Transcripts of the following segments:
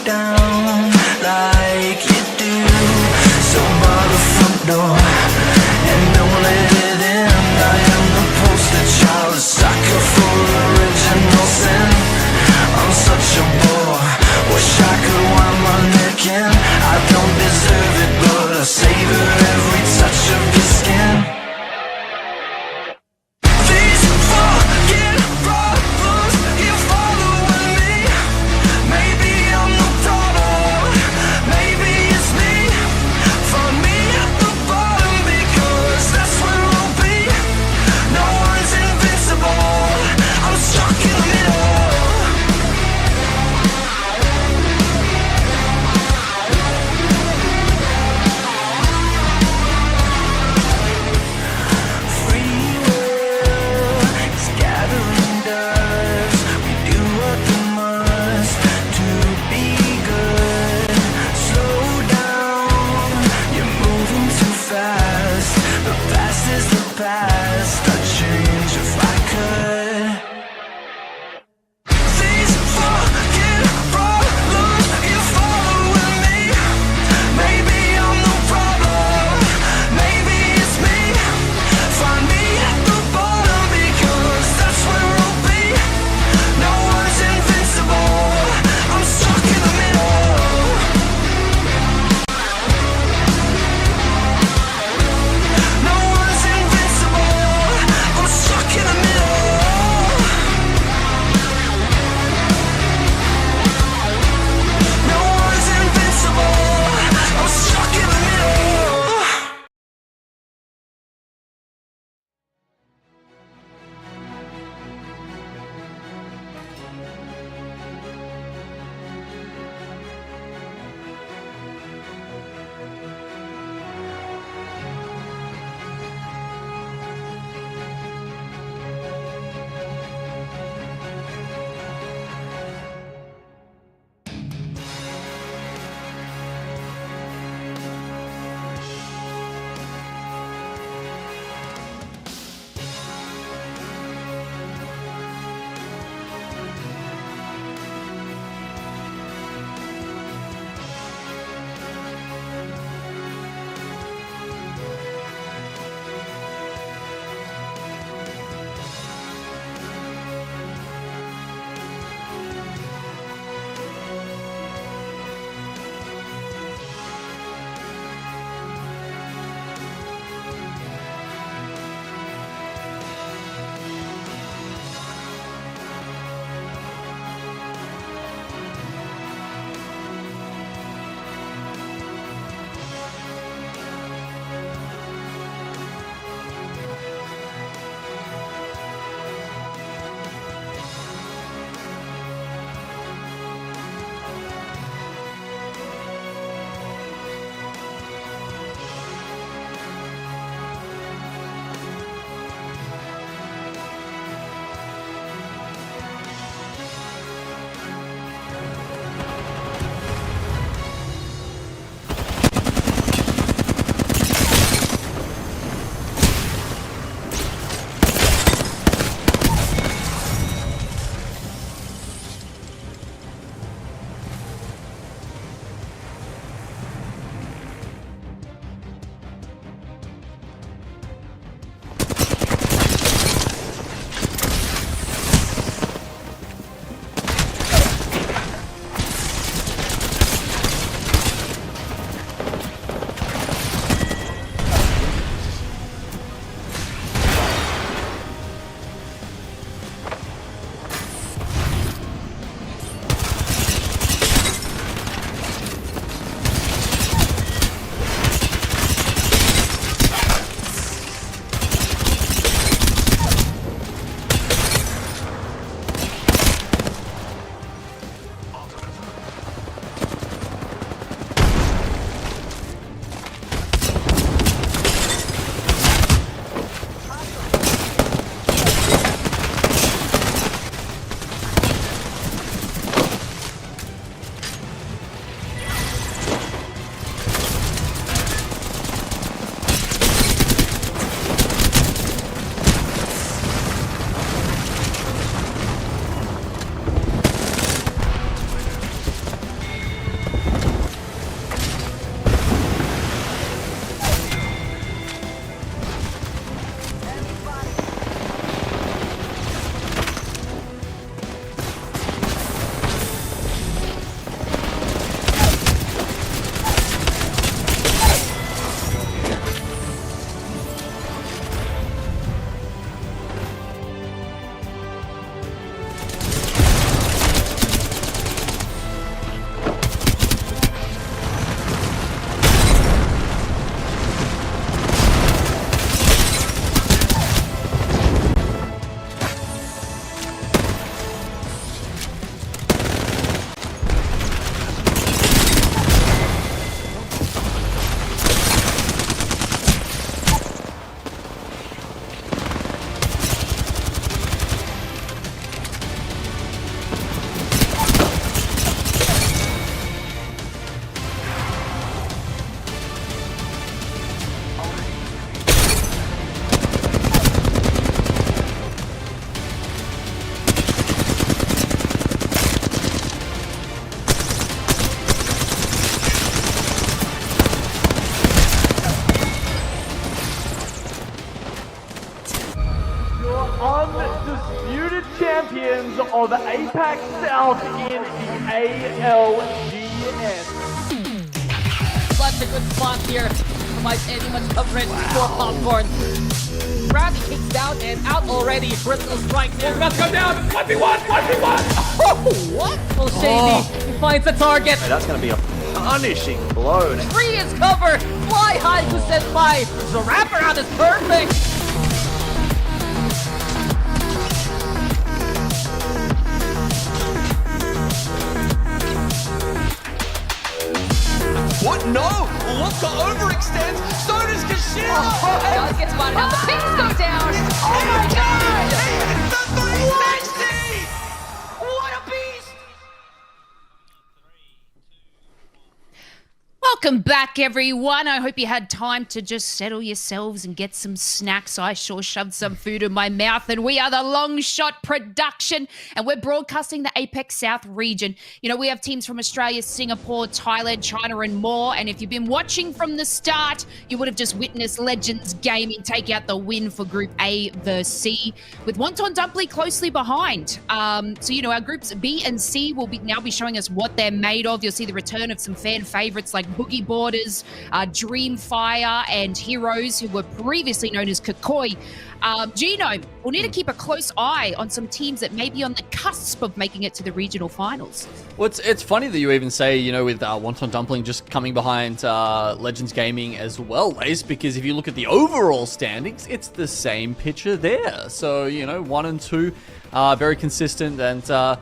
down like you do. So bar the front door and don't let it in. I am the poster child, a sucker for original sin. I'm such a bore, wish I could wind my neck in. I don't deserve it, but I savor every touch of your skin. These fucking problems keep following me. Maybe I'm the problem, maybe it's me. Find me at the bottom teams of APAC-South in the ALGS. Such a good spot here. Provides any much coverage for Popcorn. Roundy kicks down and out already. Crystal strikes in. Let's go down. 1v1, 1v1. Oh, what? Well, Shady finds the target. Hey, that's going to be a punishing blow. Tree is covered. Fly high to Senpai. The wraparound is perfect. What? No! Wonka overextends, so does Kashira! Does get spotted out. The pings go down. Oh my god! The 360! What a beast! Welcome back, everyone. I hope you had time to just settle yourselves and get some snacks. I sure shoved some food in my mouth, and we are the Long Shot Production, and we're broadcasting the APAC-South region. You know, we have teams from Australia, Singapore, Thailand, China, and more, and if you've been watching from the start, you would have just witnessed Legends Gaming take out the win for Group A versus C, with Wonton Dumpling closely behind. So, you know, our Groups B and C will now be showing us what they're made of. You'll see the return of some fan favorites like Boogie Borders, DreamFire, and Heroes, who were previously known as KAKKOII. Genome, we'll need to keep a close eye on some teams that may be on the cusp of making it to the regional finals. Well, it's funny that you even say, you know, with Wonton Dumpling just coming behind Legends Gaming as well, Lace, because if you look at the overall standings, it's the same picture there. So, you know, 1 and 2, very consistent, and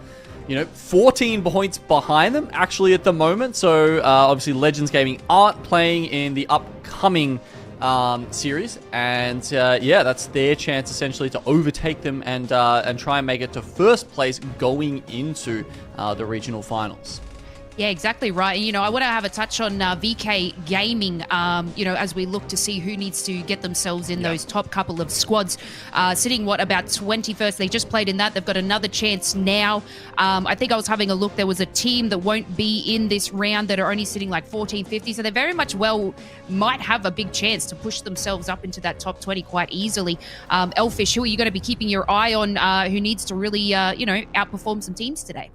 you know, 14 points behind them actually at the moment. So obviously Legends Gaming aren't playing in the upcoming series, and yeah, that's their chance essentially to overtake them and try and make it to first place going into the regional finals. Yeah, exactly right. You know, I want to have a touch on VK Gaming, you know, as we look to see who needs to get themselves in those top couple of squads. Sitting, about 21st? They just played in that. They've got another chance now. I think I was having a look. There was a team that won't be in this round that are only sitting like 14, 50. So they very much might have a big chance to push themselves up into that top 20 quite easily. Elfish, who are you going to be keeping your eye on who needs to really, you know, outperform some teams today?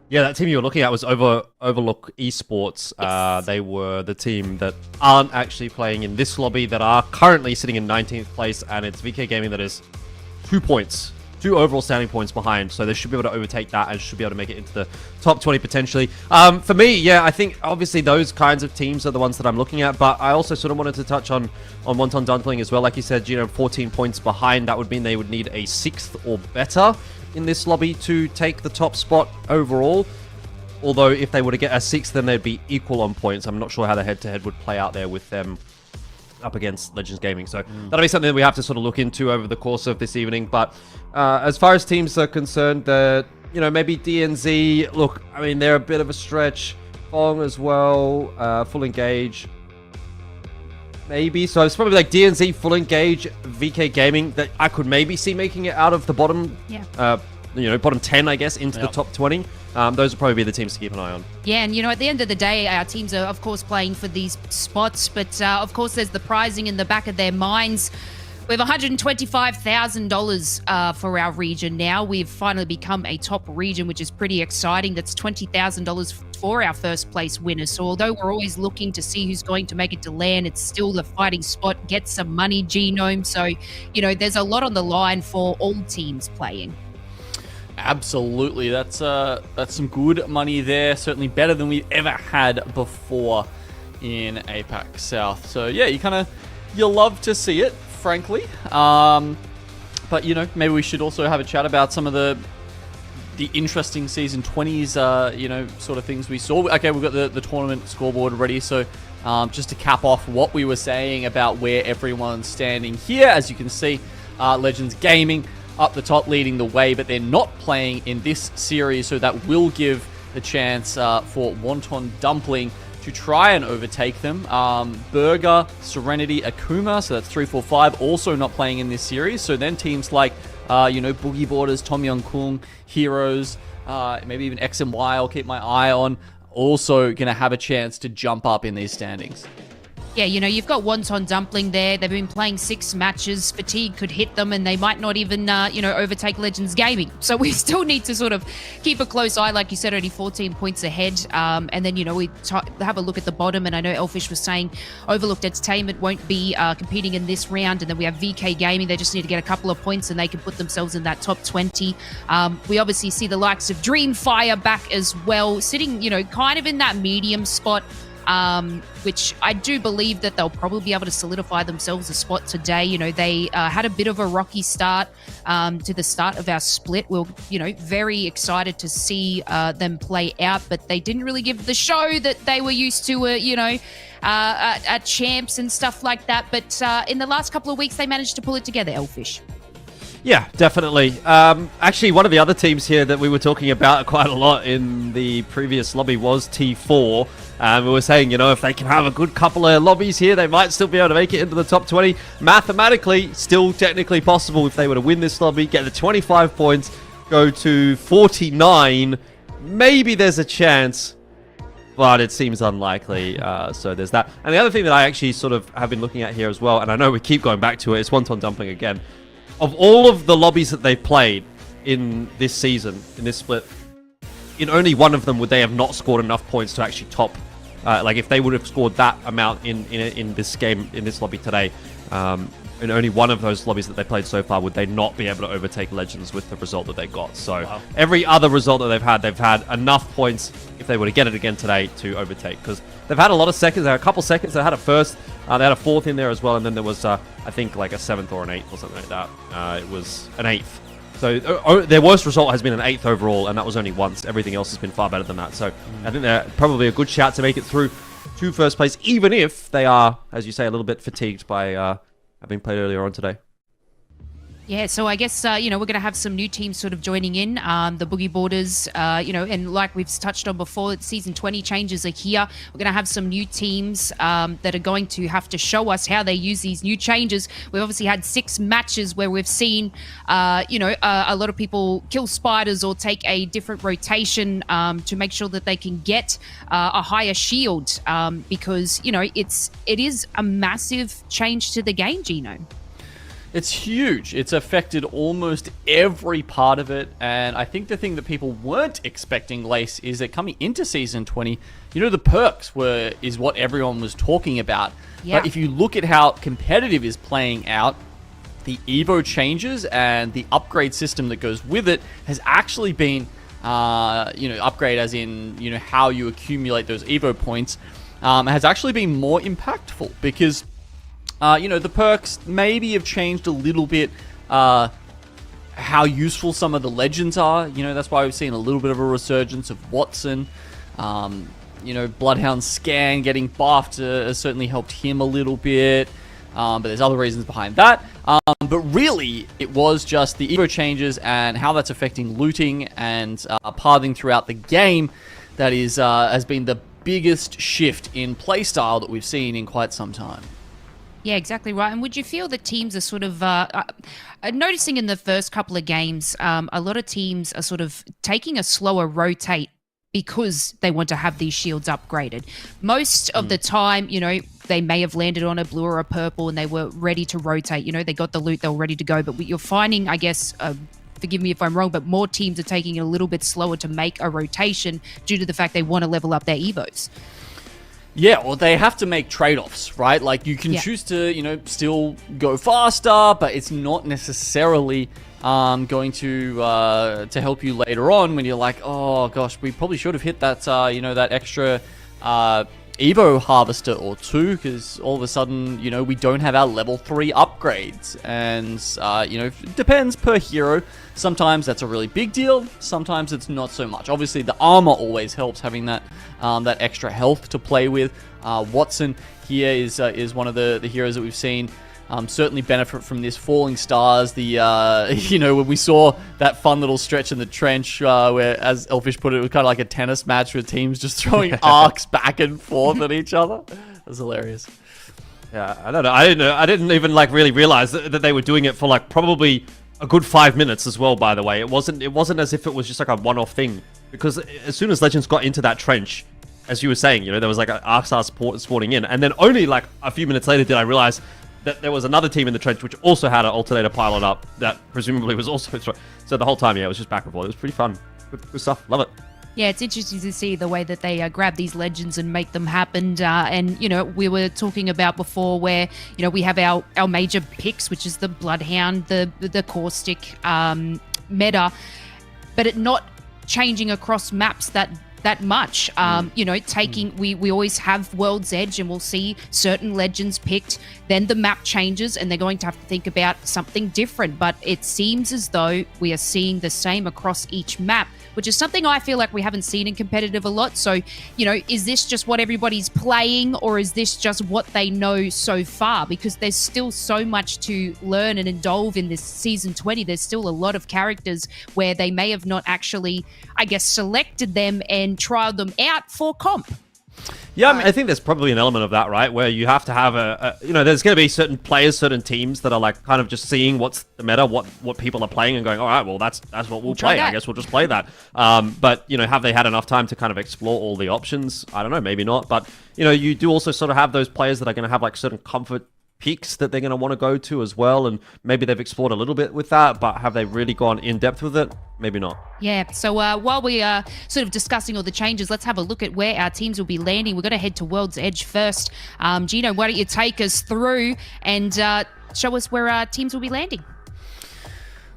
Yeah, that team you were looking at was Overlook Esports. Yes. They were the team that aren't actually playing in this lobby, that are currently sitting in 19th place, and it's VK Gaming that is 2 points, 2 overall standing points behind, so they should be able to overtake that and should be able to make it into the top 20 potentially. For me, yeah, I think obviously those kinds of teams are the ones that I'm looking at, but I also sort of wanted to touch on Wonton Dumpling as well. Like you said, you know, 14 points behind, that would mean they would need a 6th or better in this lobby to take the top spot overall. Although if they were to get a 6th, then they'd be equal on points. I'm not sure how the head-to-head would play out there with them up against Legends Gaming. So that'll be something that we have to sort of look into over the course of this evening. But as far as teams are concerned, you know, maybe DNZ, look, I mean, they're a bit of a stretch. Fong as well, Full Engage, maybe. So it's probably like DNZ, Full Engage, VK Gaming that I could maybe see making it out of the bottom, you know, bottom 10, I guess, into the top 20. Those would probably be the teams to keep an eye on. Yeah, and you know, at the end of the day, our teams are, of course, playing for these spots, but of course, there's the prizing in the back of their minds. We have $125,000 for our region now. We've finally become a top region, which is pretty exciting. That's $20,000 for our first place winners. So although we're always looking to see who's going to make it to land, it's still the fighting spot, get some money, Genome. So, you know, there's a lot on the line for all teams playing. Absolutely, that's some good money there. Certainly better than we've ever had before in APAC South. So yeah, you love to see it, frankly. But you know, maybe we should also have a chat about some of the interesting season 20s, you know, sort of things we saw. Okay, we've got the tournament scoreboard ready. So just to cap off what we were saying about where everyone's standing here, as you can see, Legends Gaming up the top leading the way, but they're not playing in this series, so that will give the chance for Wonton Dumpling to try and overtake them. Burger, Serenity, Akuma, so that's 3, 4, 5, also not playing in this series. So then teams like, you know, Boogie Borders, Tom Yong Kung, Heroes, maybe even X and Y, I'll keep my eye on, also going to have a chance to jump up in these standings. Yeah, you know, you've got Wonton, Dumpling there. They've been playing 6 matches. Fatigue could hit them and they might not even, overtake Legends Gaming. So we still need to sort of keep a close eye. Like you said, only 14 points ahead. And then, we have a look at the bottom. And I know Elfish was saying Overlooked Entertainment won't be competing in this round. And then we have VK Gaming. They just need to get a couple of points and they can put themselves in that top 20. We obviously see the likes of DreamFire back as well, sitting, kind of in that medium spot. Which I do believe that they'll probably be able to solidify themselves a spot today. They had a bit of a rocky start to the start of our split. We're, very excited to see them play out, but they didn't really give the show that they were used to, at champs and stuff like that. But in the last couple of weeks, they managed to pull it together, Elfish. Yeah, definitely. Actually, one of the other teams here that we were talking about quite a lot in the previous lobby was T4. We were saying, if they can have a good couple of lobbies here, they might still be able to make it into the top 20. Mathematically, still technically possible if they were to win this lobby, get the 25 points, go to 49. Maybe there's a chance, but it seems unlikely. So there's that. And the other thing that I actually sort of have been looking at here as well, and I know we keep going back to it, is Wonton Dumpling again. Of all of the lobbies that they've played in this season, in this split, in only one of them would they have not scored enough points to actually top. Like if they would have scored that amount in this game, in this lobby today, in only one of those lobbies that they played so far, would they not be able to overtake Legends with the result that they got. So every other result that they've had enough points, if they were to get it again today, to overtake. Because they've had a lot of seconds. They had a couple seconds. They had a first. They had a 4th in there as well. And then there was, I think, like a 7th or an 8th or something like that. It was an 8th. So their worst result has been an 8th overall, and that was only once. Everything else has been far better than that. So I think they're probably a good shout to make it through to first place, even if they are, as you say, a little bit fatigued by having played earlier on today. Yeah, so I guess, we're going to have some new teams sort of joining in, the Boogie Boarders, and like we've touched on before, Season 20 changes are here. We're going to have some new teams that are going to have to show us how they use these new changes. We've obviously had 6 matches where we've seen, a lot of people kill spiders or take a different rotation to make sure that they can get a higher shield because, it is a massive change to the game, Gino. It's huge. It's affected almost every part of it. And I think the thing that people weren't expecting, Lace, is that coming into Season 20, the perks is what everyone was talking about. Yeah. But if you look at how competitive is playing out, the Evo changes and the upgrade system that goes with it has actually been, upgrade as in, how you accumulate those Evo points, has actually been more impactful because the perks maybe have changed a little bit how useful some of the legends are. That's why we've seen a little bit of a resurgence of Wonton. Bloodhound Scan getting buffed has certainly helped him a little bit. But there's other reasons behind that. But really, it was just the Evo changes and how that's affecting looting and pathing throughout the game that has been the biggest shift in playstyle that we've seen in quite some time. Yeah, exactly right. And would you feel that teams are sort of noticing in the first couple of games, a lot of teams are sort of taking a slower rotate because they want to have these shields upgraded. Most of the time, they may have landed on a blue or a purple and they were ready to rotate. They got the loot, they were ready to go. But you're finding, I guess, forgive me if I'm wrong, but more teams are taking it a little bit slower to make a rotation due to the fact they want to level up their Evos. Yeah, well, they have to make trade-offs, right? Like, you can choose to, still go faster, but it's not necessarily going to help you later on when you're like, oh, gosh, we probably should have hit that, that extra Evo harvester or 2, because all of a sudden, we don't have our level 3 upgrades. And, it depends per hero. Sometimes that's a really big deal. Sometimes it's not so much. Obviously, the armor always helps, having that that extra health to play with. Wonton here is one of the heroes that we've seen certainly benefit from this. Falling Stars, the when we saw that fun little stretch in the trench where, as Elfish put it, it was kind of like a tennis match with teams just throwing arcs back and forth at each other. It was hilarious. Yeah, I don't know. I didn't even really realize that they were doing it for probably a good 5 minutes as well. By the way, it wasn't as if it was just like a one-off thing, because as soon as Legends got into that trench, as you were saying, there was like an ARC-Star spawning in, and then only like a few minutes later did I realize that there was another team in the trench which also had an alternator pylon up that presumably was also so the whole time, yeah, it was just back and forth. It was pretty fun. Good stuff. Love it. Yeah, it's interesting to see the way that they grab these legends and make them happen. And, we were talking about before where, we have our major picks, which is the Bloodhound, the Caustic meta, but it not changing across maps that much. We always have World's Edge and we'll see certain legends picked, then the map changes and they're going to have to think about something different. But it seems as though we are seeing the same across each map, which is something I feel like we haven't seen in competitive a lot. So, is this just what everybody's playing or is this just what they know so far? Because there's still so much to learn and indulge in this season 20. There's still a lot of characters where they may have not actually, I guess, selected them and trialed them out for comp. Yeah, I mean, I think there's probably an element of that, right? Where you have to have there's going to be certain players, certain teams that are like kind of just seeing what's the meta, what people are playing and going, all right, well, that's what we'll play. I guess we'll just play that. But, have they had enough time to kind of explore all the options? I don't know, maybe not. But, you do also sort of have those players that are going to have like certain comfort peaks that they're going to want to go to as well, and maybe they've explored a little bit with that, but have they really gone in depth with it? Maybe not. Yeah, so while we are sort of discussing all the changes, let's have a look at where our teams will be landing. We're going to head to World's Edge first. Gino, why don't you take us through and show us where our teams will be landing?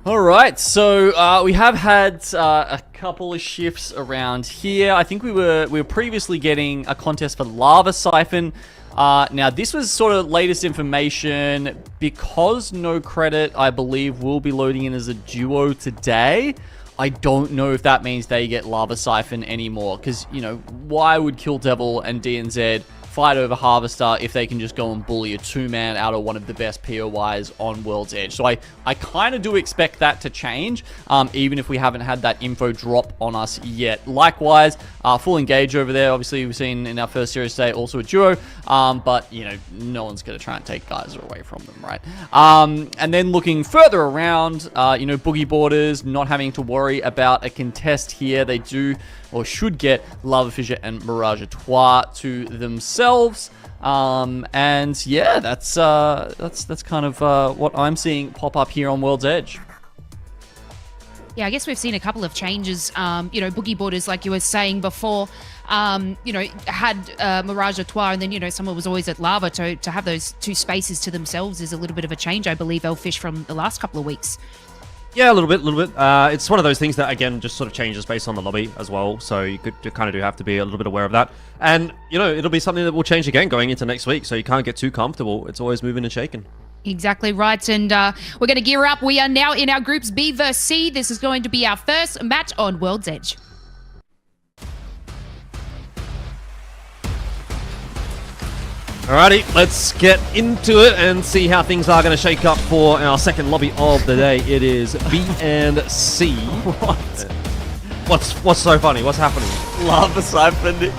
All right, so we have had a couple of shifts around here. I think we were previously getting a contest for Lava Siphon. Now, this was sort of latest information because NoCredit, I believe, will be loading in as a duo today. I don't know if that means they get Lava Siphon anymore because, why would Kill Devil and DNZ fight over Harvester if they can just go and bully a two-man out of one of the best POIs on World's Edge? So I kind of do expect that to change, even if we haven't had that info drop on us yet. Likewise, full engage over there. Obviously, we've seen in our first series today also a duo, but, no one's going to try and take Geyser away from them, right? And then looking further around, Boogie Borders not having to worry about a contest here. They do or should get Lava Fissure and Mirage Trois to themselves. And yeah, that's kind of what I'm seeing pop up here on World's Edge. Yeah, I guess we've seen a couple of changes. Boogie Borders, like you were saying before, had Mirage Trois, and then, someone was always at Lava. To have those two spaces to themselves is a little bit of a change, I believe, Elfish, from the last couple of weeks. Yeah, a little bit. It's one of those things that, again, just sort of changes based on the lobby as well. So you kind of do have to be a little bit aware of that. And, it'll be something that will change again going into next week. So you can't get too comfortable. It's always moving and shaking. Exactly right. And we're going to gear up. We are now in our groups B versus C. This is going to be our first match on World's Edge. Alrighty, let's get into it and see how things are going to shake up for our second lobby of the day. It is B and C. What? What's so funny? What's happening? Lava Siphon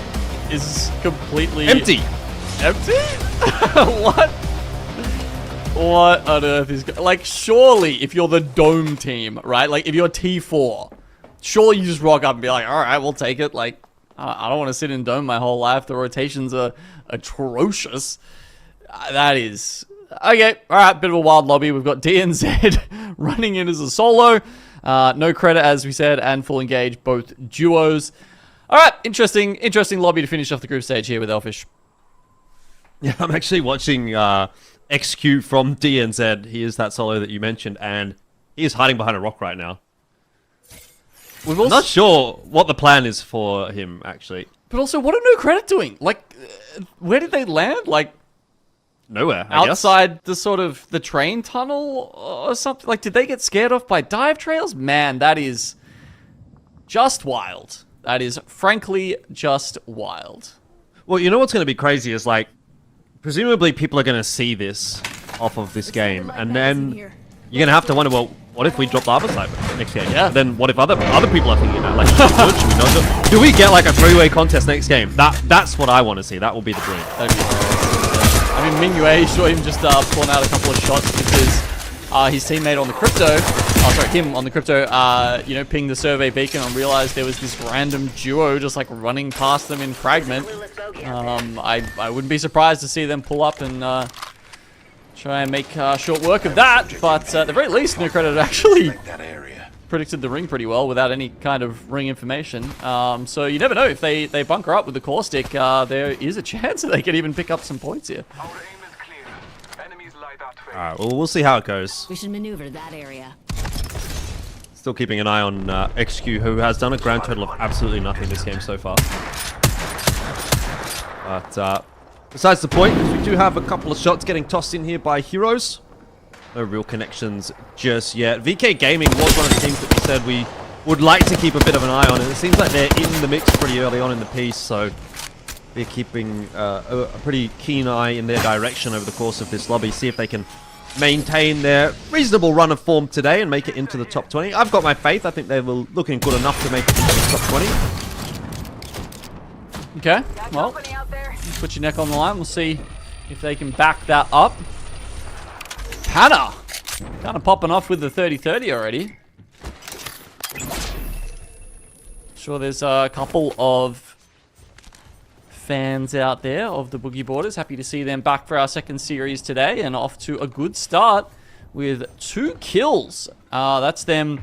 is completely empty. Empty? What? What on earth is like? Surely, if you're the Dome team, right? Like, if you're T4, surely you just rock up and be like, "All right, we'll take it." Like, I don't want to sit in Dome my whole life. The rotations are atrocious. That is okay. All right, bit of a wild lobby. We've got DNZ running in as a solo. NoCredit, as we said, and full engage, both duos. All right, interesting lobby to finish off the group stage here with Elfish. Yeah, I'm actually watching XQ from DNZ. He is that solo that you mentioned, and he is hiding behind a rock right now. I'm not sure what the plan is for him, actually. But also, what are NoCredit doing? Like, where did they land? Like, nowhere, I guess. Outside the sort of the train tunnel or something? Like, did they get scared off by dive trails? Man, that is just wild. That is, frankly, just wild. Well, you know what's going to be crazy is, like, presumably people are going to see this off of this game, and then you're going to have to wonder, well, what if we drop Lava Siphon next game? Yeah. Then what if other people are thinking that? Like, should we do it? Should we not do it? Do we get like a three-way contest next game? That's what I want to see. That will be the dream. That'd be I mean, MeiDuYaoBYD saw him just pulling out a couple of shots because his teammate on the crypto, oh sorry, him on the crypto, you know, pinged the survey beacon and realized there was this random duo just like running past them in Fragment. I wouldn't be surprised to see them pull up and try and make short work of that, but at the very least, NoCredit actually predicted the ring pretty well without any kind of ring information. So you never know, if they bunker up with the core stick, there is a chance that they could even pick up some points here. Alright, well, we'll see how it goes. We should maneuver that area. Still keeping an eye on XQ, who has done a grand total of absolutely nothing this game so far. But besides the point, we do have a couple of shots getting tossed in here by heroes. No real connections just yet. VKGaming was one of the teams that we said we would like to keep a bit of an eye on, and it seems like they're in the mix pretty early on in the piece, so they're keeping a pretty keen eye in their direction over the course of this lobby, see if they can maintain their reasonable run of form today and make it into the top 20. I've got my faith. I think they were looking good enough to make it into the top 20. Okay, well, put your neck on the line. We'll see if they can back that up. Hannah, kind of popping off with the 30-30 already. Sure, there's a couple of fans out there of the Boogie Boarders. Happy to see them back for our second series today and off to a good start with 2 kills. That's them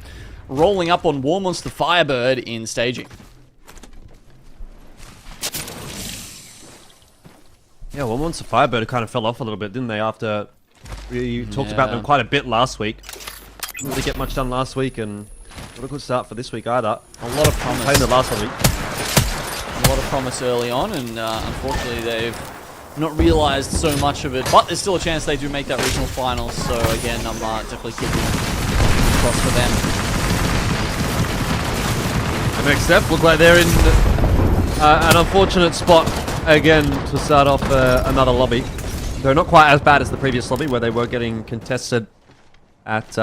rolling up on WMFireBird in staging. Yeah, well, WMFireBird kind of fell off a little bit, didn't they, after we talked about them quite a bit last week. Didn't really get much done last week, and not a good start for this week either. A lot of promise. Playing the last week. A lot of promise early on, and unfortunately they've not realized so much of it. But there's still a chance they do make that regional finals. So again, I'm definitely keeping cross for them. And next step, look like they're in an unfortunate spot again to start off another lobby. They're not quite as bad as the previous lobby where they were getting contested at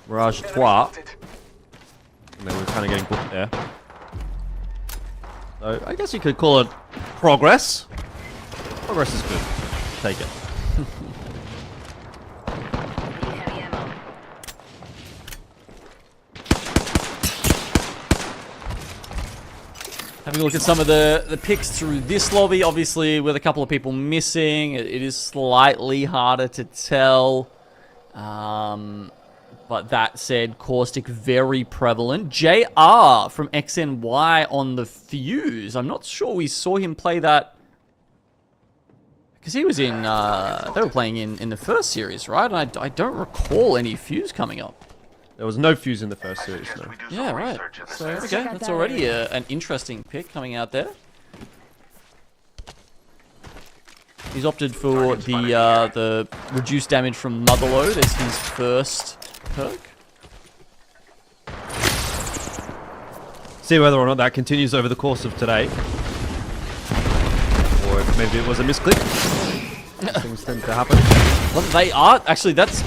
Mirage 3. And they were kind of getting booked there. So I guess you could call it progress. Progress is good. Take it. Having a look at some of the picks through this lobby, obviously with a couple of people missing, it is slightly harder to tell. But that said, Caustic very prevalent. JR from XNY on the Fuse. I'm not sure we saw him play that, because he was in, they were playing in the first series, right? And I don't recall any Fuse coming up. There was no Fuse in the first series, no. Yeah, right. So, okay, that's already an interesting pick coming out there. He's opted for the reduced damage from Motherload as his first perk. See whether or not that continues over the course of today. Or if maybe it was a misclick. Things tend to happen. Well, they are, actually, that's,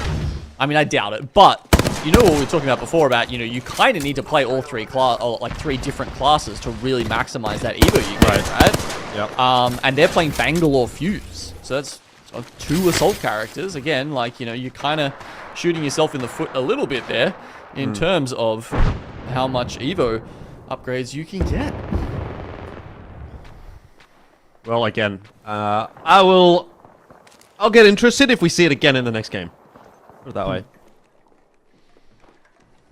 I mean, I doubt it, but you know what we were talking about before about, you know, you kind of need to play all three different classes to really maximize that Evo you get, right? Yep. And they're playing Bangalore Fuse, so that's 2 assault characters. Again, like, you know, you're kind of shooting yourself in the foot a little bit there in terms of how much Evo upgrades you can get. Well, again, I'll get interested if we see it again in the next game. Put it that way.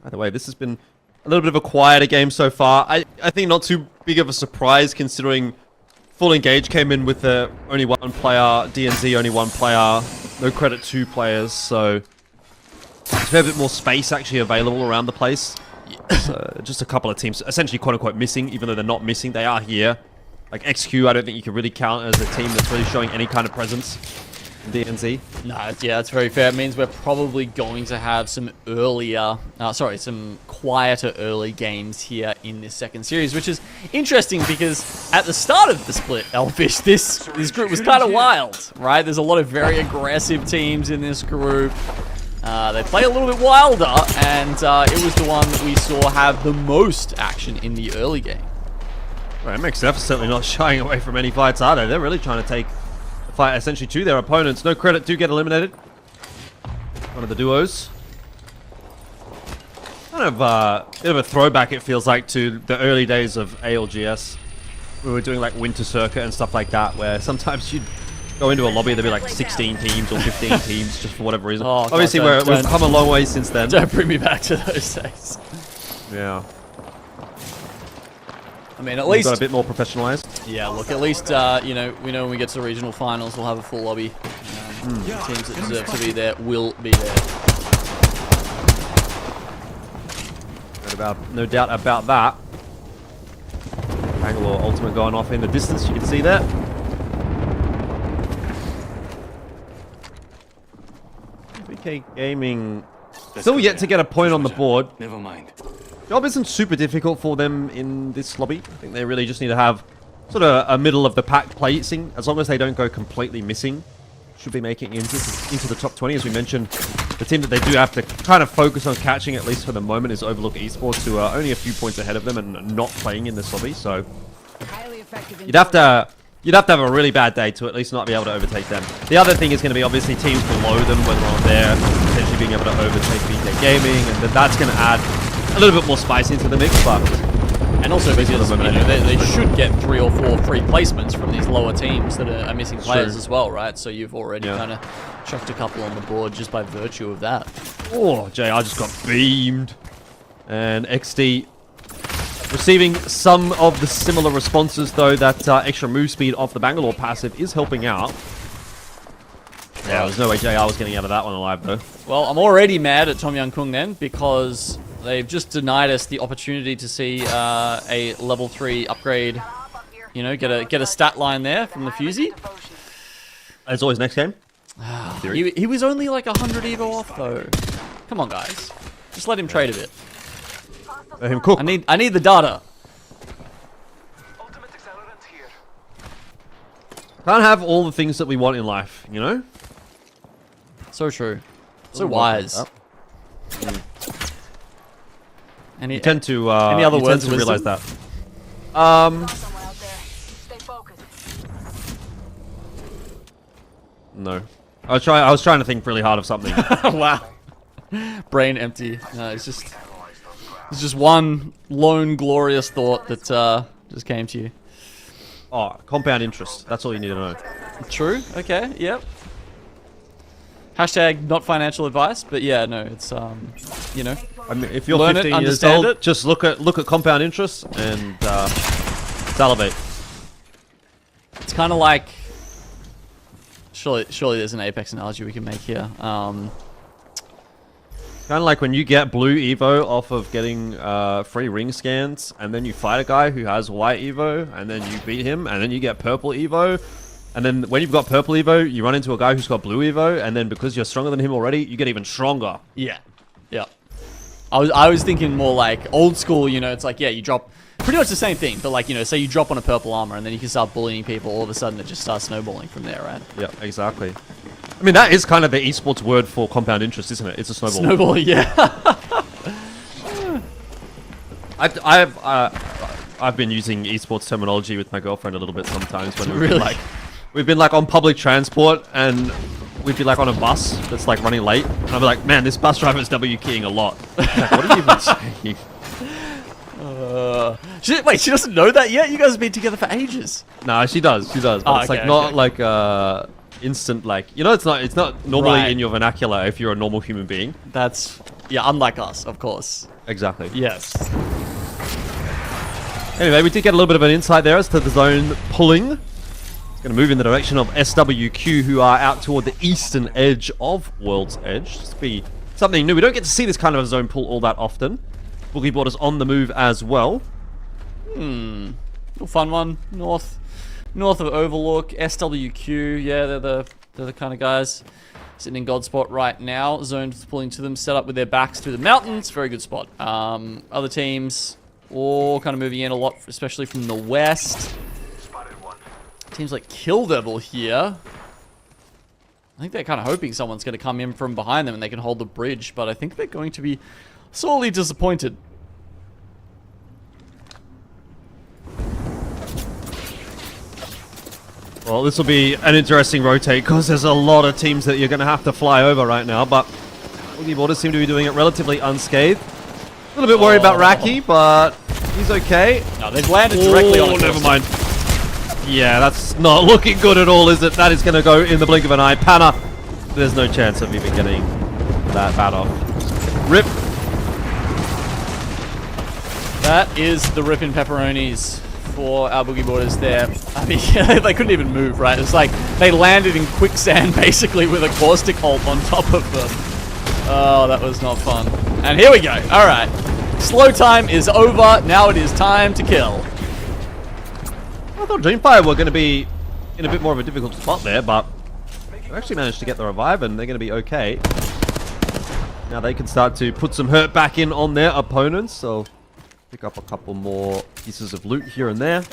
By the way, this has been a little bit of a quieter game so far. I think not too big of a surprise considering Full Engage came in with only 1 player, DNZ only 1 player, NoCredit 2 players, so there's a fair bit more space actually available around the place. So just a couple of teams essentially quote-unquote missing, even though they're not missing, they are here. Like XQ, I don't think you can really count as a team that's really showing any kind of presence. DNZ. No, yeah, that's very fair. It means we're probably going to have some some quieter early games here in this second series, which is interesting because at the start of the split, Elfish, this group was kind of wild, right? There's a lot of very aggressive teams in this group. They play a little bit wilder, and it was the one that we saw have the most action in the early game. Right, MXF is certainly not shying away from any fights, are they? They're really trying to take fight essentially to their opponents. NoCredit do get eliminated. one of the duos. Kind of bit of a throwback, it feels like, to the early days of ALGS. We were doing like Winter Circuit and stuff like that, where sometimes you'd go into a lobby, there'd be like 16 teams or 15 teams just for whatever reason. Oh, God, obviously, we've come a long way since then. Don't bring me back to those days. Yeah. I mean, at We've least got a bit more professionalized. Yeah, look, at least you know, we know when we get to the regional finals, we'll have a full lobby. The teams that deserve to be there will be there. No doubt about that. Bangalore Ultimate going off in the distance, you can see that. KAKKOII still yet to get a point on the board. Never mind. Job isn't super difficult for them in this lobby. I think they really just need to have sort of a middle of the pack placing. As long as they don't go completely missing, should be making it into the top 20. As we mentioned, the team that they do have to kind of focus on catching, at least for the moment, is Overlook Esports, who are only a few points ahead of them and not playing in this lobby. So you'd have to have a really bad day to at least not be able to overtake them. The other thing is going to be obviously teams below them, whether or not they're potentially being able to overtake VKGaming, and then that's going to add a little bit more spice into the mix. But and also because you know, they should get 3 or 4 free placements from these lower teams that are missing players as well, right? So you've already kind of chucked a couple on the board just by virtue of that. Oh, JR just got beamed. And XD receiving some of the similar responses, though. That extra move speed off the Bangalore passive is helping out. Yeah, there's no way JR was getting out of that one alive, though. Well, I'm already mad at Tom Young Kung then, because they've just denied us the opportunity to see a level 3 upgrade. You know, get a stat line there from the Fusey. As always, next game. He was only like 100 Evo off though. Come on, guys, just let him trade a bit. Let him cook. I need the data. Can't have all the things that we want in life, you know. So true. So wise. Any You tend to any other you words tend to of realize wisdom? that. No. I was trying to think really hard of something. Wow. Brain empty. No, it's just one lone glorious thought that just came to you. Oh, compound interest. That's all you need to know. True. Okay. Yep. Hashtag not financial advice, but yeah, no, it's you know. I mean, if you're Learn 15 it, years understand old, it. just look at compound interest and salivate. It's kind of like. Surely there's an Apex analogy we can make here. Kind of like when you get blue Evo off of getting free ring scans, and then you fight a guy who has white Evo, and then you beat him, and then you get purple Evo, and then when you've got purple Evo, you run into a guy who's got blue Evo, and then because you're stronger than him already, you get even stronger. Yeah. Yeah. I was thinking more like old school, you know, it's like, yeah, you drop pretty much the same thing, but like, you know, say you drop on a purple armor and then you can start bullying people, all of a sudden it just starts snowballing from there, right? Yeah, exactly. I mean, that is kind of the esports word for compound interest, isn't it? It's a snowball. Snowball, yeah. I've been using esports terminology with my girlfriend a little bit sometimes when Really? we've been like on public transport and we'd be like on a bus that's like running late, and I'd be like, man, this bus driver is W keying a lot. Like, what are you even saying? Wait, she doesn't know that yet? You guys have been together for ages. Nah, she does, but Oh, it's okay, like not okay. like instant, like, you know, it's not normally Right. in your vernacular if you're a normal human being. That's, yeah, unlike us, of course. Exactly. Yes. Anyway, we did get a little bit of an insight there as to the zone pulling. It's going to move in the direction of SWQ, who are out toward the eastern edge of World's Edge. This will be something new. We don't get to see this kind of a zone pull all that often. Boogie Board is on the move as well. Little fun one. North of Overlook, SWQ. Yeah, they're the kind of guys sitting in God spot right now. Zone's pulling to them, set up with their backs to the mountains. Very good spot. Other teams all kind of moving in a lot, especially from the west. Teams like Kill Devil here. I think they're kind of hoping someone's going to come in from behind them and they can hold the bridge, but I think they're going to be sorely disappointed. Well, this will be an interesting rotate because there's a lot of teams that you're going to have to fly over right now, but Boogie Borders seem to be doing it relatively unscathed. A little bit worried about Raki, but he's okay. No, they've landed directly on it. Never mind. Yeah, that's not looking good at all, is it? That is going to go in the blink of an eye. Panna, there's no chance of even getting that bat off. Rip. That is the ripping pepperonis for our Boogie Borders there. I mean, yeah, they couldn't even move, right? It's like they landed in quicksand basically with a caustic ult on top of them. Oh, that was not fun. And here we go. All right. Slow time is over. Now it is time to kill. I thought DreamFire were going to be in a bit more of a difficult spot there, but they actually managed to get the revive and they're going to be okay. Now they can start to put some hurt back in on their opponents, so pick up a couple more pieces of loot here and there.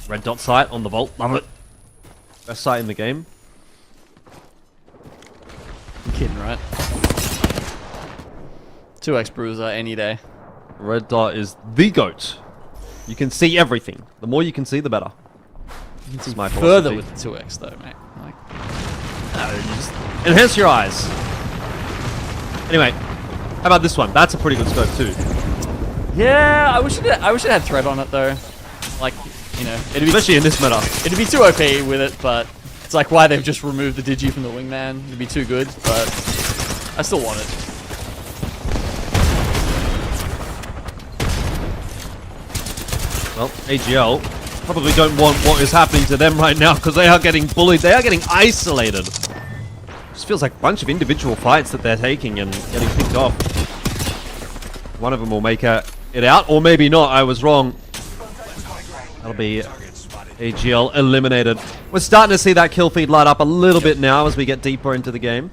Red dot sight on the vault, love it. Best sight in the game. I'm kidding, right? 2x bruiser any day. Red dot is the GOAT. You can see everything. The more you can see, the better. You can see my further philosophy. with the 2x though, mate. Like, Just enhance your eyes. Anyway, how about this one? That's a pretty good scope too. yeah, I wish it had thread on it though. Like, you know, Especially in this meta. it'd be too OP with it, but it's like why they've just removed the digi from the wingman. It'd be too good, but I still want it. Well, AGL probably don't want what is happening to them right now because they are getting bullied. They are getting isolated. Just feels like a bunch of individual fights that they're taking and getting picked off. One of them will make it out, or maybe not. I was wrong. That'll be AGL eliminated. We're starting to see that kill feed light up a little bit now as we get deeper into the game.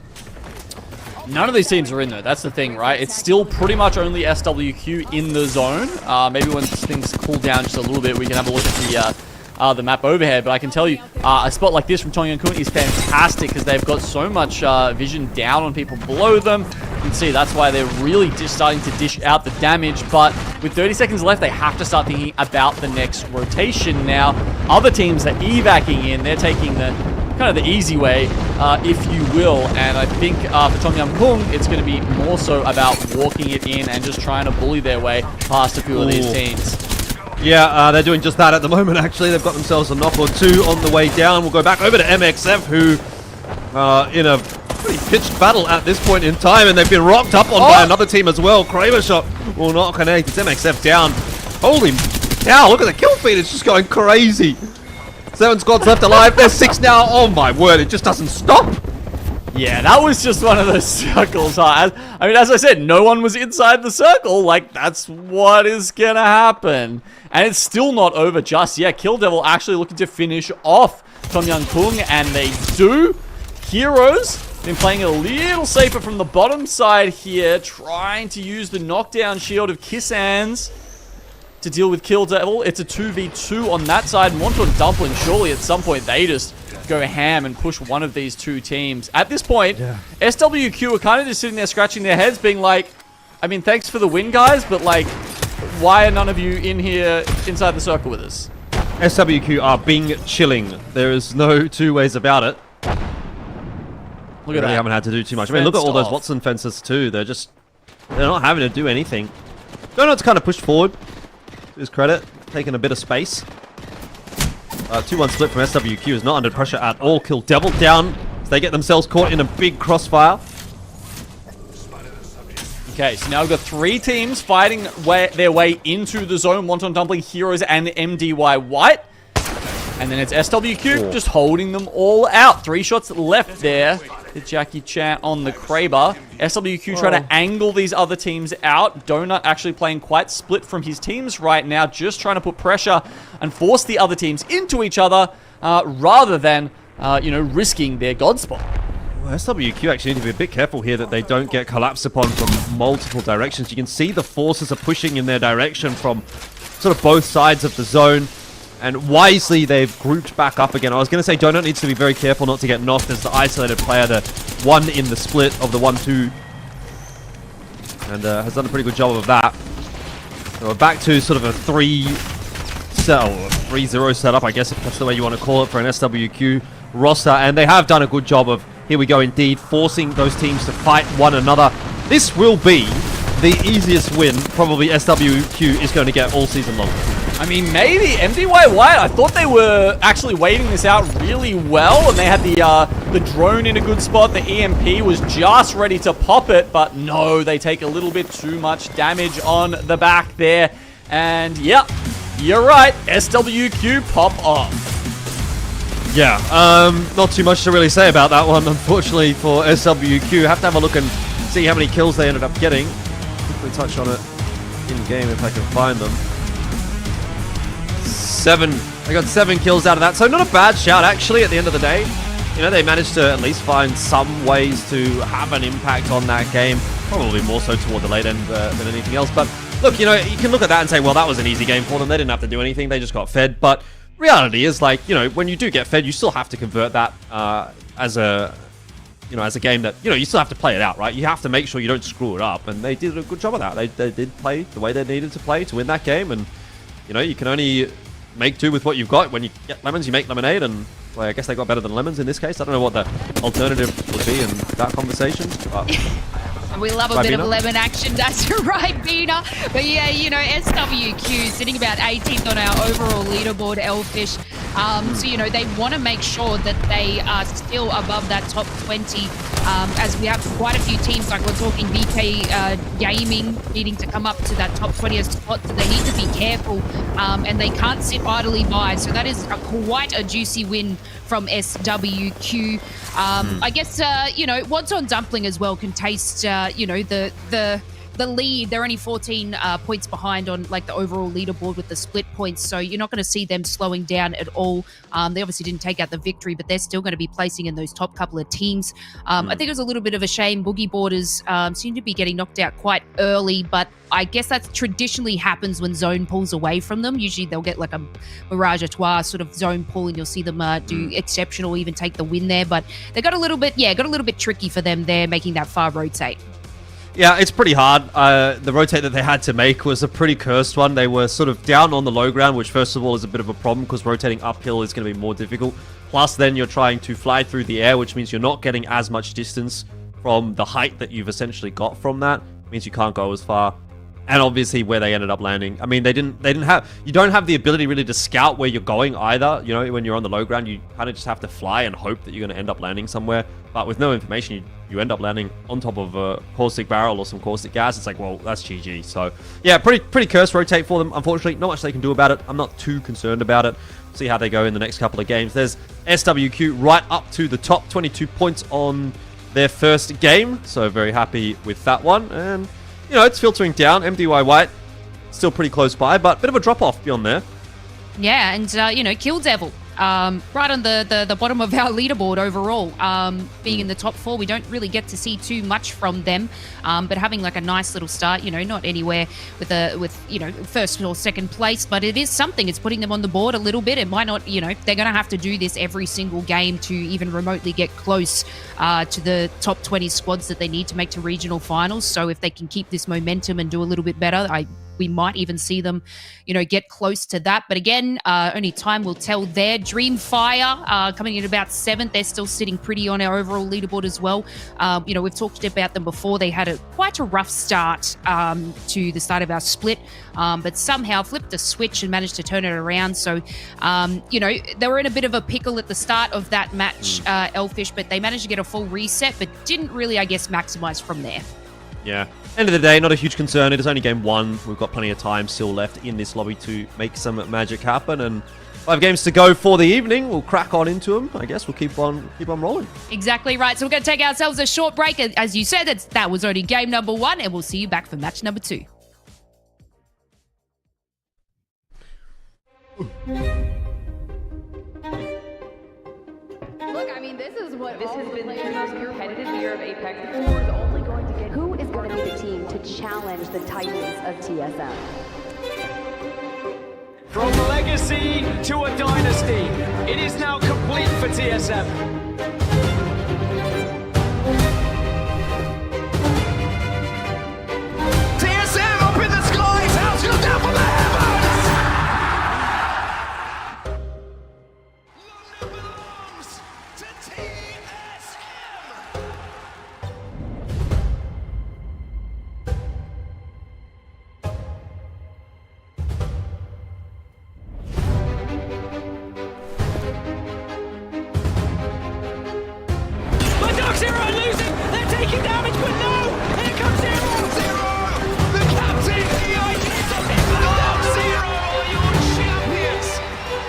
None of these teams are in though. That's the thing, right? It's still pretty much only SWQ in the zone. Maybe when things cool down just a little bit, we can have a look at the map overhead. But I can tell you, a spot like this from Tongyangkun is fantastic because they've got so much vision down on people below them. You can see that's why they're really just starting to dish out the damage. But with 30 seconds left, they have to start thinking about the next rotation now. Other teams are evacing in. They're taking the kind of the easy way, if you will, and I think for Tongyangkun, it's going to be more so about walking it in and just trying to bully their way past a few of these teams. Yeah, they're doing just that at the moment, actually. They've got themselves a knock or two on the way down. We'll go back over to MXF, who in a pretty pitched battle at this point in time, and they've been rocked up on by another team as well. Kramer shot will not connect. It's MXF down. Holy cow, look at the kill feed. It's just going crazy. 7 squads left alive. There's 6 now. Oh my word, it just doesn't stop. Yeah, that was just one of those circles. I mean, as I said, no one was inside the circle. Like, that's what is gonna happen. And it's still not over just yet. Kill Devil actually looking to finish off Tongyangkun, and they do. Heroes been playing a little safer from the bottom side here, trying to use the knockdown shield of Kissan's to deal with Kill Devil. It's a 2v2 on that side. Wonton and Dumpling, surely at some point they just go ham and push one of these two teams. At this point, SWQ are kind of just sitting there scratching their heads being like, I mean, thanks for the win, guys, but like, why are none of you in here inside the circle with us? SWQ are being chilling. There is no two ways about it. Look at that. They haven't had to do too much. I mean, look at all those Watson fences too. They're not having to do anything. Donut's kind of pushed forward. To his credit, taking a bit of space. 2-1 split from SWQ is not under pressure at all. Kill Devil down as they get themselves caught in a big crossfire. Okay, so now we've got 3 teams fighting their way into the zone. Wonton, Dumpling, Heroes, and MDY-WHITE. And then it's SWQ just holding them all out. 3 shots left there. The Jackie Chan on the Kraber. SWQ trying to angle these other teams out. Donut actually playing quite split from his teams right now. Just trying to put pressure and force the other teams into each other rather than, you know, risking their god spot. Well, SWQ actually need to be a bit careful here that they don't get collapsed upon from multiple directions. You can see the forces are pushing in their direction from sort of both sides of the zone. And wisely, they've grouped back up again. I was going to say Donut needs to be very careful not to get knocked as the isolated player, the one in the split of the 1-2. And has done a pretty good job of that. So we're back to sort of a 3-0 setup, I guess, if that's the way you want to call it, for an SWQ roster. And they have done a good job of Here we go indeed, forcing those teams to fight one another. This will be the easiest win probably SWQ is going to get all season long. I mean, maybe MDY-WHITE, I thought they were actually waiting this out really well, and they had the drone in a good spot. The EMP was just ready to pop it, but no, they take a little bit too much damage on the back there. And yep, you're right, SWQ pop off. Yeah, not too much to really say about that one, unfortunately, for SWQ. Have to have a look and see how many kills they ended up getting. Quickly touch on it in-game if I can find them. 7. They got 7 kills out of that, so not a bad shout, actually, at the end of the day. You know, they managed to at least find some ways to have an impact on that game. Probably more so toward the late end than anything else. But look, you know, you can look at that and say, well, that was an easy game for them. They didn't have to do anything. They just got fed. But reality is, like, you know, when you do get fed, you still have to convert that as a game that, you know, you still have to play it out, right? You have to make sure you don't screw it up. And they did a good job of that. They did play the way they needed to play to win that game. And, you know, you can only make do with what you've got. When you get lemons, you make lemonade, and well, I guess they got better than lemons in this case. I don't know what the alternative would be in that conversation. But we love a bit of lemon action, that's right, Bina. But yeah, you know, SWQ sitting about 18th on our overall leaderboard, Elfish. So, you know, they want to make sure that they are still above that top 20, as we have quite a few teams, like we're talking VK needing to come up to that top 20th spot, so they need to be careful, and they can't sit idly by. So that is quite a juicy win from SWQ. I guess, you know, Wonton Dumpling as well can taste, you know, the lead. They're only 14 points behind on like the overall leaderboard with the split points, so you're not going to see them slowing down at all. They obviously didn't take out the victory, but they're still going to be placing in those top couple of teams. I think it was a little bit of a shame. Boogie Borders seem to be getting knocked out quite early, but I guess that traditionally happens when zone pulls away from them. Usually they'll get like a Mirage à Trois sort of zone pull, and you'll see them do exceptional, even take the win there. But they got a little bit tricky for them there, making that far rotate. Yeah, it's pretty hard. The rotate that they had to make was a pretty cursed one. They were sort of down on the low ground, which first of all is a bit of a problem because rotating uphill is going to be more difficult. Plus then you're trying to fly through the air, which means you're not getting as much distance from the height that you've essentially got from that. It means you can't go as far. And obviously where they ended up landing. I mean, you don't have the ability really to scout where you're going either. You know, when you're on the low ground, you kind of just have to fly and hope that you're going to end up landing somewhere. But with no information, you end up landing on top of a caustic barrel or some caustic gas. It's like, well, that's GG. So yeah, pretty cursed rotate for them. Unfortunately, not much they can do about it. I'm not too concerned about it. See how they go in the next couple of games. There's SWQ right up to the top, 22 points on their first game. So very happy with that one. And you know, it's filtering down. MDY-WHITE still pretty close by, but bit of a drop-off beyond there. Yeah, and, you know, Kill Devil, right on the bottom of our leaderboard overall, being in the top 4. We don't really get to see too much from them, but having like a nice little start, you know, not anywhere with you know, first or second place, but it is something. It's putting them on the board a little bit. It might not, you know, they're going to have to do this every single game to even remotely get close to the top 20 squads that they need to make to regional finals. So if they can keep this momentum and do a little bit better, we might even see them, you know, get close to that. But again, only time will tell there. DreamFire coming in about 7th. They're still sitting pretty on our overall leaderboard as well. You know, we've talked about them before. They had quite a rough start to the start of our split, but somehow flipped a switch and managed to turn it around. So, you know, they were in a bit of a pickle at the start of that match, Elfish, but they managed to get a full reset, but didn't really, I guess, maximize from there. Yeah. End of the day, not a huge concern. It is only game 1. We've got plenty of time still left in this lobby to make some magic happen. And 5 games to go for the evening. We'll crack on into them. I guess we'll keep on rolling. Exactly right. So we're going to take ourselves a short break. As you said, that was only game number 1, and we'll see you back for match number 2. Look, I mean, this has been the most competitive year of Apex. The score is only going to get. Who is going to be the team to challenge the titans of TSM? From legacy to a dynasty, it is now complete for TSM.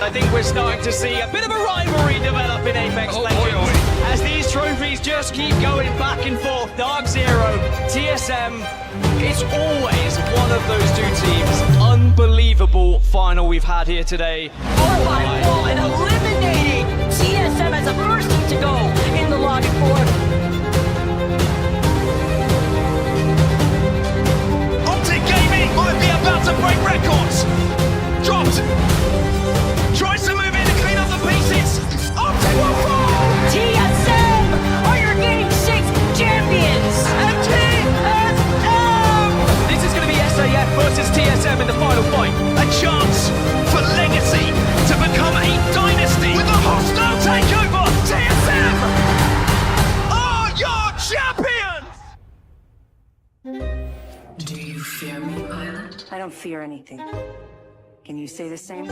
I think we're starting to see a bit of a rivalry develop in Apex Legends. As these trophies just keep going back and forth. Dark Zero, TSM, it's always one of those two teams. Unbelievable final we've had here today. 4-5-4 and eliminating TSM as the first team to go in the lobby for. Gaming might be about to break records. Dropped. Tries to move in and clean up the pieces. Optic will fall. TSM are your Game 6 champions. And TSM. This is going to be SAF versus TSM in the final fight. A chance for Legacy to become a dynasty with a hostile takeover. TSM are your champions. Do you fear me, pilot? I don't fear anything. Can you say the same?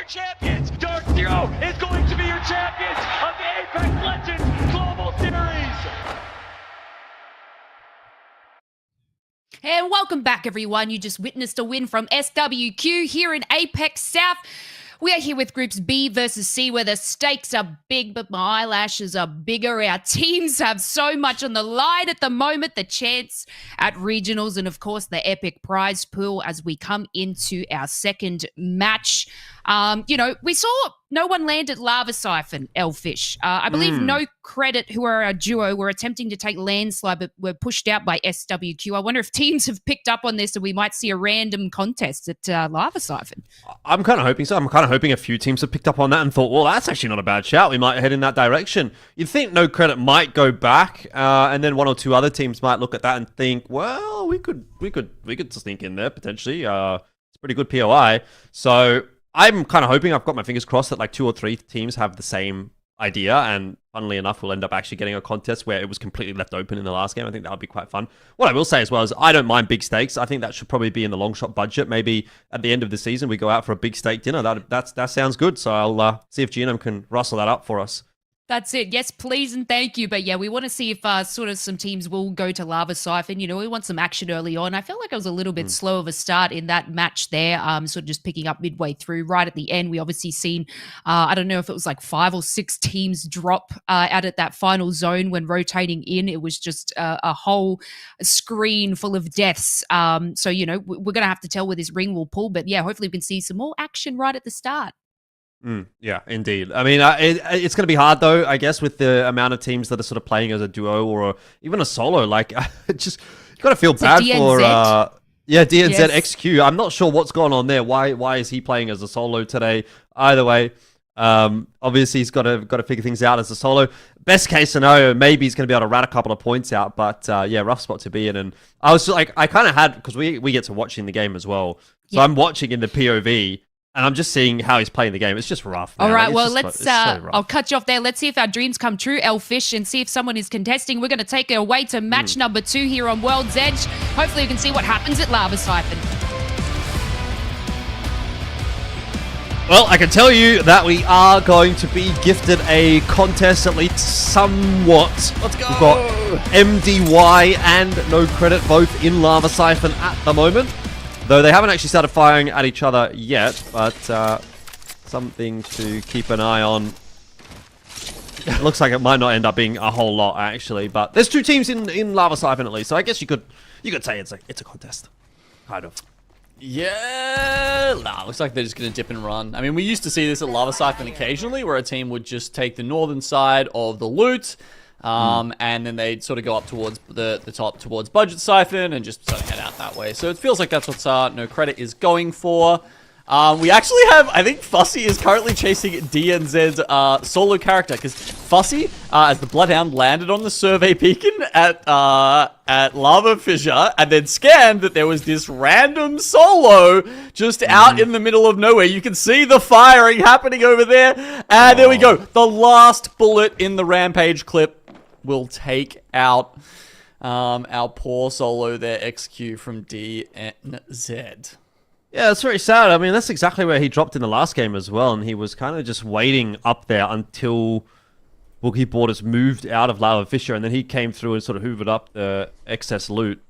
Champions! Dark Zero is going to be your champions of the Apex Legends Global Series! And welcome back, everyone. You just witnessed a win from SWQ here in APAC-South. We are here with groups B versus C, where the stakes are big, but my eyelashes are bigger. Our teams have so much on the line at the moment. The chance at regionals and, of course, the epic prize pool as we come into our second match. We saw no one landed Lava Siphon, Elfish. I believe NoCredit, who are our duo, were attempting to take Landslide, but were pushed out by SWQ. I wonder if teams have picked up on this and we might see a random contest at Lava Siphon. I'm kind of hoping so. I'm kind of hoping a few teams have picked up on that and thought, well, that's actually not a bad shout. We might head in that direction. You'd think NoCredit might go back, and then one or two other teams might look at that and think, well, we could sneak in there potentially. It's a pretty good POI. So I'm kind of hoping, I've got my fingers crossed that like 2 or 3 teams have the same idea, and funnily enough, we'll end up actually getting a contest where it was completely left open in the last game. I think that would be quite fun. What I will say as well is I don't mind big stakes. I think that should probably be in the long shot budget. Maybe at the end of the season, we go out for a big steak dinner. That sounds good. So I'll see if GM can rustle that up for us. That's it. Yes, please and thank you. But yeah, we want to see if sort of some teams will go to Lava Siphon. You know, we want some action early on. I felt like I was a little bit slow of a start in that match there, sort of just picking up midway through. Right at the end, we obviously seen, I don't know if it was like 5 or 6 teams drop out at that final zone when rotating in. It was just a whole screen full of deaths. So, you know, we're going to have to tell where this ring will pull. But yeah, hopefully we can see some more action right at the start. Yeah, indeed. I mean, it's going to be hard, though, I guess, with the amount of teams that are sort of playing as a duo or even a solo. Like, just you got to feel bad for... Yeah, DNZ Yes. XQ. I'm not sure what's going on there. Why is he playing as a solo today? Either way, obviously he's got to figure things out as a solo. Best case scenario, maybe he's going to be able to rat a couple of points out. But yeah, rough spot to be in. And I was just like, I kind of had, because we get to watching the game as well. So I'm watching in the POV. And I'm just seeing how he's playing the game. It's just rough. Man. All right, Like, well, it's let's. so rough. I'll cut you off there. Let's see if our dreams come true, Elfish, and see if someone is contesting. We're going to take it away to match number 2 here on World's Edge. Hopefully, we can see what happens at Lava Siphon. Well, I can tell you that we are going to be gifted a contest, at least somewhat. Let's go. We've got MDY and NoCredit both in Lava Siphon at the moment. Though they haven't actually started firing at each other yet, but something to keep an eye on. It looks like it might not end up being a whole lot, actually. But there's 2 teams in Lava Siphon at least, so I guess you could say it's a contest, kind of. Yeah, nah, looks like they're just going to dip and run. I mean, we used to see this at Lava Siphon occasionally, where a team would just take the northern side of the loot, and then they'd sort of go up towards the top towards Budget Siphon and just sort of head out that way. So it feels like that's what NoCredit is going for. We actually have, I think Fussy is currently chasing DNZ's solo character, because Fussy, as the Bloodhound, landed on the survey beacon at Lava Fissure, and then scanned that there was this random solo just out in the middle of nowhere. You can see the firing happening over there, and there we go. The last bullet in the Rampage clip will take out our poor solo there, XQ from DNZ. Yeah, it's very sad. I mean, that's exactly where he dropped in the last game as well, and he was kind of just waiting up there until Boogie Borders moved out of Lava Fissure, and then he came through and sort of hoovered up the excess loot.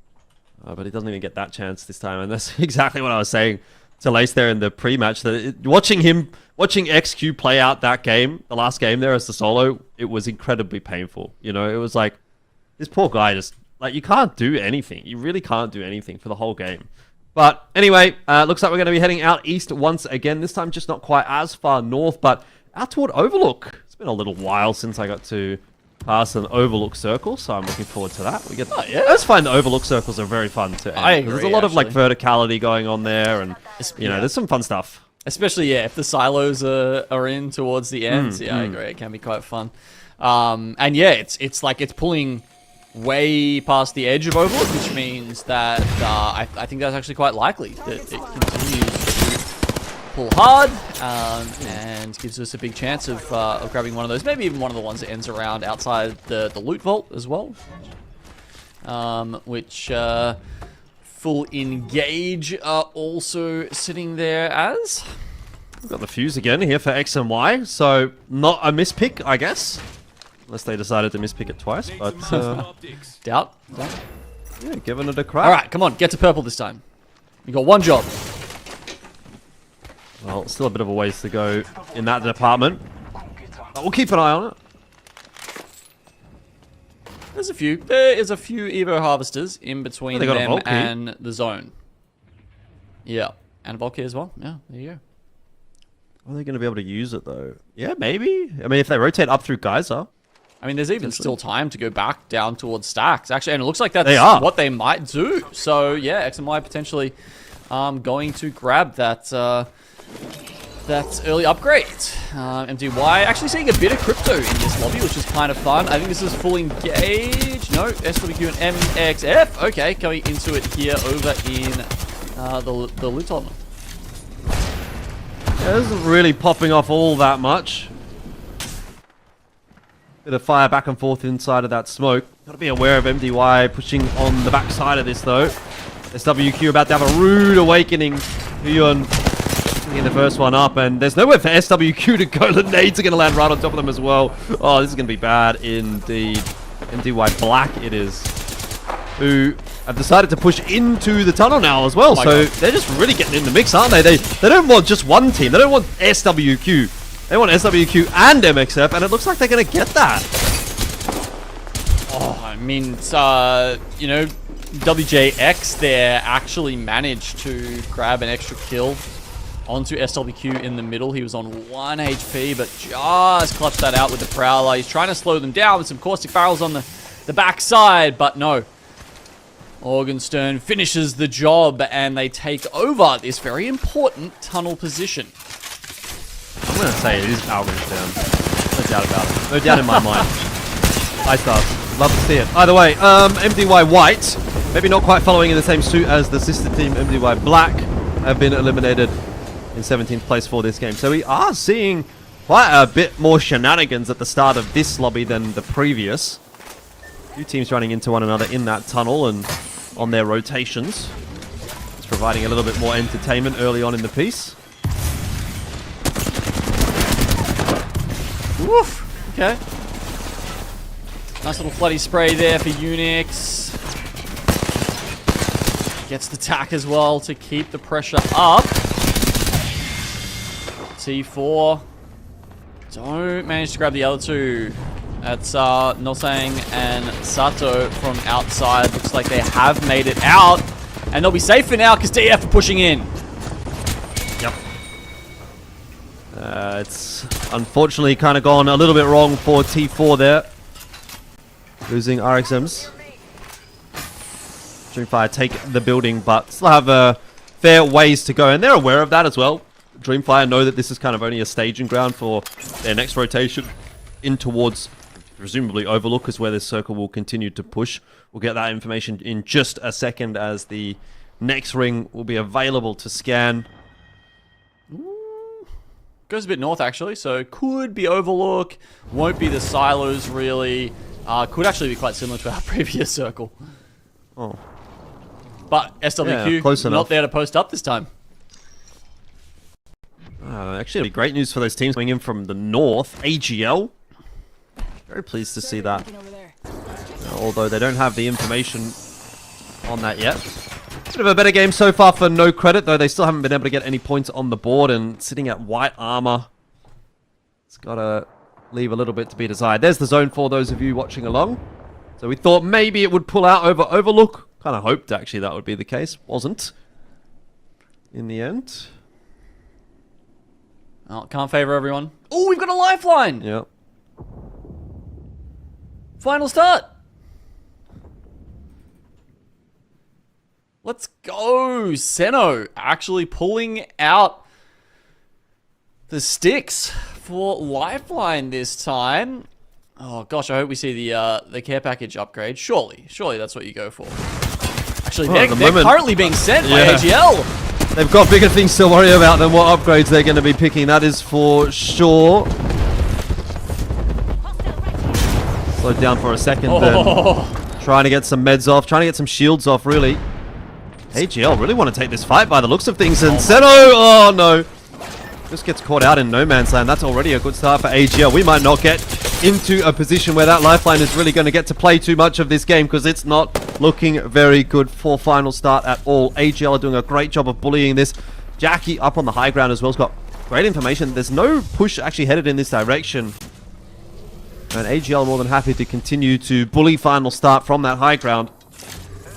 But he doesn't even get that chance this time, and that's exactly what I was saying to Lace there in the pre-match. Watching XQ play out that game, the last game there as the solo, it was incredibly painful. You know, it was like, this poor guy just, like, you can't do anything. You really can't do anything for the whole game. But anyway, looks like we're going to be heading out east once again. This time just not quite as far north, but out toward Overlook. It's been a little while since I got to pass an Overlook circle, so I'm looking forward to that. I just find the Overlook circles are very fun to end. I agree, There's a lot of like verticality going on there, and you know, there's some fun stuff. Especially, yeah, if the silos are in towards the end. I agree. It can be quite fun. And yeah, it's like it's pulling way past the edge of Overlook, which means that I think that's actually quite likely that it continues to pull hard and gives us a big chance of grabbing one of those, maybe even one of the ones that ends around outside the loot vault as well, which full engage are also sitting there as. We've got the fuse again here for X and Y, so not a mispick, I guess. Unless they decided to mispick it twice, but doubt. Yeah, giving it a crack. All right, come on, get to purple this time. You got one job. Well, still a bit of a ways to go in that department, but we'll keep an eye on it. There's a few. There is a few Evo harvesters in between them and the zone. Yeah, and a Volkey as well. Yeah, there you go. Are they going to be able to use it though? Yeah, maybe. I mean, if they rotate up through Geyser. I mean, there's even still time to go back down towards stacks, actually, and it looks like that's what they might do. So, yeah, X and Y potentially going to grab that early upgrade. MDY actually seeing a bit of crypto in this lobby, which is kind of fun. I think this is full engage. No, SWQ and MXF. Okay, going into it here over in the loot tournament. Yeah, this isn't really popping off all that much. Bit of fire back and forth inside of that smoke. Got to be aware of MDY pushing on the back side of this though. SWQ about to have a rude awakening. Huyun getting the first one up, and there's nowhere for SWQ to go. The nades are going to land right on top of them as well. Oh, this is going to be bad indeed. MDY Black it is. Who have decided to push into the tunnel now as well. So they're just really getting in the mix, aren't they? They don't want just one team. They don't want SWQ. They want SWQ and MXF, and it looks like they're going to get that. Oh, I mean, you know, WJX there actually managed to grab an extra kill onto SWQ in the middle. He was on 1 HP, but just clutched that out with the Prowler. He's trying to slow them down with some caustic barrels on the backside, but no. Morgenstern finishes the job and they take over this very important tunnel position. I'm going to say it is ALGS down. No doubt about it. No doubt in my mind. High stars. Love to see it. Either way, MDY-WHITE, maybe not quite following in the same suit as the sister team MDY-Black, have been eliminated in 17th place for this game. So we are seeing quite a bit more shenanigans at the start of this lobby than the previous. A few teams running into one another in that tunnel and on their rotations. It's providing a little bit more entertainment early on in the piece. Woof. Okay. Nice little floody spray there for Unix. Gets the tack as well to keep the pressure up. T4. Don't manage to grab the other two. That's Nosang and Sato from outside. Looks like they have made it out. And they'll be safe for now because DF are pushing in. Yep. It's unfortunately kind of gone a little bit wrong for T4 there. Losing RXMs. DreamFire take the building, but still have a fair ways to go. And they're aware of that as well. DreamFire know that this is kind of only a staging ground for their next rotation in towards, presumably, Overlook is where this circle will continue to push. We'll get that information in just a second as the next ring will be available to scan. Goes a bit north, actually, so could be Overlook. Won't be the silos, really. Could actually be quite similar to our previous circle. Oh. But SWQ, yeah, close enough. Not there to post up this time. Actually, it'll be great news for those teams coming in from the north. AGL. Very pleased to see that. Although they don't have the information on that yet. Bit of a better game so far for NoCredit, though they still haven't been able to get any points on the board, and sitting at white armor. It's got to leave a little bit to be desired. There's the zone for those of you watching along. So we thought maybe it would pull out over Overlook. Kind of hoped actually that would be the case. Wasn't. In the end. Oh, can't favor everyone. Oh, we've got a lifeline! Yep. Final start! Let's go! Seno actually pulling out the sticks for lifeline this time. Oh gosh, I hope we see the care package upgrade. Surely that's what you go for. Actually, they're currently being sent by AGL. They've got bigger things to worry about than what upgrades they're going to be picking. That is for sure. Slowed down for a second then. Trying to get some meds off. Trying to get some shields off, really. AGL really want to take this fight by the looks of things. And Seno, oh no. Just gets caught out in no man's land. That's already a good start for AGL. We might not get into a position where that lifeline is really going to get to play too much of this game because it's not looking very good for final start at all. AGL are doing a great job of bullying this. Jackie up on the high ground as well. He's got great information. There's no push actually headed in this direction. And AGL more than happy to continue to bully final start from that high ground.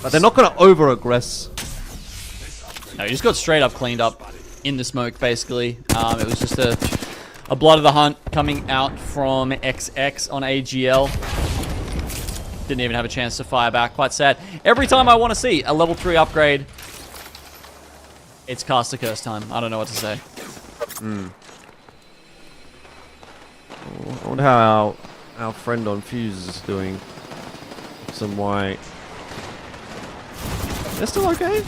But they're not going to over-aggress. No, he just got straight up cleaned up in the smoke, basically. It was just a blood of the hunt coming out from XX on AGL. Didn't even have a chance to fire back. Quite sad. Every time I want to see a level 3 upgrade, it's cast a curse time. I don't know what to say. I wonder how our friend on Fuse is doing. Some white. They're still okay.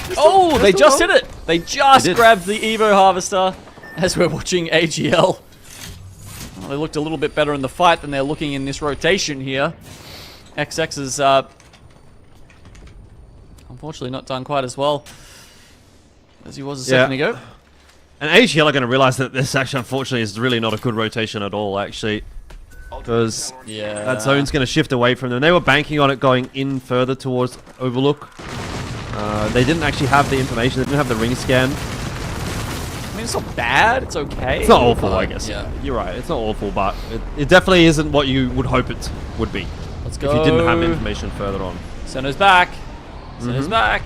They just hit it. They just grabbed the Evo Harvester as we're watching AGL. Well, they looked a little bit better in the fight than they're looking in this rotation here. XX is unfortunately not done quite as well as he was a second ago. And AGL are going to realize that this actually, unfortunately, is really not a good rotation at all, actually. Because that zone's going to shift away from them. They were banking on it going in further towards Overlook. They didn't actually have the information. They didn't have the ring scan. I mean, it's not bad. It's okay. It's not awful, I guess. Yeah, you're right. It's not awful, but it definitely isn't what you would hope it would be. Let's go. If you didn't have information further on. Seno's back. Seno's back.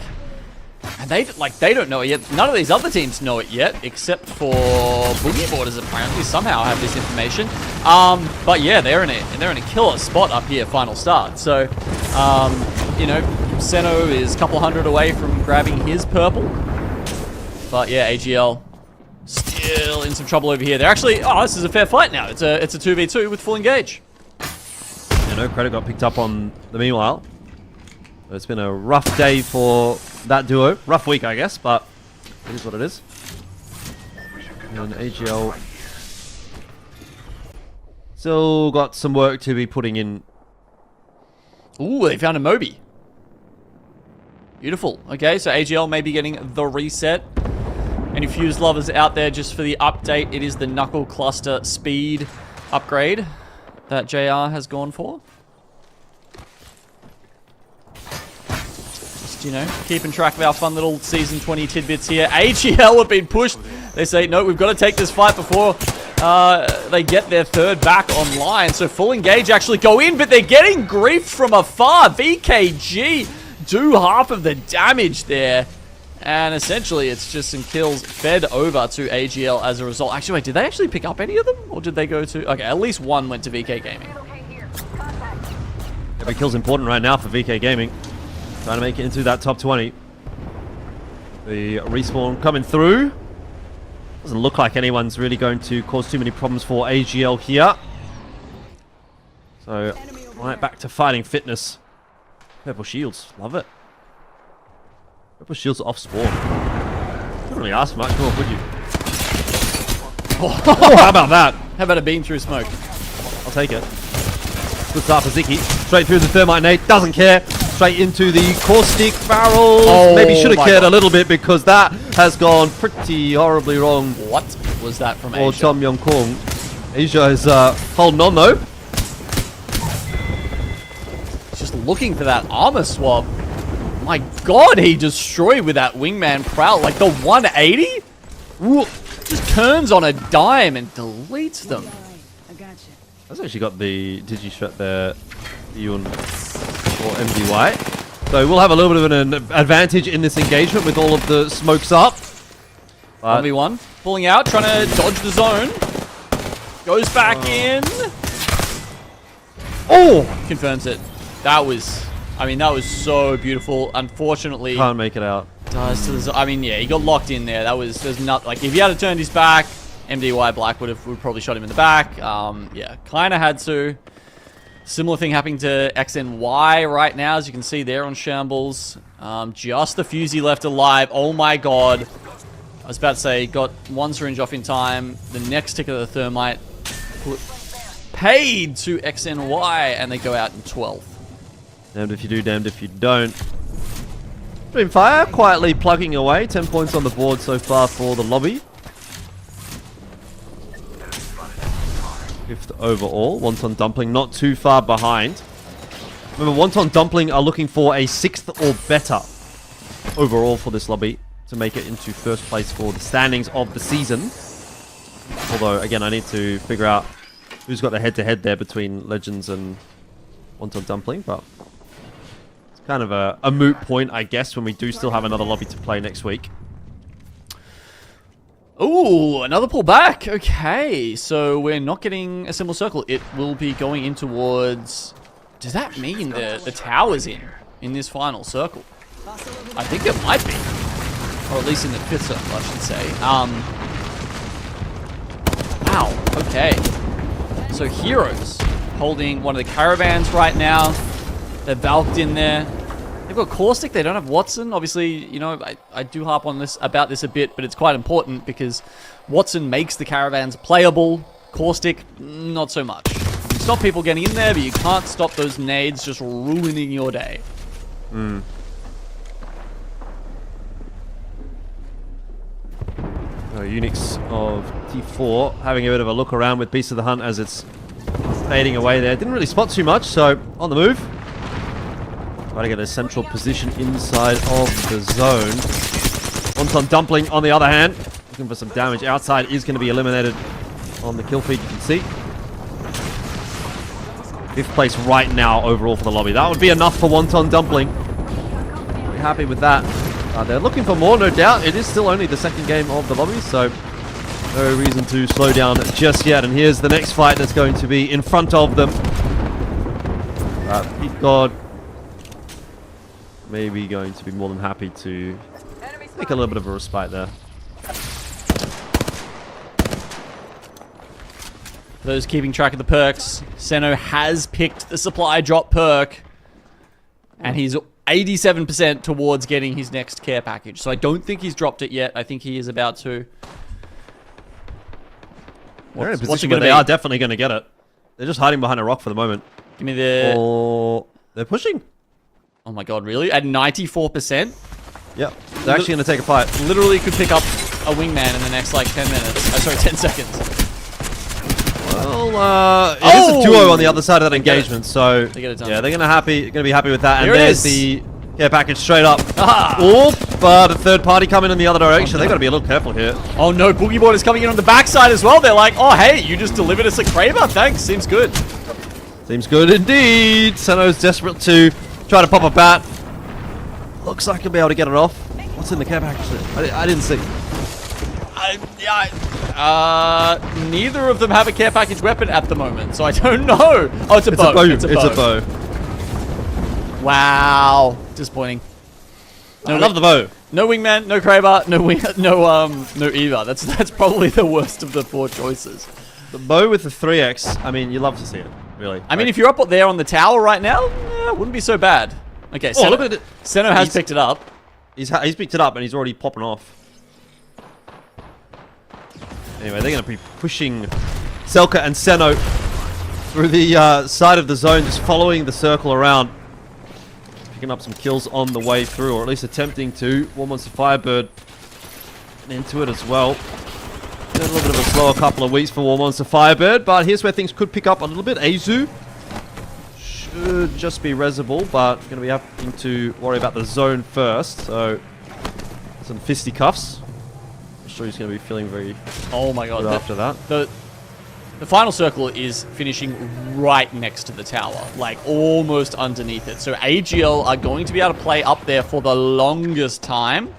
And they don't know it yet. None of these other teams know it yet, except for Boogie Borders apparently somehow have this information. But yeah, they're in a killer spot up here, final start. So, you know, Seno is a couple hundred away from grabbing his purple. But yeah, AGL still in some trouble over here. They're actually, oh, this is a fair fight now. It's a 2v2 with full engage. Yeah, NoCredit got picked up on the meanwhile. It's been a rough day for that duo. Rough week, I guess, but it is what it is. And AGL still got some work to be putting in. Ooh, they found a Moby. Beautiful. Okay, so AGL may be getting the reset. Any Fuse lovers out there just for the update, it is the Knuckle Cluster Speed upgrade that JR has gone for. Just, you know, keeping track of our fun little Season 20 tidbits here. AGL have been pushed. They say, no, we've got to take this fight before they get their third back online. So full engage actually go in, but they're getting griefed from afar. VKG do half of the damage there. And essentially, it's just some kills fed over to AGL as a result. Actually, wait, did they actually pick up any of them? Or did they go to... Okay, at least one went to VK Gaming. Every kill's important right now for VK Gaming. Trying to make it into that top 20. The respawn coming through. Doesn't look like anyone's really going to cause too many problems for AGL here. So, right back to fighting fitness. Purple shields, love it. Purple shields off spawn. Couldn't really ask for much more, could you? Oh, how about that? How about a beam through smoke? I'll take it. Good start for Ziki. Straight through the thermite nade, doesn't care. Straight into the caustic barrel. Oh, maybe should have cared a little bit because that has gone pretty horribly wrong. What was that from Or Asia? Tom Yong Kong. Asia is holding on though. Just looking for that armor swap. My god, he destroyed with that wingman prowl. Like the 180? Ooh, just turns on a dime and deletes them. That's actually got the Digi-Shot there, Ewan or MDY. So we'll have a little bit of an advantage in this engagement with all of the smokes up. 1v1, pulling out, trying to dodge the zone. Goes back in. Oh! Confirms it. That was, I mean, that was so beautiful. Unfortunately, Can't make it out. does to the, I mean, yeah, he got locked in there. That was, there's not, like, if he had turned his back, MDY Black would probably shot him in the back. Yeah, kind of had to. Similar thing happening to XNY right now, as you can see there on Shambles. Just the Fusey left alive. Oh my god. I was about to say, got one syringe off in time. The next tick of the thermite paid to XNY, and they go out in 12th. Damned if you do, damned if you don't. DreamFire quietly plugging away. 10 points on the board so far for the lobby. 5th overall. Wonton Dumpling not too far behind. Remember, Wonton Dumpling are looking for a 6th or better overall for this lobby to make it into first place for the standings of the season. Although, again, I need to figure out who's got the head-to-head there between Legends and Wonton Dumpling, but it's kind of a moot point, I guess, when we do still have another lobby to play next week. Ooh, another pullback. Okay, so we're not getting a symbol circle. It will be going in towards... Does that mean the tower's in this final circle? I think it might be. Or at least in the 5th circle, I should say. Wow, okay. So Heroes holding one of the caravans right now. They're valked in there. They've got Caustic, they don't have Wonton. Obviously, you know, I do harp on this about this a bit, but it's quite important because Wonton makes the caravans playable. Caustic, not so much. You can stop people getting in there, but you can't stop those nades just ruining your day. Unix of T4 having a bit of a look around with Beast of the Hunt as it's fading away there. Didn't really spot too much, so on the move. Try to get a central position inside of the zone. Wonton Dumpling, on the other hand, looking for some damage outside, is going to be eliminated on the kill feed, you can see. 5th place right now overall for the lobby. That would be enough for Wonton Dumpling. Very happy with that. They're looking for more, no doubt. It is still only the 2nd game of the lobby, so no reason to slow down just yet. And here's the next fight that's going to be in front of them. Pete God maybe going to be more than happy to take a little bit of a respite there. For those keeping track of the perks, Seno has picked the supply drop perk, and he's 87% towards getting his next care package. So I don't think he's dropped it yet. I think he is about to. They're in a position where they are definitely going to get it. They're just hiding behind a rock for the moment. Give me the... Or they're pushing. Oh my god, really? At 94%? Yep. They're actually going to take a fight. Literally could pick up a wingman in the next, like, 10 minutes. Oh, sorry, 10 seconds. Well, it is a duo on the other side of that engagement, so yeah, they're gonna be happy with that. And there's the care package straight up. Oop, but a third party coming in the other direction. They gotta be a little careful here. Oh no, Boogie Board is coming in on the backside as well. They're like, oh hey, you just delivered us a Kraber. Thanks, seems good. Seems good indeed. Seno's desperate to try to pop a bat. Looks like he'll be able to get it off. What's in the care package? I didn't see. Neither of them have a care package weapon at the moment, so I don't know. Oh, it's a bow. It's a bow. Wow, disappointing. No, I love the bow. No wingman, no Kraber, no Eva. That's probably the worst of the 4 choices. The bow with the 3x. I mean, you love to see it, really. I mean, if you're up there on the tower right now, it wouldn't be so bad. Okay, Seno, look at it. Seno has picked it up. He's picked it up and he's already popping off. Anyway, they're going to be pushing Selka and Seno through the side of the zone, just following the circle around. Picking up some kills on the way through, or at least attempting to. WMFireBird into it as well. A little bit of a slower couple of weeks for WMFireBird, but here's where things could pick up a little bit. Azu should just be resable, but going to be having to worry about the zone first. So, some fisticuffs. Sure he's going to be feeling very good after that. The final circle is finishing right next to the tower, like almost underneath it. So AGL are going to be able to play up there for the longest time.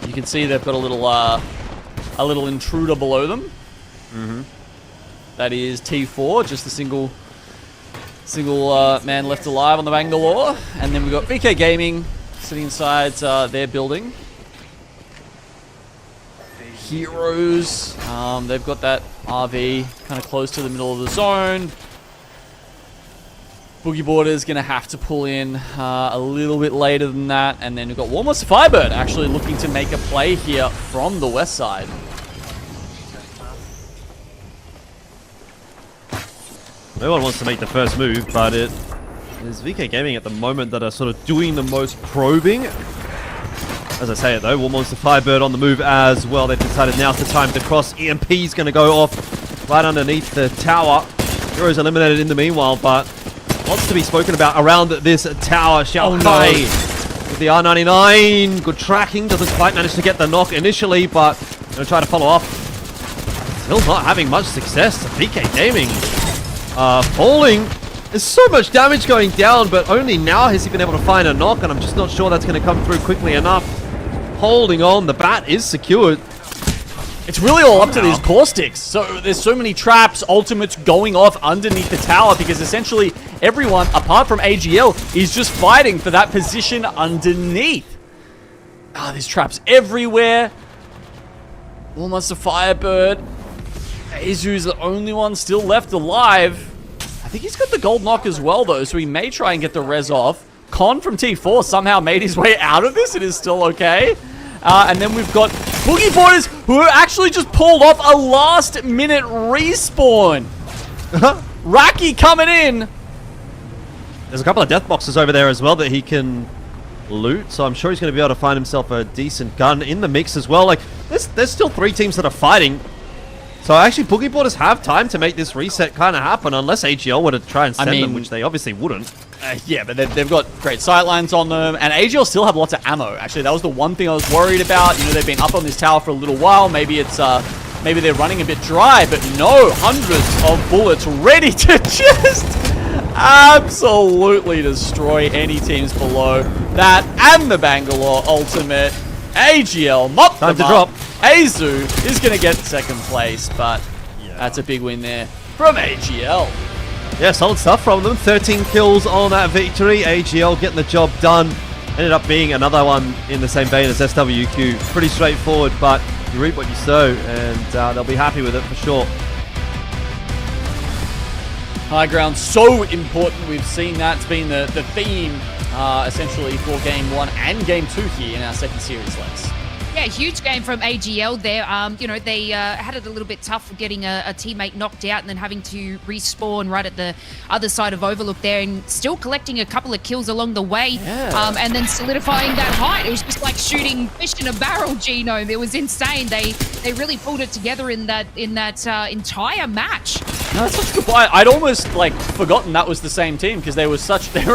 You can see they've got a little intruder below them. That is T4, just a single man left alive on the Bangalore. And then we've got VK Gaming sitting inside their building. Heroes, they've got that RV kind of close to the middle of the zone. Boogie Border's going to have to pull in a little bit later than that. And then we've got WMFireBird actually looking to make a play here from the west side. No one wants to make the first move, but it is VK Gaming at the moment that are sort of doing the most probing. As I say it though, WMFireBird on the move as well. They've decided now's the time to cross. EMP's going to go off right underneath the tower. Heroes eliminated in the meanwhile, but lots to be spoken about around this tower. KAKKOII with the R99. Good tracking. Doesn't quite manage to get the knock initially, but going to try to follow up. Still not having much success. VK Gaming falling. There's so much damage going down, but only now has he been able to find a knock, and I'm just not sure that's going to come through quickly enough. Holding on, the bat is secured. It's really all up to these caustics. So there's so many traps, ultimates going off underneath the tower because essentially everyone, apart from AGL, is just fighting for that position underneath. There's traps everywhere. WMFireBird. Azu's the only one still left alive. I think he's got the gold knock as well, though, so he may try and get the res off. Con from T4 somehow made his way out of this. It is still okay. And then we've got Boogie Boys, who actually just pulled off a last-minute respawn. Raki coming in. There's a couple of death boxes over there as well that he can loot, so I'm sure he's going to be able to find himself a decent gun in the mix as well. Like, there's still 3 teams that are fighting. So actually, Boogie Boarders have time to make this reset kind of happen, unless AGL were to try and send them, which they obviously wouldn't. Yeah, but they've got great sightlines on them, and AGL still have lots of ammo. Actually, that was the one thing I was worried about. You know, they've been up on this tower for a little while. Maybe it's maybe they're running a bit dry, but no, hundreds of bullets ready to just absolutely destroy any teams below. That and the Bangalore ultimate. AGL mopped them up. Time to drop. Azu is going to get second place, but that's a big win there from AGL. Yeah, solid stuff from them. 13 kills on that victory. AGL getting the job done Ended up being another one in the same vein as SWQ. Pretty straightforward, but you reap what you sow, and they'll be happy with it for sure. High ground, so important. We've seen that's been the theme essentially for Game 1 and Game 2 here in our second series, Les. Yeah, huge game from AGL there. You know, they had it a little bit tough for getting a teammate knocked out and then having to respawn right at the other side of Overlook there and still collecting a couple of kills along the way. Yeah. And then solidifying that height. It was just like shooting fish in a barrel, Genome. It was insane. They really pulled it together in that entire match. No, that's such a good point. I'd almost like forgotten that was the same team because they were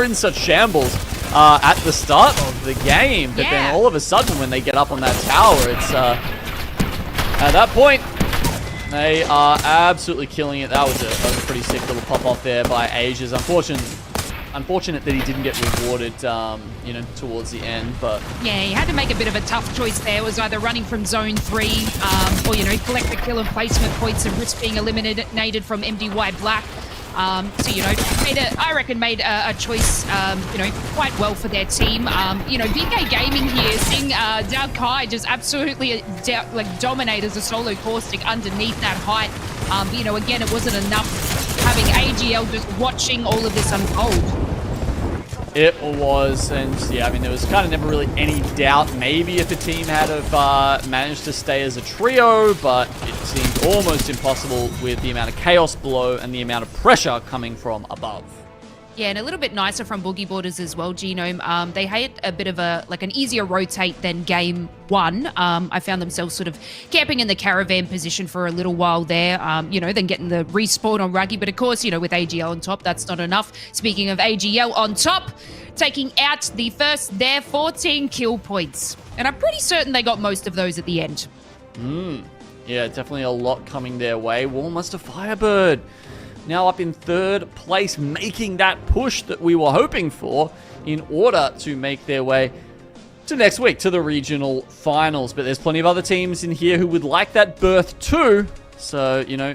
in such shambles at the start of the game. But then all of a sudden when they get up on that tower, it's at that point they are absolutely killing it. That was a pretty sick little pop off there by ALGS. Unfortunate that he didn't get rewarded, you know, towards the end, but... Yeah, he had to make a bit of a tough choice there. It was either running from Zone 3 or, you know, collect the kill and placement points and risk being eliminated from MDY-WHITE. So, you know, I reckon made a choice, you know, quite well for their team. You know, VK Gaming here, seeing KAKKOII just absolutely dominate as a solo caustic underneath that height. But, you know, again, it wasn't enough having AGL just watching all of this unfold. It was, and yeah, I mean, there was kind of never really any doubt maybe if the team had have managed to stay as a trio, but it seemed almost impossible with the amount of chaos below and the amount of pressure coming from above. Yeah, and a little bit nicer from Boogie Borders as well, Genome. They had a bit of an easier rotate than Game 1. I found themselves sort of camping in the caravan position for a little while there, you know, then getting the respawn on Ruggy. But of course, you know, with AGL on top, that's not enough. Speaking of AGL on top, taking out the first their 14 kill points. And I'm pretty certain they got most of those at the end. Yeah, definitely a lot coming their way. WMFireBird now up in third place, making that push that we were hoping for in order to make their way to next week, to the regional finals. But there's plenty of other teams in here who would like that berth too. So, you know,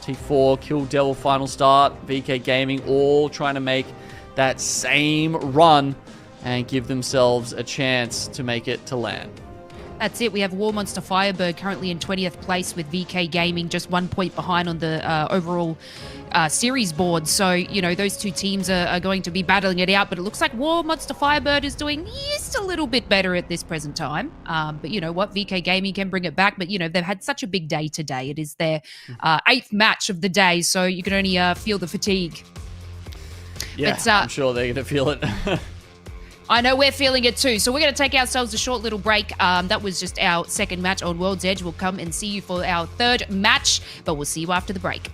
T4, Kill Devil, Final Start, VK Gaming, all trying to make that same run and give themselves a chance to make it to LAN. That's it. We have WMFireBird currently in 20th place with VK Gaming, just 1 point behind on the overall series board. So, you know, those two teams are going to be battling it out, but it looks like WMFireBird is doing just a little bit better at this present time. But you know what? VK Gaming can bring it back, but, you know, they've had such a big day today. It is their 8th match of the day, so you can only feel the fatigue. Yeah, I'm sure they're going to feel it. I know we're feeling it too. So we're going to take ourselves a short little break. That was just our second match on World's Edge. We'll come and see you for our third match, but we'll see you after the break.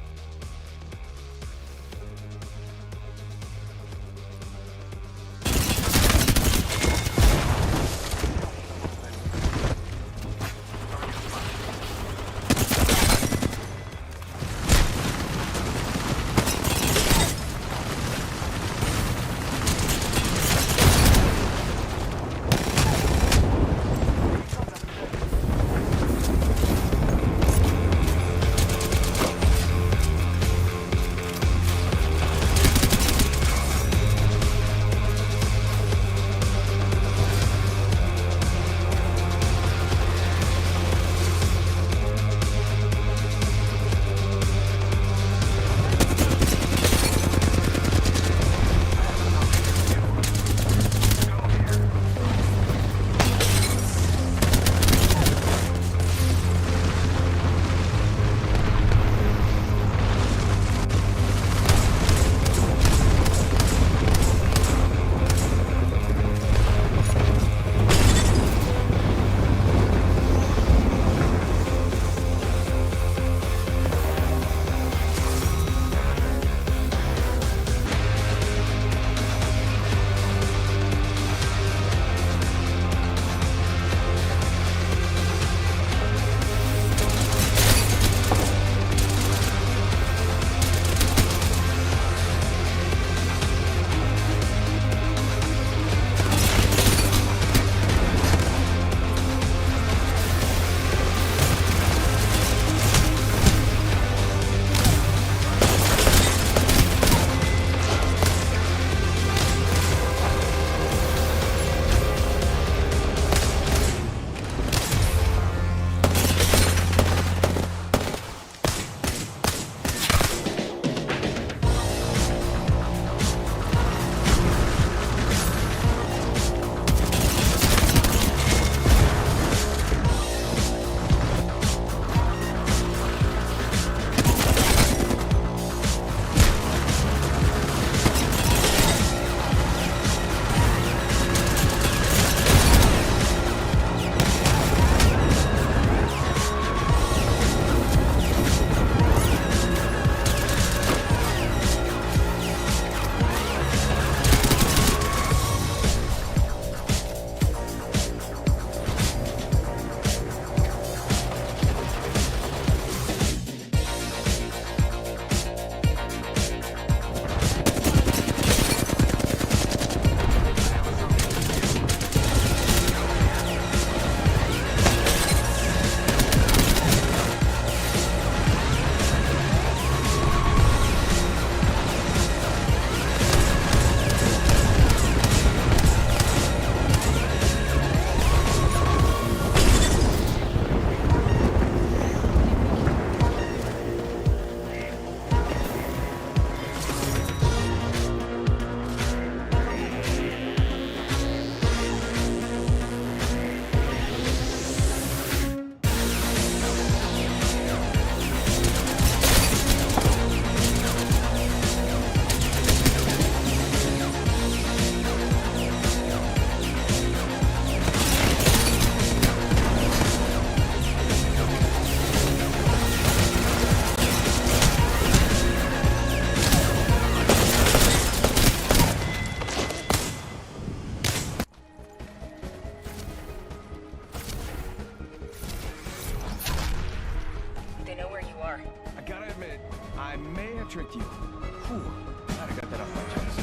are. I gotta admit, I may have tricked you. Whew, glad I got that off my chest.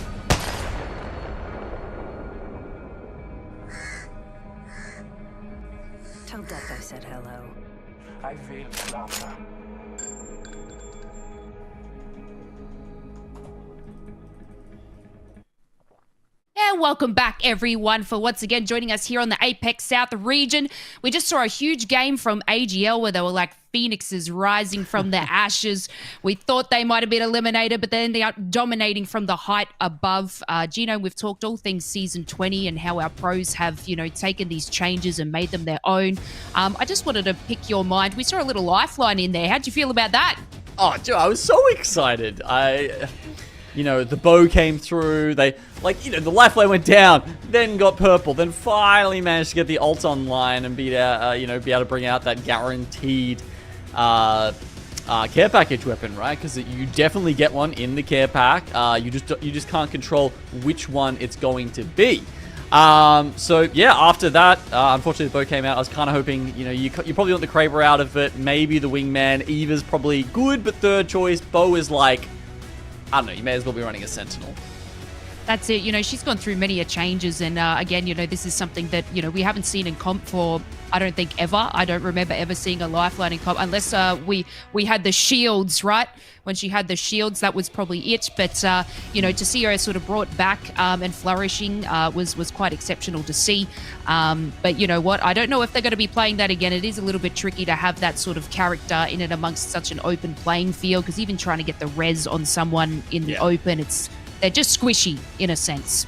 Tell Death I said hello. I will laughter. And welcome back, everyone, for once again joining us here on the APAC-South region. We just saw a huge game from AGL where they were like phoenixes rising from the ashes. We thought they might have been eliminated, but they ended up dominating from the height above. Gino, we've talked all things Season 20 and how our pros have, you know, taken these changes and made them their own. I just wanted to pick your mind. We saw a little lifeline in there. How'd you feel about that? Oh, Joe, I was so excited. You know, the bow came through. They, like, you know, the lifeline went down, then got purple, then finally managed to get the ult online and be able to bring out that guaranteed care package weapon, right? Because you definitely get one in the care pack. You just can't control which one it's going to be. So yeah, after that, unfortunately the bow came out. I was kind of hoping, you know, you probably want the Kraber out of it, maybe the wingman. Eva's probably good, but third choice. Bow is like, I don't know, you may as well be running a Sentinel. That's it. You know, she's gone through many changes. And again, you know, this is something that, you know, we haven't seen in comp for, I don't think, ever. I don't remember ever seeing a lifeline in comp unless we had the shields, right? When she had the shields, that was probably it. But, you know, to see her sort of brought back and flourishing was quite exceptional to see. But you know what? I don't know if they're going to be playing that again. It is a little bit tricky to have that sort of character in it amongst such an open playing field, because even trying to get the res on someone in the open, they're just squishy in a sense.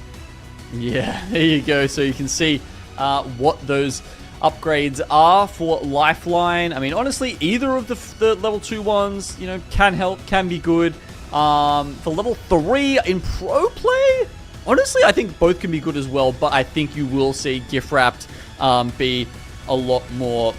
Yeah, there you go. So you can see what those upgrades are for Lifeline. I mean, honestly, either of the level 2 ones, you know, can help, can be good. For level 3 in pro play, honestly, I think both can be good as well, but I think you will see gift wrapped be a lot more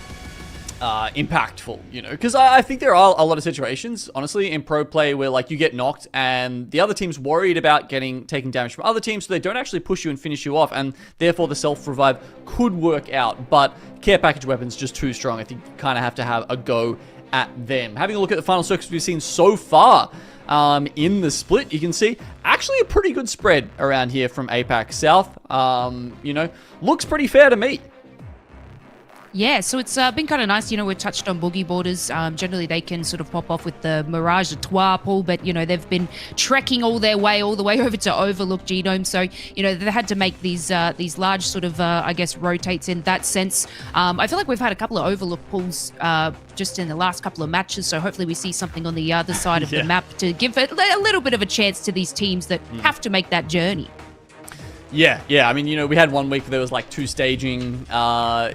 impactful, you know, because I think there are a lot of situations, honestly, in pro play where like you get knocked and the other team's worried about taking damage from other teams, so they don't actually push you and finish you off, and therefore the self-revive could work out, but care package weapons just too strong. I think you kind of have to have a go at them. Having a look at the final circuits we've seen so far in the split, you can see actually a pretty good spread around here from APAC-South. You know, looks pretty fair to me. Yeah, so it's been kind of nice. You know, we've touched on Boogie borders. Generally, they can sort of pop off with the Mirage de Trois pool, but, you know, they've been trekking all the way over to Overlook Genome. So, you know, they had to make these large sort of, I guess, rotates in that sense. I feel like we've had a couple of Overlook pools just in the last couple of matches, so hopefully we see something on the other side of the map to give it a little bit of a chance to these teams that have to make that journey. Yeah. I mean, you know, we had 1 week where there was like 2 staging,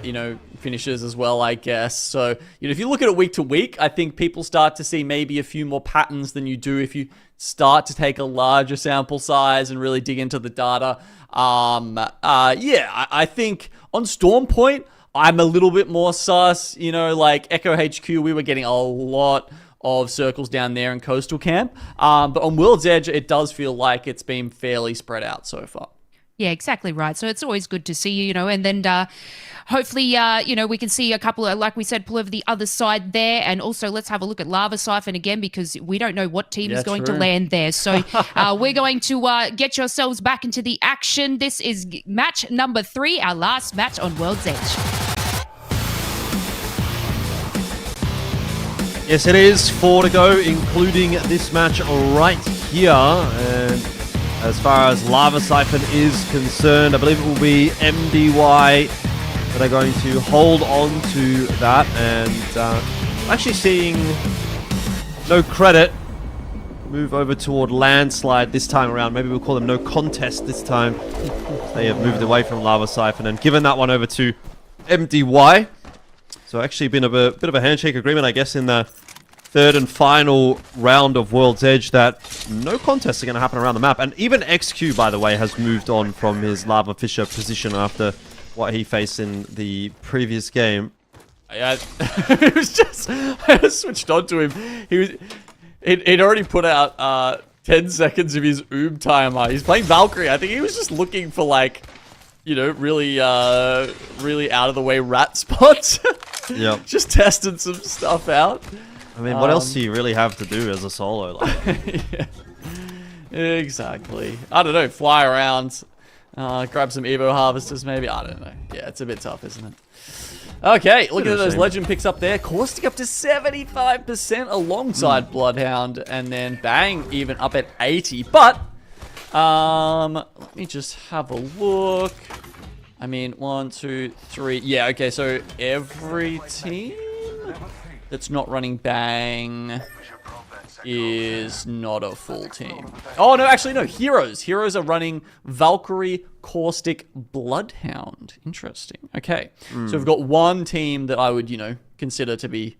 you know, finishes as well, I guess. So, you know, if you look at it week to week, I think people start to see maybe a few more patterns than you do if you start to take a larger sample size and really dig into the data. Yeah, I think on Storm Point, I'm a little bit more sus. You know, like Echo HQ, we were getting a lot of circles down there in Coastal Camp. But on World's Edge, it does feel like it's been fairly spread out so far. Yeah, exactly right. So it's always good to see you know, and then hopefully, you know, we can see a couple of, like we said, pull over the other side there. And also let's have a look at Lava Siphon again, because we don't know what team is going to land there. So we're going to get yourselves back into the action. This is match number 3, our last match on World's Edge. Yes, it is 4 to go, including this match right here. And as far as Lava Siphon is concerned, I believe it will be MDY that are going to hold on to that. And actually seeing NoCredit move over toward Landslide this time around. Maybe we'll call them No Contest this time. They have moved away from Lava Siphon and given that one over to MDY. So actually been a bit of a handshake agreement, I guess, in the third and final round of World's Edge that no contests are going to happen around the map. And even XQ, by the way, has moved on from his Lava Fisher position after what he faced in the previous game. Yeah, it was just, I just switched on to him. He'd already put out 10 seconds of his timer. He's playing Valkyrie. I think he was just looking for, like, you know, really out of the way rat spots. Yep. Just testing some stuff out. I mean, what else do you really have to do as a solo? Like? Yeah. Exactly. I don't know. Fly around, grab some Evo harvesters, maybe. I don't know. Yeah, it's a bit tough, isn't it? Okay, looking at those legend picks up there. Caustic up to 75% alongside Bloodhound, and then Bang even up at 80. But let me just have a look. I mean, 1, 2, 3. Yeah, okay, so every team that's not running Bang is not a full team. Oh, no, actually, no. Heroes. Heroes are running Valkyrie, Caustic, Bloodhound. Interesting. Okay. So we've got one team that I would, you know, consider to be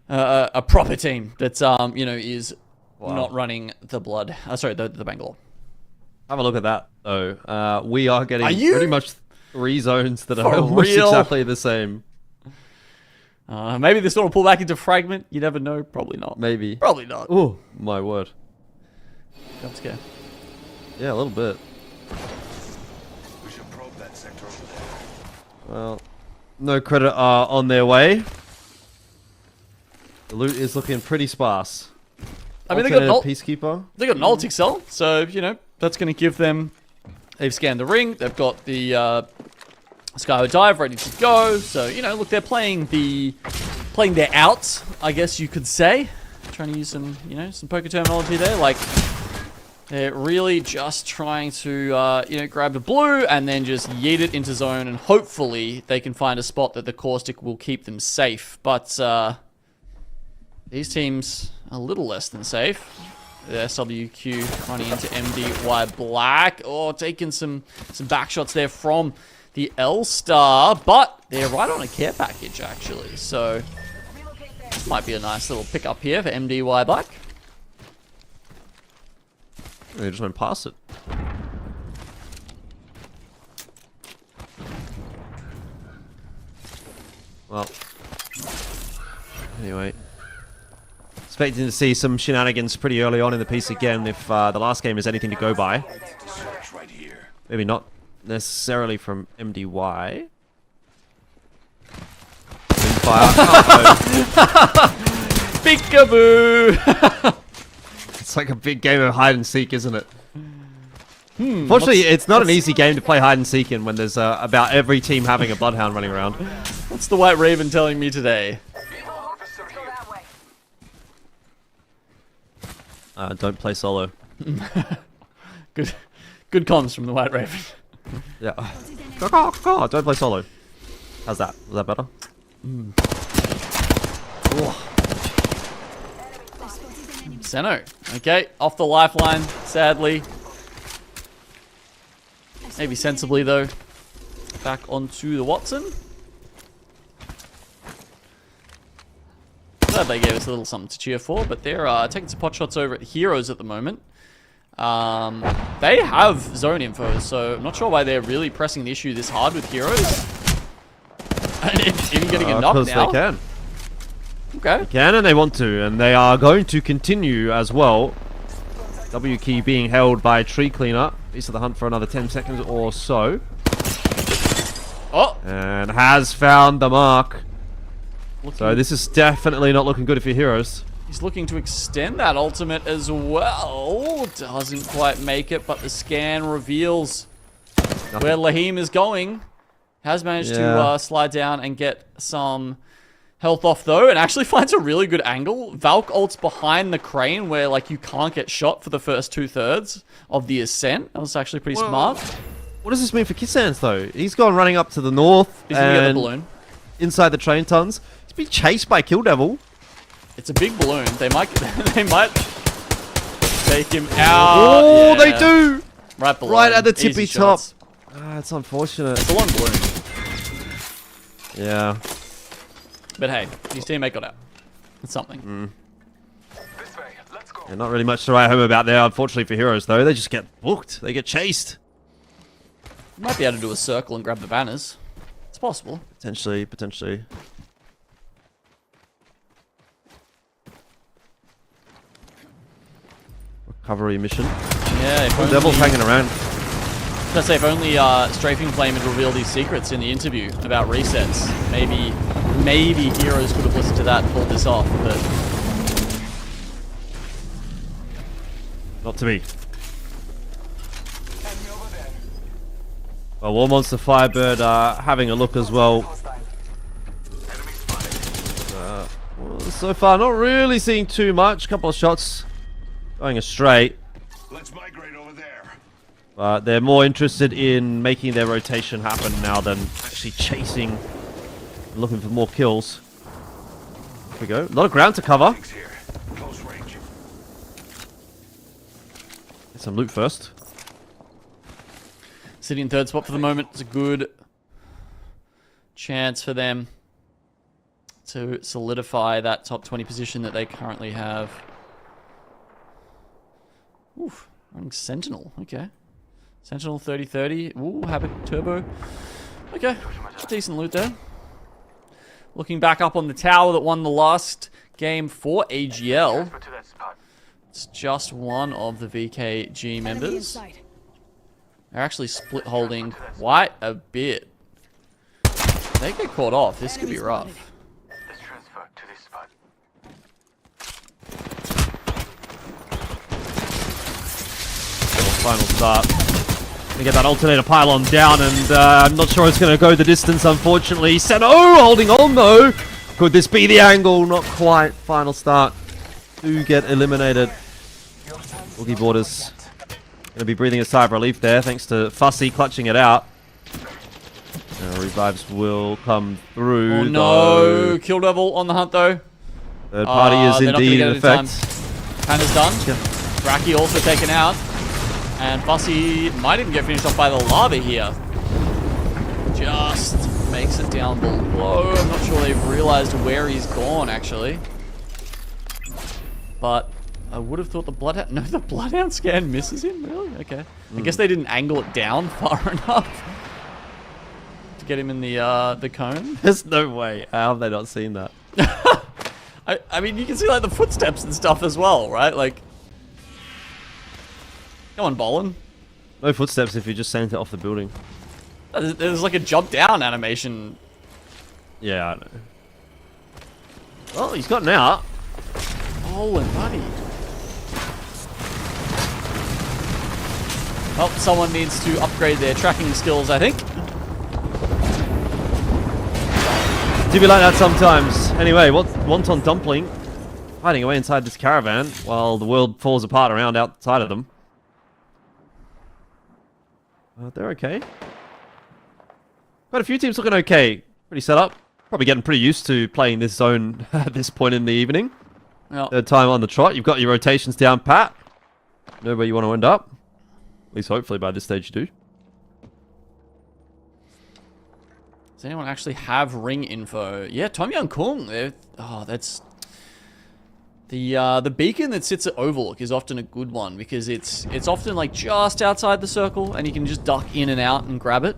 a proper team that's, you know, is not running the the Bangalore. Have a look at that, though. We are getting pretty much 3 zones that are almost real? exactly the same. Maybe this one will pull back into Fragment. You never know. Probably not. Maybe. Probably not. Oh, my word. Jump scare. Yeah, a little bit. We should probe that sector over there. Well, NoCredit are on their way. The loot is looking pretty sparse. I mean, they got an Peacekeeper. They got an ult excel, so you know that's going to give them. They've scanned the ring. They've got the Skyward Dive ready to go. So you know, look, they're playing their outs, I guess you could say. Trying to use some, you know, some poker terminology there. Like they're really just trying to, you know, grab the blue and then just yeet it into zone, and hopefully they can find a spot that the Caustic will keep them safe. But these teams are a little less than safe. The SWQ running into MDY Black. Oh, taking some back shots there from the L-Star, but they're right on a care package, actually. So, might be a nice little pickup here for MDY Black. They just went past it. Well, anyway. Expecting to see some shenanigans pretty early on in the piece again if the last game is anything to go by. Maybe not necessarily from MDY. Peekaboo! It's like a big game of hide and seek, isn't it? Fortunately, it's not an easy game to play hide and seek in when there's about every team having a Bloodhound running around. What's the White Raven telling me today? Don't play solo. Good comms from the White Raven. Yeah. Don't play solo. How's that? Was that better? Seno. Okay, off the lifeline, sadly. Maybe sensibly, though. Back onto the Wonton. Glad they gave us a little something to cheer for, but they're taking some pot shots over at Heroes at the moment. They have zone info, so I'm not sure why they're really pressing the issue this hard with Heroes. And even getting a knock now. Because they can. Okay. They can and they want to, and they are going to continue as well. W key being held by Tree Cleaner. He's at the hunt for another 10 seconds or so. Oh! And has found the mark. So this is definitely not looking good for Heroes. He's looking to extend that ultimate as well. Doesn't quite make it, but the scan reveals where Lahim is going. Has managed to slide down and get some health off, though, and actually finds a really good angle. Valk ults behind the crane where, like, you can't get shot for the first 2/3 of the ascent. That was actually pretty smart. What does this mean for Kissans, though? He's gone running up to the north. He's going to get the balloon. Inside the train tons. He's been chased by Kill Devil. It's a big balloon. They might take him out. Oh, they do! Right below. Right at the tippy Easy top. shots. It's unfortunate. It's a long balloon. Yeah. But hey, his teammate got out. That's something. Yeah, not really much to write home about there, unfortunately for Heroes, though. They just get booked. They get chased. Might be able to do a circle and grab the banners. It's possible. Potentially. Recovery mission. Yeah, if only... Devil's hanging around. Let's say if only Strafing Flame had revealed these secrets in the interview about resets, maybe maybe Heroes could have listened to that and pulled this off, but not to be. Well, WMFireBird having a look as well. So far, not really seeing too much. Couple of shots going astray. Let's migrate over there. But they're more interested in making their rotation happen now than actually chasing and looking for more kills. Here we go. A lot of ground to cover. Close range. Get some loot first. sitting in third spot for the moment. It's a good chance for them to solidify that top 20 position that they currently have. Oof, running Sentinel, okay. Sentinel 30-30. Ooh, Havoc Turbo. Okay, decent loot there. Looking back up on the tower that won the last game for AGL. It's just one of the VKG members. They're actually split holding quite a bit. They get caught off. This could be rough. Final start. Gonna get that alternator pylon down, and I'm not sure it's gonna go the distance, unfortunately. Seno holding on though. Could this be the angle? Not quite. Final start. Do get eliminated. Boogie Borders gonna be breathing a sigh of relief there, thanks to Fussy clutching it out. Revives will come through. Oh no! Kill Devil on the hunt though. Third party is indeed in effect. Panda's done. Bracky also taken out. And Fussy might even get finished off by the lava here. Just makes it down below. I'm not sure they've realized where he's gone, actually. But I would have thought the Bloodhound... No, the Bloodhound scan misses him? Really? Okay. I guess they didn't angle it down far enough to get him in the cone. There's no way. How have they not seen that? I mean, you can see like the footsteps and stuff as well, right? Like... Come on, Bolin. No footsteps if you just sent it off the building. There's like a jump down animation. Yeah, I know. Well, he's gotten out. Bolin, buddy. Well, someone needs to upgrade their tracking skills, I think. Do be like that sometimes. Anyway, Wonton Dumpling hiding away inside this caravan while the world falls apart around outside of them. They're okay. Quite a few teams looking okay. Pretty set up. Probably getting pretty used to playing this zone at this point in the evening. Yep. Third time on the trot. You've got your rotations down pat. Know where you want to end up. At least hopefully by this stage you do. Does anyone actually have ring info? Yeah, Tom Young Kung. Oh, that's... The beacon that sits at Overlook is often a good one because it's often like just outside the circle and you can just duck in and out and grab it.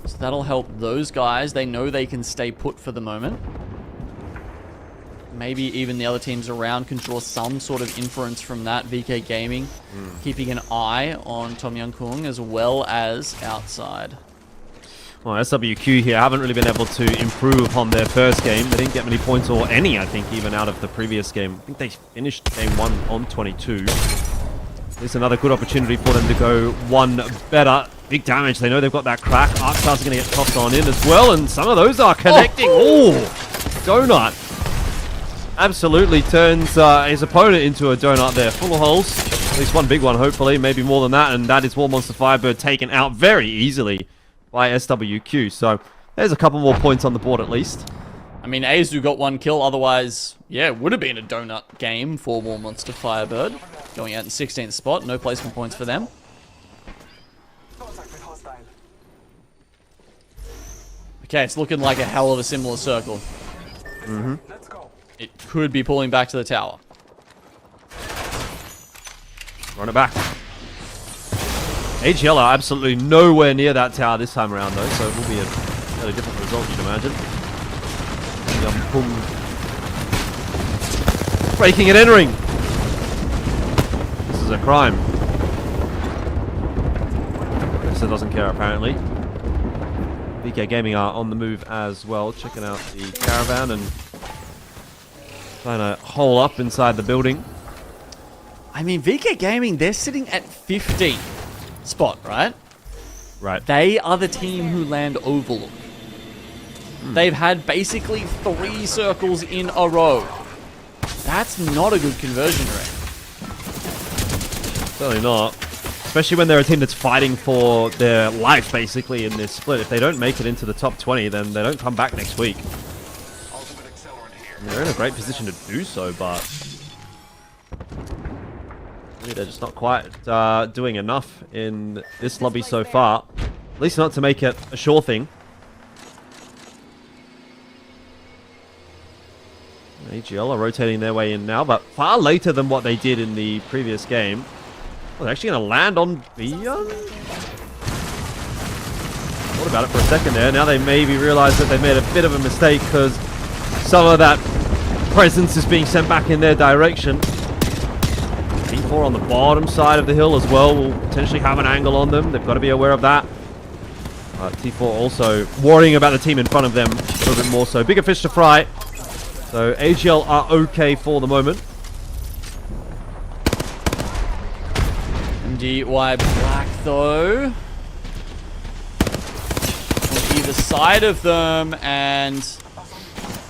So that'll help those guys. They know they can stay put for the moment. Maybe even the other teams around can draw some sort of inference from that. VK Gaming keeping an eye on Tom Young Kung as well as outside. Well, SWQ here haven't really been able to improve upon their first game. They didn't get many points or any, I think, even out of the previous game. I think they finished game 1 on 22. It's another good opportunity for them to go one better. Big damage. They know they've got that crack. Arc Stars are going to get tossed on in as well, and some of those are connecting. Oh, Donut absolutely turns his opponent into a donut there. Full of holes. At least one big one, hopefully. Maybe more than that, and that is WMFireBird taken out very easily by SWQ, so there's a couple more points on the board at least. I mean, Azu got one kill, otherwise, yeah, it would have been a donut game for WMFireBird. Going out in 16th spot, no placement points for them. Okay, it's looking like a hell of a similar circle. It could be pulling back to the tower. Run it back. AGL are absolutely nowhere near that tower this time around, though, so it will be a fairly different result, you'd imagine. Breaking and entering. This is a crime. This doesn't care, apparently. VK Gaming are on the move as well, checking out the caravan and trying to hole up inside the building. I mean, VK Gaming, they're sitting at 15th spot, right? Right. They are the team who land Overlook. They've had basically 3 circles in a row. That's not a good conversion rate. Certainly not. Especially when they're a team that's fighting for their life, basically, in this split. If they don't make it into the top 20, then they don't come back next week. I mean, they're in a great position to do so, but maybe they're just not quite doing enough in this lobby so far. At least not to make it a sure thing. AGL are rotating their way in now, but far later than what they did in the previous game. Oh, they're actually going to land on Beyond? Thought about it for a second there. Now they maybe realize that they made a bit of a mistake because some of that presence is being sent back in their direction. T4 on the bottom side of the hill as well will potentially have an angle on them. They've got to be aware of that. T4 also worrying about the team in front of them a little bit more so. Bigger fish to fry. So AGL are okay for the moment. MDY-WHITE though. On either side of them, and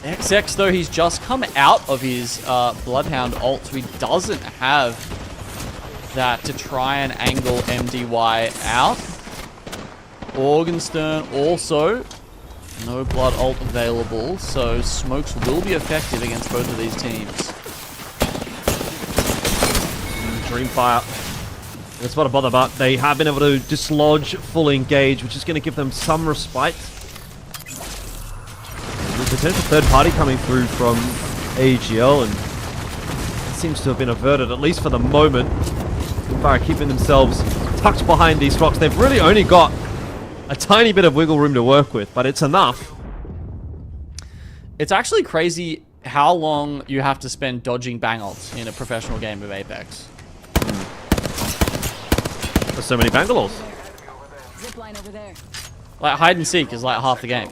XX though, he's just come out of his Bloodhound ult, so he doesn't have that to try and angle MDY out. Morgenstern also no blood ult available, so smokes will be effective against both of these teams. DreamFire. That's not a bother, but they have been able to dislodge full engage, which is going to give them some respite. There's a potential third party coming through from AGL, and it seems to have been averted, at least for the moment. DreamFire keeping themselves tucked behind these rocks. They've really only got a tiny bit of wiggle room to work with, but it's enough. It's actually crazy how long you have to spend dodging bang ults in a professional game of Apex. There's so many Bangalores. Like hide and seek is like half the game.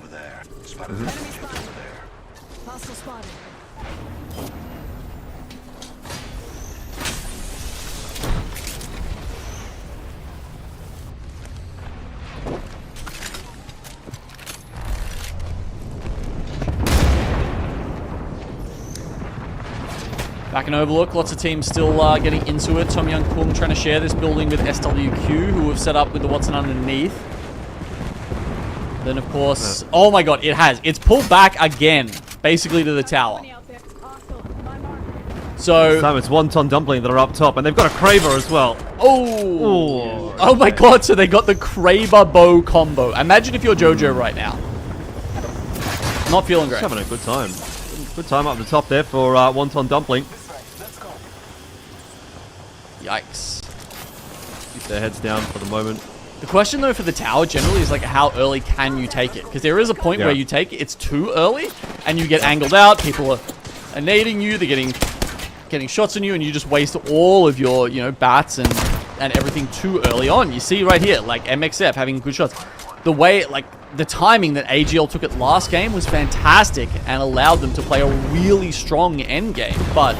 Back in Overlook, lots of teams still getting into it. Tom Young Kung trying to share this building with SWQ, who have set up with the Wonton underneath. Then, of course... Oh my god, it has. It's pulled back again, basically to the tower. So... This time it's Wonton Dumpling that are up top, and they've got a Kraber as well. Oh! Oh my god, so they got the Kraber bow combo. Imagine if you're JoJo right now. Not feeling great. Just having a good time. Good time up the top there for Wonton Dumpling. Yikes. Keep their heads down for the moment. The question, though, for the tower generally is, like, how early can you take it? Because there is a point where you take it, it's too early, and you get angled out, people are nading you, they're getting shots on you, and you just waste all of your, you know, bats and everything too early on. You see right here, like, MXF having good shots. The way, like, the timing that AGL took it last game was fantastic and allowed them to play a really strong end game, but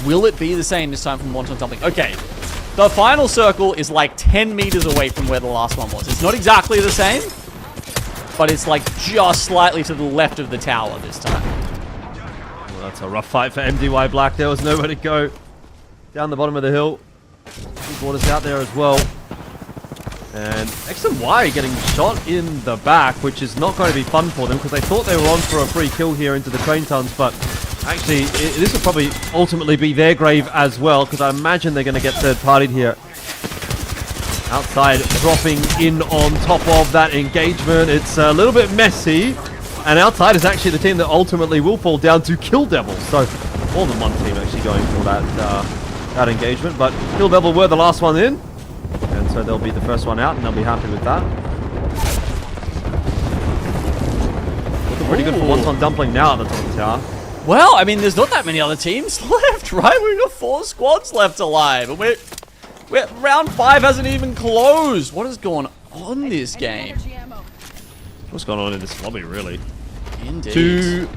will it be the same this time from Wonton Dumpling? Okay, the final circle is like 10 meters away from where the last one was. It's not exactly the same, but it's like just slightly to the left of the tower this time. Well, that's a rough fight for MDY-WHITE. There was nowhere to go. Down the bottom of the hill. Water's out there as well. And X and Y getting shot in the back, which is not going to be fun for them because they thought they were on for a free kill here into the train tons, but actually this will probably ultimately be their grave as well because I imagine they're going to get third-partied here. Outside dropping in on top of that engagement. It's a little bit messy, and Outside is actually the team that ultimately will fall down to Kill Devil. So more than one team actually going for that engagement, but Kill Devil were the last one in. And so they'll be the first one out, and they'll be happy with that. Looking pretty good for Wonton Dumpling now at the top of the tower. Well, I mean, there's not that many other teams left, right? We've got 4 squads left alive, and we're round 5 hasn't even closed. What is going on this game? What's going on in this lobby, really? Indeed. Two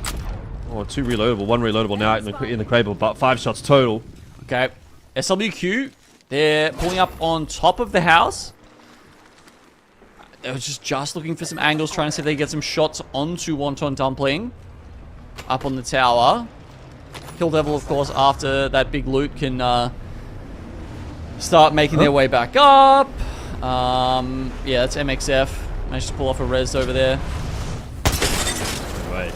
reloadable. One reloadable now in the Crable, but 5 shots total. Okay. SWQ, they're pulling up on top of the house. They were just looking for some angles, trying to see if they get some shots onto Wonton Dumpling. Up on the tower. Kill Devil, of course, after that big loot can start making their way back up. Yeah, that's MXF. Managed to pull off a res over there. Right.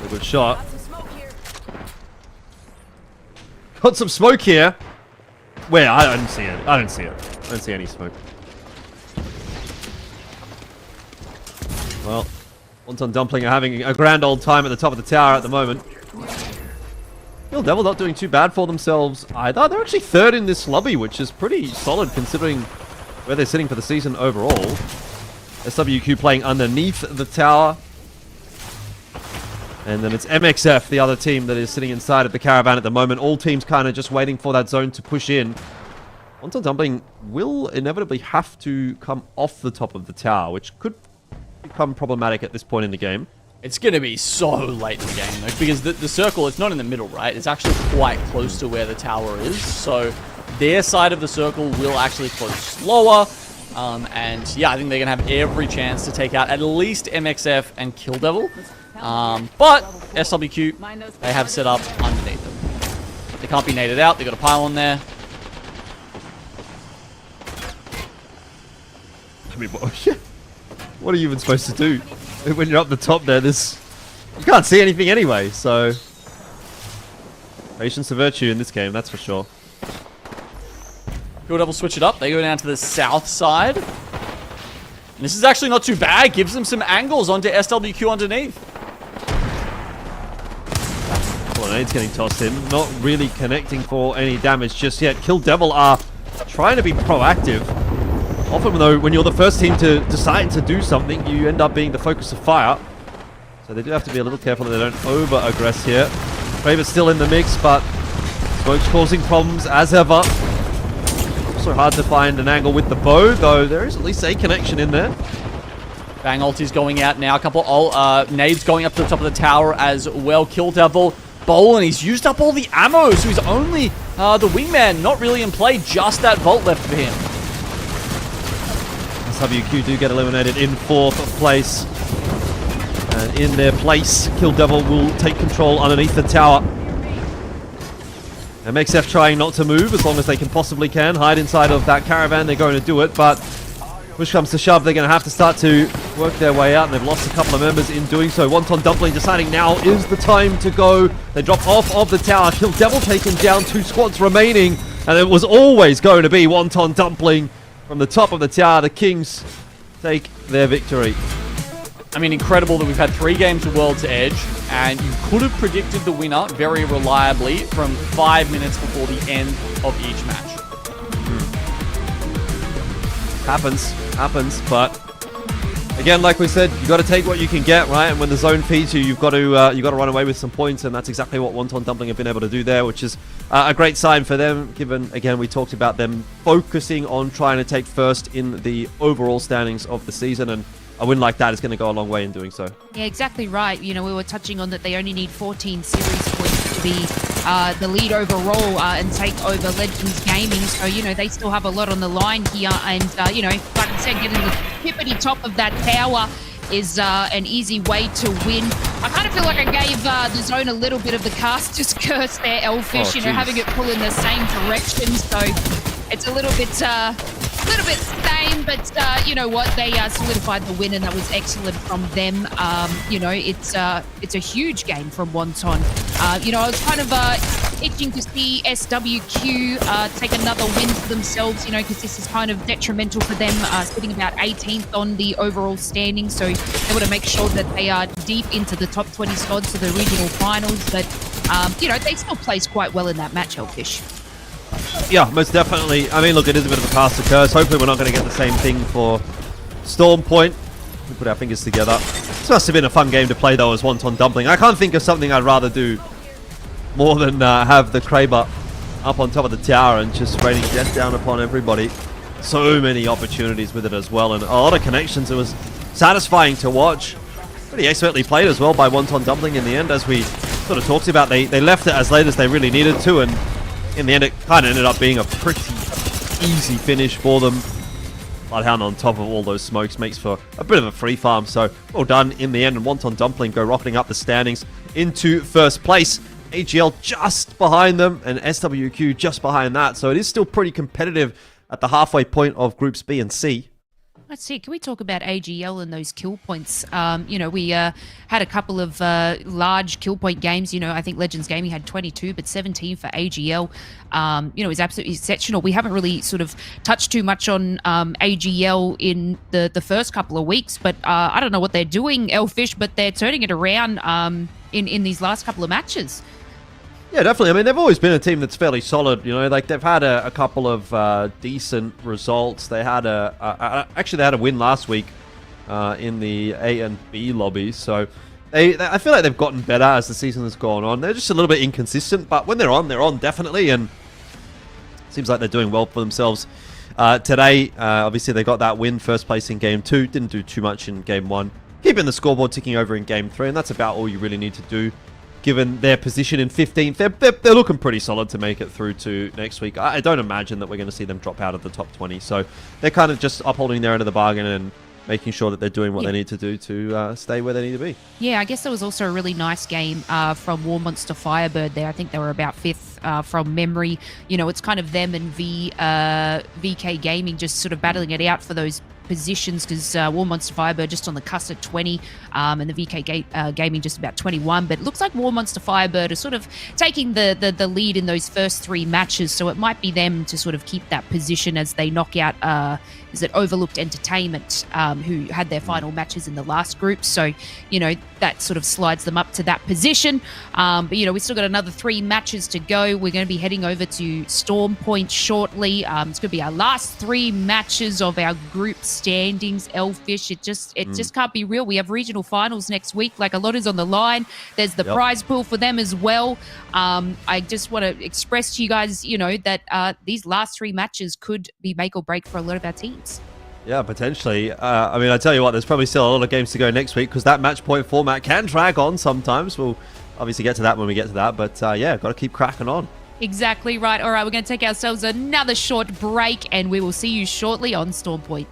A good shot. Got some smoke here. Where? I don't see it. I don't see it. I don't see any smoke. Well, Wonton Dumpling are having a grand old time at the top of the tower at the moment. Kill Devil not doing too bad for themselves either. They're actually 3rd in this lobby, which is pretty solid considering where they're sitting for the season overall. SWQ playing underneath the tower. And then it's MXF, the other team that is sitting inside of the caravan at the moment. All teams kind of just waiting for that zone to push in. Wonton Dumpling will inevitably have to come off the top of the tower, which could become problematic at this point in the game. It's going to be so late in the game, though, because the circle, it's not in the middle, right? It's actually quite close to where the tower is. So their side of the circle will actually close slower. And yeah, I think they're going to have every chance to take out at least MXF and Kill Devil. But SWQ, they have set up underneath them. They can't be naded out. They've got a pile on there. I mean, what are you even supposed to do? When you're up the top there, you can't see anything anyway, so... Patience a virtue in this game, that's for sure. Kill Devil switch it up. They go down to the south side. And this is actually not too bad. Gives them some angles onto SWQ underneath. Grenades getting tossed in. Not really connecting for any damage just yet. Kill Devil are trying to be proactive. Often, though, when you're the first team to decide to do something, you end up being the focus of fire. So they do have to be a little careful that they don't over-aggress here. Kraber's still in the mix, but Smoke's causing problems as ever. Also hard to find an angle with the bow, though there is at least a connection in there. Bang ulti's going out now. A couple nades going up to the top of the tower as well. Kill Devil, Bowl, and he's used up all the ammo, so he's only the wingman, not really in play, just that vault left for him. WQ do get eliminated in 4th place. And in their place, Kill Devil will take control underneath the tower. MXF trying not to move as long as they can possibly can. Hide inside of that caravan, they're going to do it, but push comes to shove, they're going to have to start to work their way out, and they've lost a couple of members in doing so. Wonton Dumpling deciding now is the time to go. They drop off of the tower. Kill Devil taken down, 2 squads remaining, and it was always going to be Wonton Dumpling. From the top of the tower, the Kings take their victory. I mean, incredible that we've had 3 games of World's Edge, and you could have predicted the winner very reliably from 5 minutes before the end of each match. Happens, but again, like we said, you got to take what you can get, right? And when the zone feeds you, you've got to run away with some points, and that's exactly what Wonton Dumpling have been able to do there, which is a great sign for them, given, again, we talked about them focusing on trying to take first in the overall standings of the season, and a win like that is going to go a long way in doing so. Yeah, exactly right. You know, we were touching on that they only need 14 series points to be the lead overall and take over Legends Gaming. So, you know, they still have a lot on the line here. And, you know, like I said, getting the tippity top of that tower is an easy way to win. I kind of feel like I gave the zone a little bit of the caster's curse there, Elfish, you know, having it pull in the same direction. So it's a little bit same, but you know what? They solidified the win, and that was excellent from them. You know, it's a huge game from Wonton. You know, I was kind of itching to see SWQ take another win for themselves, you know, because this is kind of detrimental for them, sitting about 18th on the overall standing. So they want to make sure that they are deep into the top 20 spots for the regional finals. But, you know, they still placed quite well in that match, Hellfish. Yeah, most definitely. I mean, look, it is a bit of a caster curse. Hopefully we're not going to get the same thing for Storm Point. We put our fingers together. This must have been a fun game to play, though, as Wonton Dumpling. I can't think of something I'd rather do more than have the Kraber up on top of the tower and just raining death down upon everybody. So many opportunities with it as well, and a lot of connections. It was satisfying to watch. Pretty expertly played as well by Wonton Dumpling in the end, as we sort of talked about. They left it as late as they really needed to, and in the end it kind of ended up being a pretty easy finish for them. Bloodhound on top of all those smokes makes for a bit of a free farm, so well done in the end, and Wonton Dumpling go rocketing up the standings into first place. AGL just behind them, and SWQ just behind that, so it is still pretty competitive at the halfway point of Groups B and C. Let's see, can we talk about AGL and those kill points? You know, we had a couple of large kill point games. You know, I think Legends Gaming had 22, but 17 for AGL. You know, is absolutely exceptional. We haven't really sort of touched too much on AGL in the first couple of weeks, but I don't know what they're doing, Elfish, but they're turning it around in these last couple of matches. Yeah, definitely. I mean, they've always been a team that's fairly solid. You know, like they've had a couple of decent results. They had actually they had a win last week in the A and B lobbies. So I feel like they've gotten better as the season has gone on. They're just a little bit inconsistent, but when they're on definitely, and it seems like they're doing well for themselves. Today, obviously they got that win, first place in Game 2. Didn't do too much in Game 1. Keeping the scoreboard ticking over in Game 3, and that's about all you really need to do. Given their position in 15th, they're looking pretty solid to make it through to next week. I don't imagine that we're going to see them drop out of the top 20. So they're kind of just upholding their end of the bargain and making sure that they're doing what they need to do to stay where they need to be. Yeah, I guess there was also a really nice game from WMFireBird there. I think they were about 5th from memory. You know, it's kind of them and VK Gaming just sort of battling it out for those positions, because WMFireBird just on the cusp at 20 and the VK Gaming just about 21, but it looks like WMFireBird are sort of taking the lead in those first 3 matches, so it might be them to sort of keep that position as they knock out is it Overlooked Entertainment, who had their final matches in the last group, so you know that sort of slides them up to that position. But you know, we've still got another 3 matches to go. We're going to be heading over to Storm Point shortly. It's going to be our last 3 matches of our group standings. Elfish, it just can't be real. We have regional finals next week. Like, a lot is on the line. There's the prize pool for them as well. I just want to express to you guys, you know, that these last 3 matches could be make or break for a lot of our teams. Yeah, potentially. I mean, I tell you what, there's probably still a lot of games to go next week, because that match point format can drag on sometimes. We'll obviously get to that when we get to that, but yeah, got to keep cracking on. Exactly right. All right, we're going to take ourselves another short break, and we will see you shortly on Storm Point.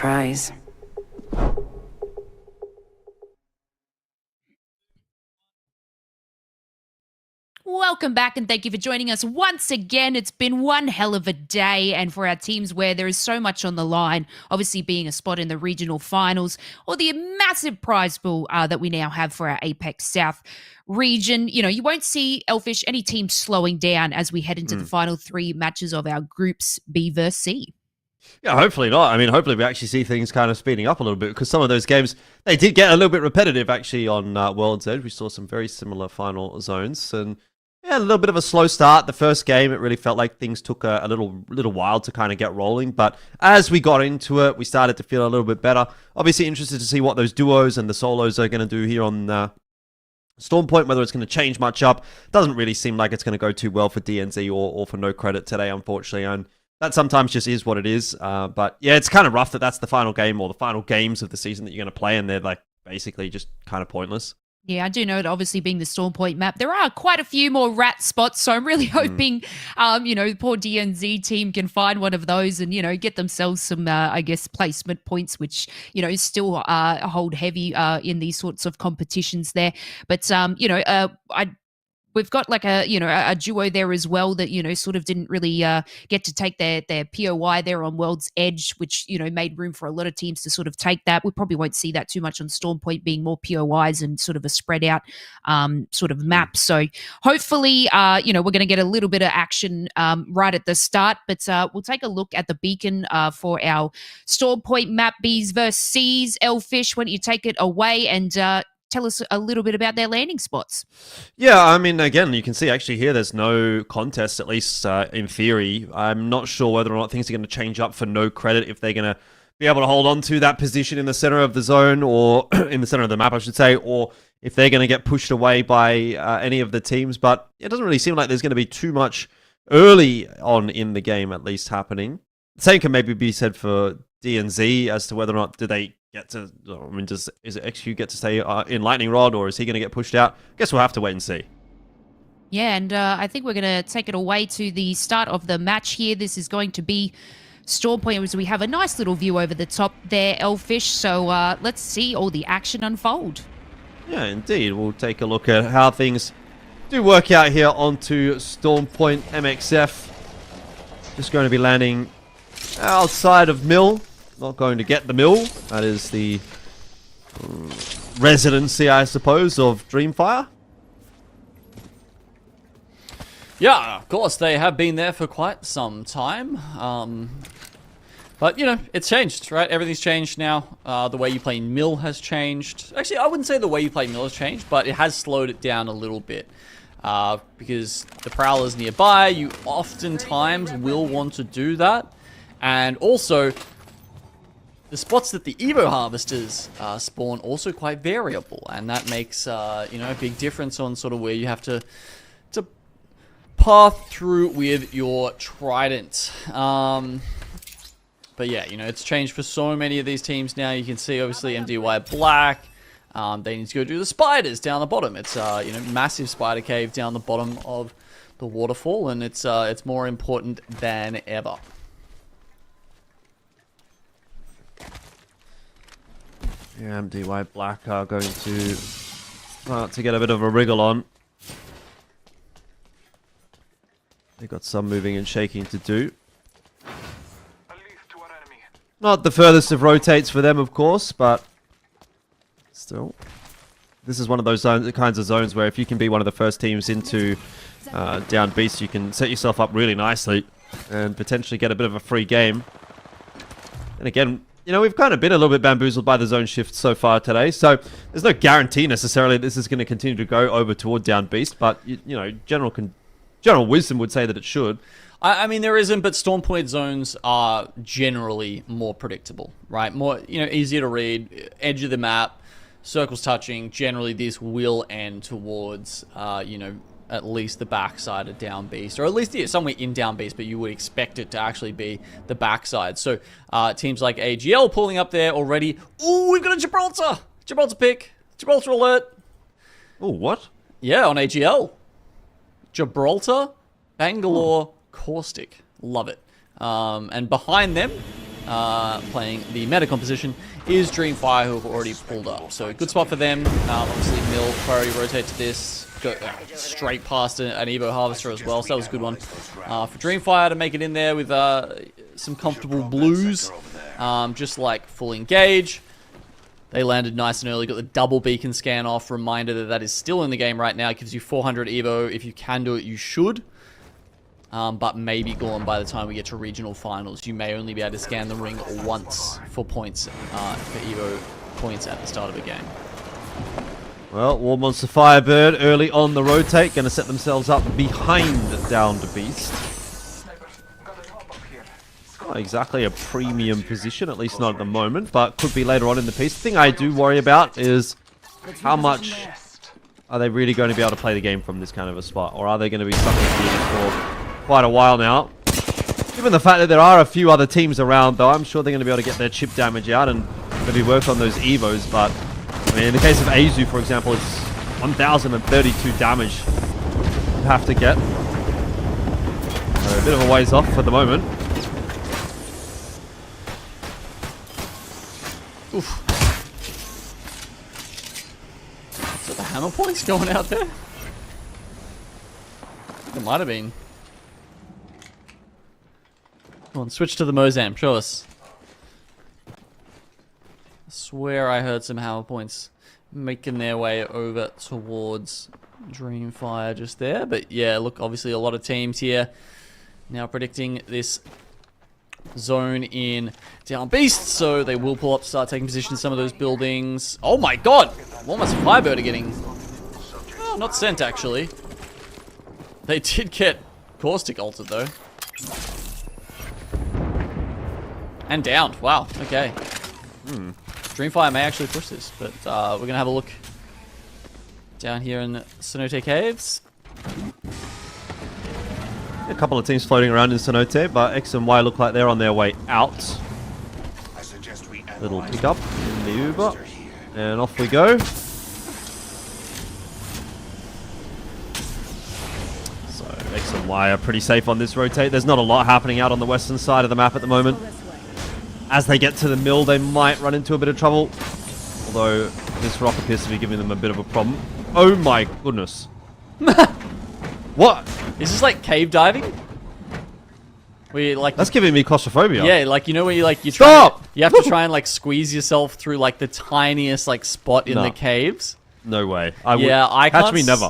surprise. Welcome back and thank you for joining us once again. It's been one hell of a day, and for our teams where there is so much on the line, obviously being a spot in the regional finals or the massive prize pool that we now have for our APAC-South region. You know, you won't see Elfish, any team slowing down as we head into the final 3 matches of our groups B versus C. Yeah, hopefully not. I mean, hopefully we actually see things kind of speeding up a little bit, because some of those games, they did get a little bit repetitive actually on World's Edge. We saw some very similar final zones, and yeah, a little bit of a slow start. The first game, it really felt like things took a little while to kind of get rolling. But as we got into it, we started to feel a little bit better. Obviously interested to see what those duos and the solos are going to do here on Storm Point, whether it's going to change much up. Doesn't really seem like it's going to go too well for DNZ or for NoCredit today, unfortunately. And that sometimes just is what it is. But yeah, it's kind of rough that that's the final game or the final games of the season that you're going to play, and they're like basically just kind of pointless. Yeah, I do know that obviously being the Storm Point map, there are quite a few more rat spots. So I'm really hoping, you know, the poor DNZ team can find one of those and, you know, get themselves some, I guess, placement points, which, you know, still hold heavy in these sorts of competitions there. But, you know, we've got like a duo there as well that, you know, sort of didn't really get to take their POI there on World's Edge, which, you know, made room for a lot of teams to sort of take that. We probably won't see that too much on Storm Point, being more POIs and sort of a spread out sort of map. So hopefully, you know, we're going to get a little bit of action right at the start, but we'll take a look at the beacon for our Storm Point map, Bs versus Cs. Elfish, why don't you take it away and tell us a little bit about their landing spots? Yeah, I mean, again, you can see actually here there's no contest, at least in theory. I'm not sure whether or not things are going to change up for NoCredit, if they're going to be able to hold on to that position in the center of the zone, or in the center of the map, I should say, or if they're going to get pushed away by any of the teams. But it doesn't really seem like there's going to be too much early on in the game, at least, happening. The same can maybe be said for DNZ as to whether or not do they get to, I mean, is it XQ get to stay in Lightning Rod, or is he going to get pushed out? I guess we'll have to wait and see. Yeah, and I think we're going to take it away to the start of the match here. This is going to be Storm Point, as we have a nice little view over the top there, Elfish. So let's see all the action unfold. Yeah, indeed. We'll take a look at how things do work out here onto Storm Point MXF. Just going to be landing outside of Mill. Not going to get the Mill. That is the residency, I suppose, of DreamFire. Yeah, of course, they have been there for quite some time. But, you know, it's changed, right? Everything's changed now. The way you play Mill has changed. Actually, I wouldn't say the way you play Mill has changed, but it has slowed it down a little bit. Because the Prowler's nearby, you oftentimes will want to do that. And also, the spots that the Evo Harvesters spawn also quite variable, and that makes you know, a big difference on sort of where you have to path through with your Trident. But yeah, you know, it's changed for so many of these teams now. You can see obviously MDY-WHITE. They need to go do the spiders down the bottom. It's you know, massive spider cave down the bottom of the waterfall, and it's more important than ever. Yeah, MDY-WHITE are going to start to get a bit of a wriggle on. They've got some moving and shaking to do. Not the furthest of rotates for them, of course, but still. This is one of those kinds of zones where if you can be one of the first teams into down beast, you can set yourself up really nicely and potentially get a bit of a free game. And again, you know, we've kind of been a little bit bamboozled by the zone shift so far today, so there's no guarantee necessarily this is going to continue to go over toward down beast, but, you know, general wisdom would say that it should. I mean, there isn't, but Storm Point zones are generally more predictable, right? More, you know, easier to read, edge of the map, circles touching. Generally, this will end towards, you know, at least the backside of down beast, or at least somewhere in down beast, but you would expect it to actually be the backside. So teams like AGL pulling up there already. Ooh, we've got a Gibraltar pick, Gibraltar alert. Oh, what? Yeah, on AGL, Gibraltar, Bangalore, Caustic. Love it. And behind them, playing the meta composition, is DreamFire, who have already pulled up. So good spot for them. Obviously, Mill priority rotate to this. Go straight past an Evo Harvester as well, so that was a good one for DreamFire to make it in there with some comfortable blues, just like full engage. They landed nice and early, got the double beacon scan off. Reminder that that is still in the game right now. It gives you 400 Evo. If you can do it, you should. But may be gone by the time we get to regional finals. You may only be able to scan the ring once for points, for Evo points at the start of a game. Well, WMFireBird early on the rotate, going to set themselves up behind Downed Beast. Not exactly a premium position, at least not at the moment, but could be later on in the piece. The thing I do worry about is how much are they really going to be able to play the game from this kind of a spot, or are they going to be stuck in here for quite a while now? Given the fact that there are a few other teams around, though, I'm sure they're going to be able to get their chip damage out and maybe work on those Evos, but I mean, in the case of Azu, for example, it's 1,032 damage you have to get. So a bit of a ways off for the moment. Oof. So the hammer points going out there? It might have been. Come on, switch to the Mozam, show us. I swear I heard some hammer points making their way over towards DreamFire just there. But yeah, look, obviously a lot of teams here now predicting this zone in Down Beast, so they will pull up, start taking position in some of those buildings. Oh my god! WMFireBird are getting... Oh, not sent, actually. They did get Caustic altered, though. And downed. Wow, okay. DreamFire may actually push this, but we're going to have a look down here in Cenote Caves. A couple of teams floating around in Cenote, but X and Y look like they're on their way out. Little pickup in the Uber, and off we go. So X and Y are pretty safe on this rotate. There's not a lot happening out on the western side of the map at the moment. As they get to the mill, they might run into a bit of trouble. Although this rock appears to be giving them a bit of a problem. Oh my goodness. What? Is this like cave diving? We like that's giving me claustrophobia. Yeah, like you know where you like you have to try and like squeeze yourself through like the tiniest like spot in the caves. No way. I catch can't me never.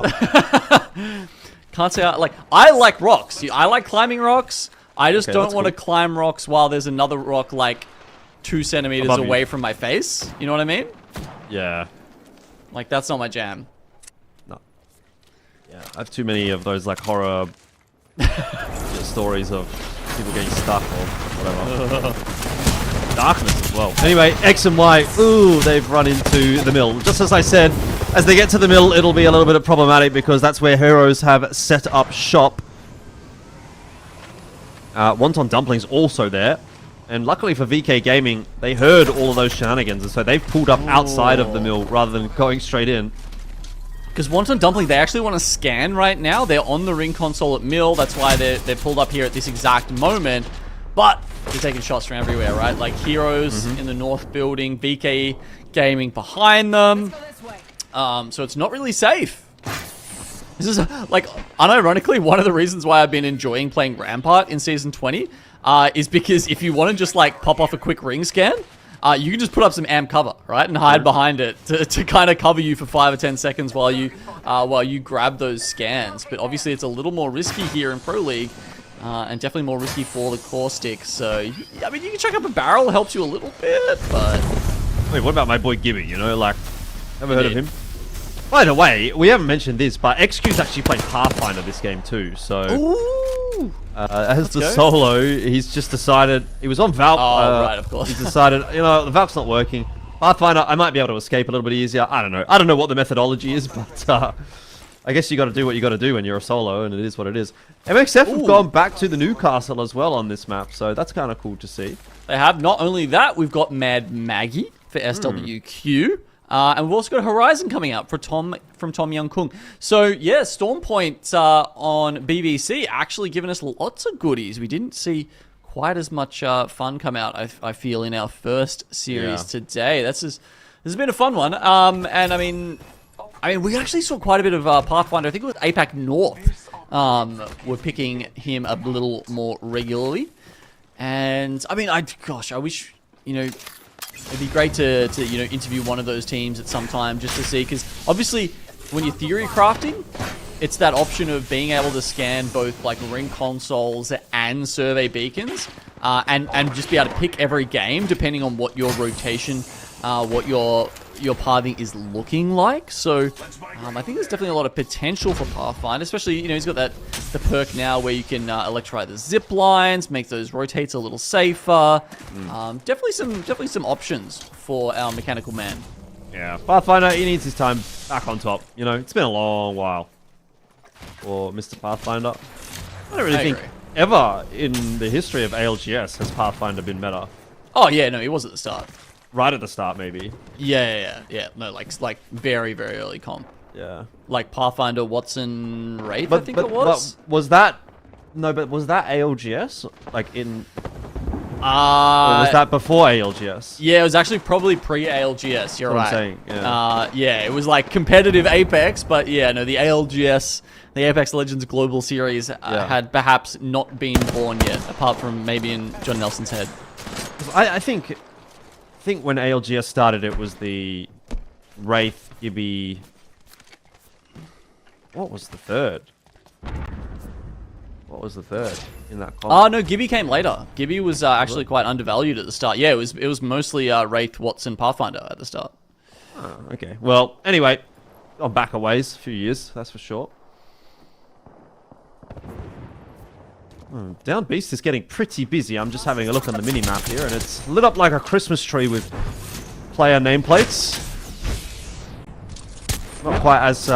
Can't say I like rocks. I like climbing rocks. I just don't want to climb rocks while there's another rock like 2 centimeters away from my face. You know what I mean? Yeah. Like that's not my jam. No. Yeah, I have too many of those like horror stories of people getting stuck or whatever. Darkness as well. Anyway, X and Y, ooh, they've run into the mill. Just as I said, as they get to the mill, it'll be a little bit problematic because that's where heroes have set up shop. Wonton Dumpling's also there. And luckily for VK Gaming, they heard all of those shenanigans, and so they've pulled up outside of the mill rather than going straight in. Because Wonton Dumpling, they actually want to scan right now. They're on the ring console at mill. That's why they're pulled up here at this exact moment. But they're taking shots from everywhere, right? Like Heroes in the north building, VK Gaming behind them. So it's not really safe. This is, like, unironically, one of the reasons why I've been enjoying playing Rampart in Season 20 is because if you want to just, like, pop off a quick ring scan, you can just put up some amp cover, right? And hide behind it to kind of cover you for 5 or 10 seconds while you grab those scans. But obviously, it's a little more risky here in Pro League. And definitely more risky for the Caustic. So, I mean, you can chuck up a barrel, helps you a little bit, but... Wait, what about my boy Gibby, you know? Like, never heard of him? By the way, we haven't mentioned this, but XQ's actually playing Pathfinder this game too, so... Ooh! As the solo, he's just decided... He was on Valk. Oh, right, of course. He's decided, you know, the Valk's not working. Pathfinder, I might be able to escape a little bit easier. I don't know. I don't know what the methodology is, but... I guess you got to do what you got to do when you're a solo, and it is what it is. MXF have gone back to the Newcastle as well on this map, so that's kind of cool to see. They have. Not only that, we've got Mad Maggie for SWQ, and we've also got Horizon coming out from Tom Young Kung. So yeah, Stormpoint on BBC actually giving us lots of goodies. We didn't see quite as much fun come out, I feel, in our first series today. This has been a fun one. And I mean, we actually saw quite a bit of Pathfinder. I think it was APAC North. We're picking him a little more regularly. And I mean, gosh, I wish, you know, it'd be great to you know, interview one of those teams at some time just to see, because obviously when you're theory crafting, it's that option of being able to scan both like ring consoles and survey beacons, and just be able to pick every game depending on what your rotation, what your pathing is looking like. So I think there's definitely a lot of potential for Pathfinder, especially, you know, he's got the perk now where you can electrify the zip lines, make those rotates a little safer. Definitely some options for our mechanical man. Yeah, Pathfinder, he needs his time back on top. You know, it's been a long while for Mr. Pathfinder. I don't really think ever in the history of ALGS has Pathfinder been better. Oh yeah, no, he was at the start. Right at the start, maybe. Yeah. No, like very, very early comp. Yeah. Like Pathfinder, Wonton, Wraith, I think it was. But was that ALGS? Like in... or was that before ALGS? Yeah, it was actually probably pre-ALGS, you're right. That's what I'm saying, yeah, it was like competitive Apex, but yeah, no, the ALGS, the Apex Legends Global Series had perhaps not been born yet, apart from maybe in John Nelson's head. I think when ALGS started, it was the Wraith, Gibby... What was the third? What was the third in that comp? Oh no, Gibby came later. Gibby was actually quite undervalued at the start. Yeah, it was mostly Wraith, Watson, Pathfinder at the start. Oh, okay. Well, anyway, gone back a ways, a few years, that's for sure. Down Beast is getting pretty busy. I'm just having a look on the mini-map here, and it's lit up like a Christmas tree with player nameplates. Not quite as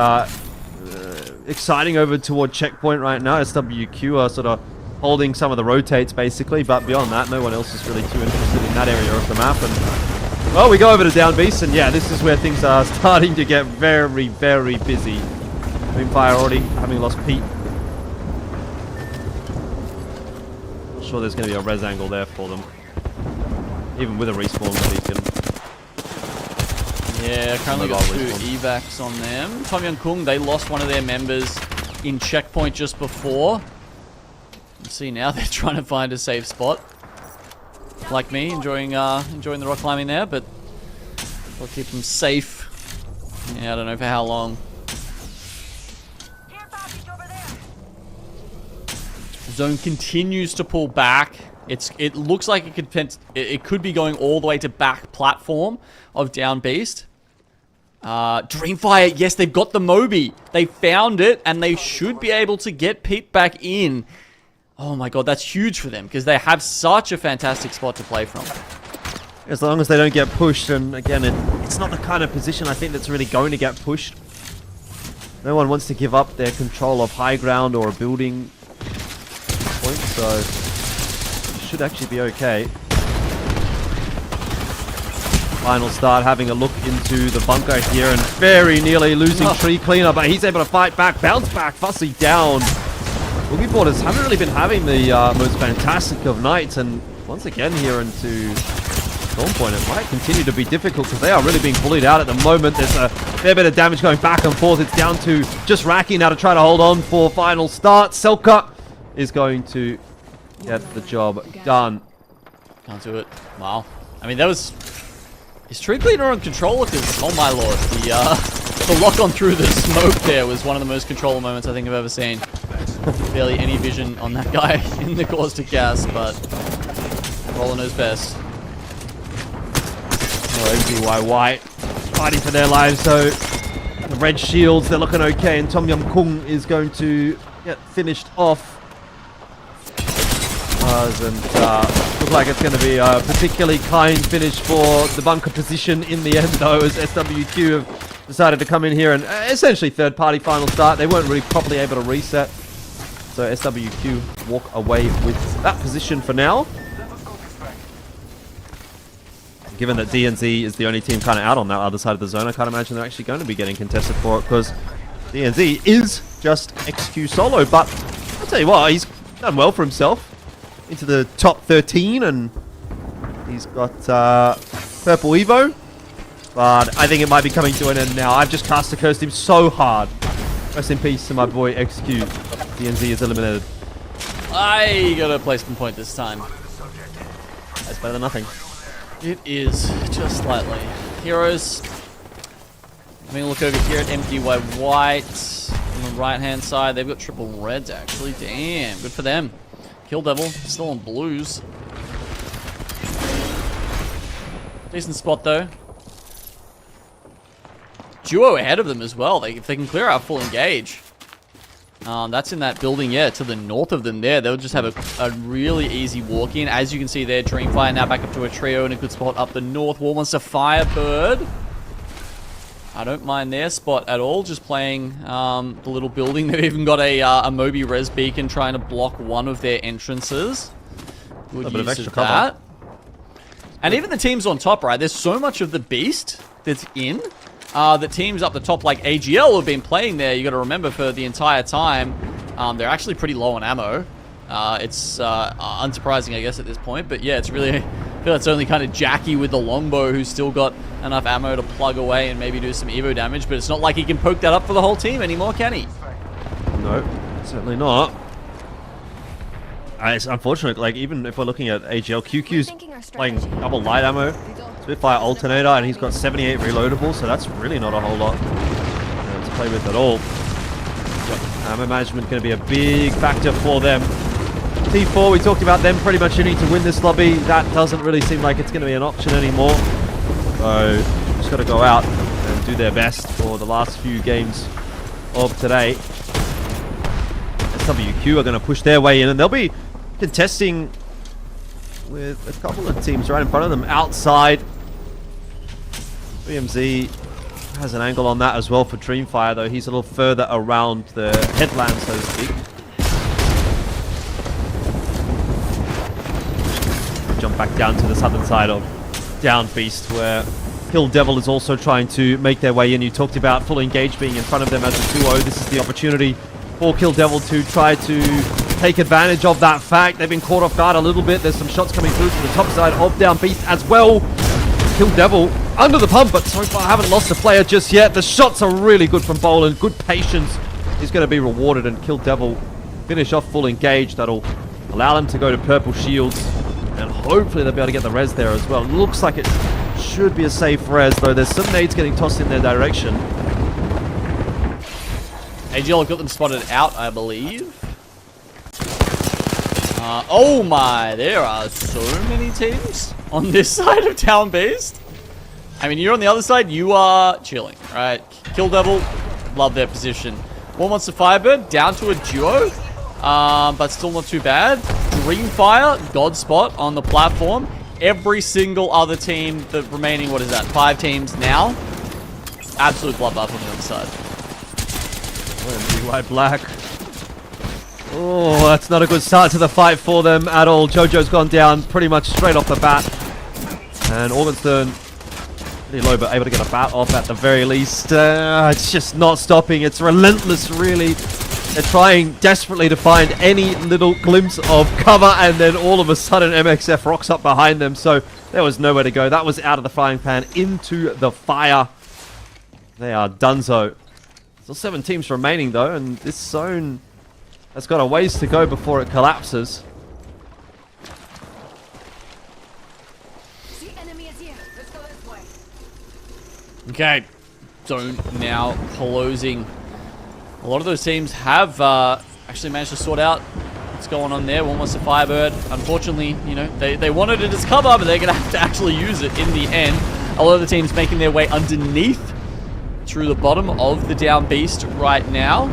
exciting over toward checkpoint right now. SWQ are sort of holding some of the rotates, basically, but beyond that, no one else is really too interested in that area of the map. And well, we go over to Down Beast, and yeah, this is where things are starting to get very, very busy. DreamFire already having lost Pete. Sure, there's going to be a res angle there for them, even with a respawn beacon. Yeah, currently got 2 evacs on them. Tom Young Kung, they lost one of their members in checkpoint just before. You see now they're trying to find a safe spot. Like me, enjoying the rock climbing there, but we'll keep them safe. Yeah, I don't know for how long. Zone continues to pull back. It looks like it could be going all the way to back platform of Down Beast. DreamFire, yes, they've got the Moby. They found it, and they should be able to get Pete back in. Oh my god, that's huge for them, because they have such a fantastic spot to play from. As long as they don't get pushed, and again, it's not the kind of position I think that's really going to get pushed. No one wants to give up their control of high ground or a building point, so it should actually be okay. Final start, having a look into the bunker here, and very nearly losing tree cleaner, but he's able to fight back, bounce back, Fussy down. Boogie Boarders haven't really been having the most fantastic of nights, and once again here into Storm Point, it might continue to be difficult because they are really being bullied out at the moment. There's a fair bit of damage going back and forth. It's down to just Raki now to try to hold on for final start. Selka is going to get the job done. Can't do it. Wow. I mean, that was... Is Tree Cleaner on controller? Because, oh my lord, the lock on through the smoke there was one of the most controller moments I think I've ever seen. Barely any vision on that guy in the caustic gas, but Roller knows best. MDY-WHITE fighting for their lives, so the red shields, they're looking okay, and Tom Yum Kung is going to get finished off. Doesn't look like it's going to be a particularly kind finish for the bunker position in the end, though, as SWQ have decided to come in here and essentially third-party final start. They weren't really properly able to reset, so SWQ walk away with that position for now. Given that DNZ is the only team kind of out on that other side of the zone, I can't imagine they're actually going to be getting contested for it, because DNZ is just XQ solo, but I'll tell you what, he's done well for himself. into the top 13, and he's got purple Evo. But I think it might be coming to an end now. I've just cast a cursed him so hard. Rest in peace to my boy XQ. DNZ is eliminated. I got a placement point this time. That's better than nothing. It is, just slightly. Heroes. Having a look over here at MDY-WHITE on the right-hand side. They've got triple reds, actually. Damn, good for them. Kill Devil, still on blues. Decent spot, though. Duo ahead of them as well. If they can clear out full engage. That's in that building, yeah, to the north of them there. They'll just have a really easy walk in. As you can see there, DreamFire now back up to a trio in a good spot up the north. WMFireBird. I don't mind their spot at all, just playing the little building. They've even got a Moby res beacon trying to block one of their entrances. Good a bit of use extra that. cover. And even the teams on top, right? There's so much of the beast that's in. The teams up the top like AGL have been playing there. You got to remember for the entire time, they're actually pretty low on ammo. It's unsurprising, I guess, at this point. But yeah, it's really, I feel it's only kind of Jackie with the longbow who's still got enough ammo to plug away and maybe do some Evo damage. But it's not like he can poke that up for the whole team anymore, can he? No, certainly not. It's unfortunate, like, even if we're looking at AGL, QQ's playing double light ammo, Spitfire alternator, and he's got 78 reloadable, so that's really not a whole lot to play with at all. Ammo management going to be a big factor for them. T4, we talked about them pretty much needing to win this lobby. That doesn't really seem like it's going to be an option anymore. So, just got to go out and do their best for the last few games of today. SWQ are going to push their way in, and they'll be contesting with a couple of teams right in front of them outside. BMZ has an angle on that as well for DreamFire, though he's a little further around the headland, so to speak. Jump back down to the southern side of Down Beast, where Kill Devil is also trying to make their way in. You talked about full engage being in front of them as a duo. This is the opportunity for Kill Devil to try to take advantage of that fact. They've been caught off guard a little bit. There's some shots coming through from the top side of Down Beast as well. Kill Devil under the pump, but so far haven't lost a player just yet. The shots are really good from Boland. Good patience is going to be rewarded, and Kill Devil finish off full engage. That'll allow them to go to purple shields, and hopefully they'll be able to get the res there as well. Looks like it should be a safe res, though. There's some nades getting tossed in their direction. AGL have got them spotted out, I believe. Oh my, there are so many teams on this side of Town Beast. I mean, you're on the other side, you are chilling, right? Kill Devil, love their position. WMFireBird down to a duo, but still not too bad. DreamFire, God spot on the platform. Every single other team, the remaining, what is that, 5 teams now? Absolute bloodbath on the other side. MDY Black. Oh, that's not a good start to the fight for them at all. Jojo's gone down pretty much straight off the bat. And Organstern, pretty low, but able to get a bat off at the very least. It's just not stopping. It's relentless, really. They're trying desperately to find any little glimpse of cover, and then all of a sudden MXF rocks up behind them. So there was nowhere to go. That was out of the frying pan into the fire. They are donezo. Still 7 teams remaining, though, and this zone has got a ways to go before it collapses. Okay, zone now closing. A lot of those teams have actually managed to sort out what's going on there. One was the Firebird. Unfortunately, you know, they wanted it as cover, but they're going to have to actually use it in the end. A lot of the teams making their way underneath through the bottom of the Down Beast right now.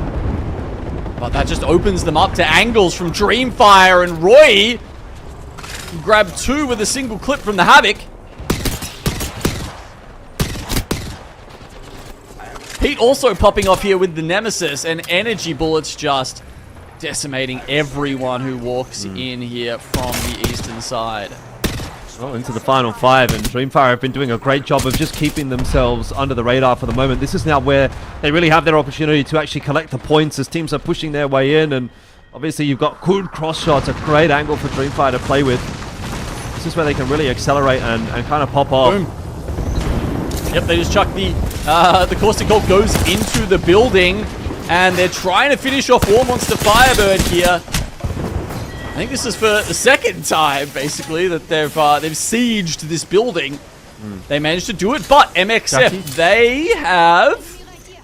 But that just opens them up to angles from DreamFire, and Roy grabbed 2 with a single clip from the Havoc. Pete also popping off here with the Nemesis, and energy bullets just decimating everyone who walks in here from the eastern side. Well, into the final 5, and DreamFire have been doing a great job of just keeping themselves under the radar for the moment. This is now where they really have their opportunity to actually collect the points as teams are pushing their way in, and Obviously, you've got good cross shots, a great angle for DreamFire to play with. This is where they can really accelerate and kind of pop off. Boom. Yep, they just chuck the Caustic Colt goes into the building, and they're trying to finish off WMFireBird here. I think this is for the second time, basically, that they've sieged this building. They managed to do it, but MXF, they have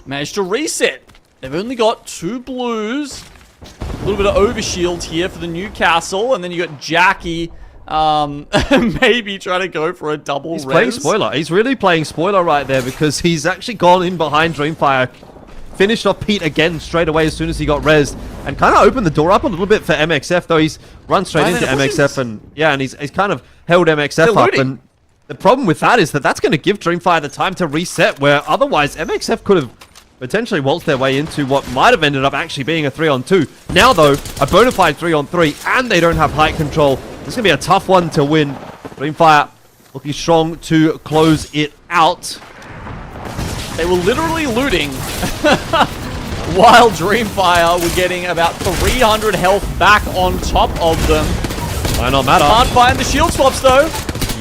managed to reset. They've only got 2 blues. A little bit of overshield here for the Newcastle, and then you got Jackie maybe trying to go for a double res. He's playing spoiler. He's really playing spoiler right there because he's actually gone in behind DreamFire, finished off Pete again straight away as soon as he got rezzed, and kind of opened the door up a little bit for MXF, though he's run straight into MXF, and he's kind of held MXF up, and the problem with that is that that's going to give DreamFire the time to reset, where otherwise MXF could have potentially waltzed their way into what might have ended up actually being a 3-on-2. Now, though, a bona fide 3-on-3, and they don't have height control. This is going to be a tough one to win. DreamFire looking strong to close it out. They were literally looting while DreamFire were getting about 300 health back on top of them. Might not matter. Can't find the shield swaps, though.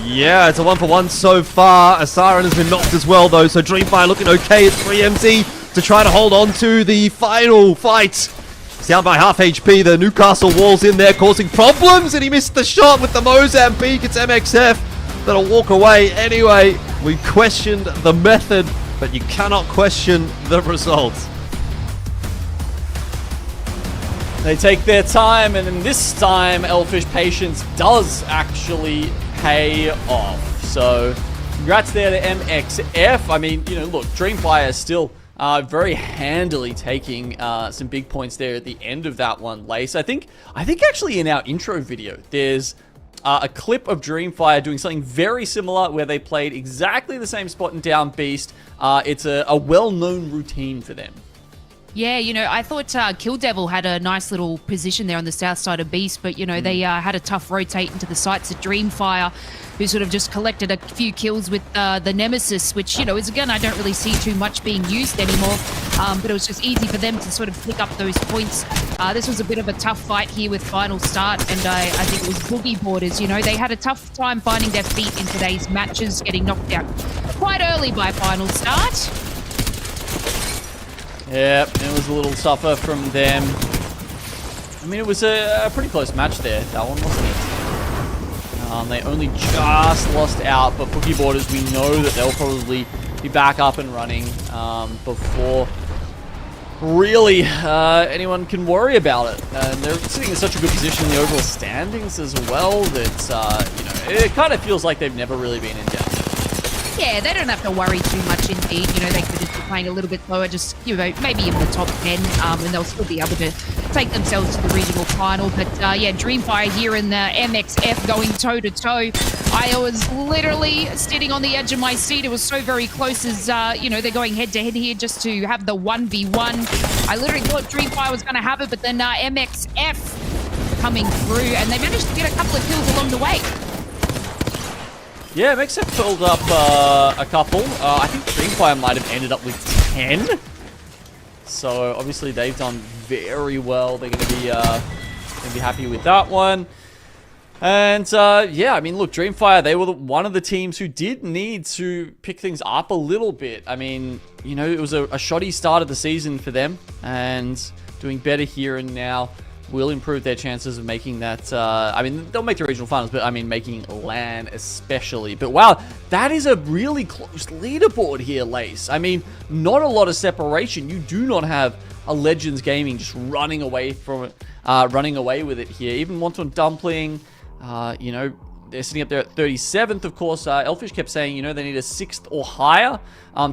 Yeah, it's a 1-for-1 so far. A Siren has been knocked as well, though, so DreamFire looking okay. It's 3MZ to try to hold on to the final fight. He's down by half HP. The Newcastle wall's in there causing problems, and he missed the shot with the Mozambique. It's MXF that'll walk away. Anyway, we questioned the method, but you cannot question the results. They take their time, and in this time, Elfish patience does actually pay off. So, congrats there to MXF. I mean, you know, look, DreamFire is still very handily taking some big points there at the end of that one, Lace. I think actually in our intro video, there's a clip of DreamFire doing something very similar where they played exactly the same spot in Down Beast. It's a well-known routine for them. Yeah, you know, I thought Kill Devil had a nice little position there on the south side of Beast, but, you know, they had a tough rotate into the sights of DreamFire, who sort of just collected a few kills with the Nemesis, which, you know, is a gun I don't really see too much being used anymore, but it was just easy for them to sort of pick up those points. This was a bit of a tough fight here with Final Start, and I think it was Boogie Borders. You know, they had a tough time finding their feet in today's matches, getting knocked out quite early by Final Start. Yeah, it was a little tougher from them. I mean, it was a pretty close match there, that one, wasn't it? They only just lost out, but Boogie Borders, we know that they'll probably be back up and running before really anyone can worry about it. And they're sitting in such a good position in the overall standings as well that, you know, it kind of feels like they've never really been in doubt. Yeah, they don't have to worry too much indeed. You know, they could just be playing a little bit lower, just, you know, maybe in the top 10, and they'll still be able to take themselves to the regional final. But, yeah, DreamFire here in the MXF going toe-to-toe. I was literally sitting on the edge of my seat. It was so very close as, you know, they're going head-to-head here just to have the 1v1. I literally thought DreamFire was going to have it, but then MXF coming through, and they managed to get a couple of kills along the way. Yeah, MXF filled up a couple. I think DreamFire might have ended up with 10. So obviously they've done very well. They're going to be happy with that one. And yeah, I mean, look, DreamFire, they were one of the teams who did need to pick things up a little bit. I mean, you know, it was a shoddy start of the season for them, and doing better here and now will improve their chances of making that. I mean, they'll make the regional finals, but I mean, making LAN especially. But wow, that is a really close leaderboard here, Lace. I mean, not a lot of separation. You do not have a Legends Gaming just running away from it, running away with it here. Even Wonton Dumpling, you know, they're sitting up there at 37th, of course. Elfish kept saying, you know, they need a 6th or higher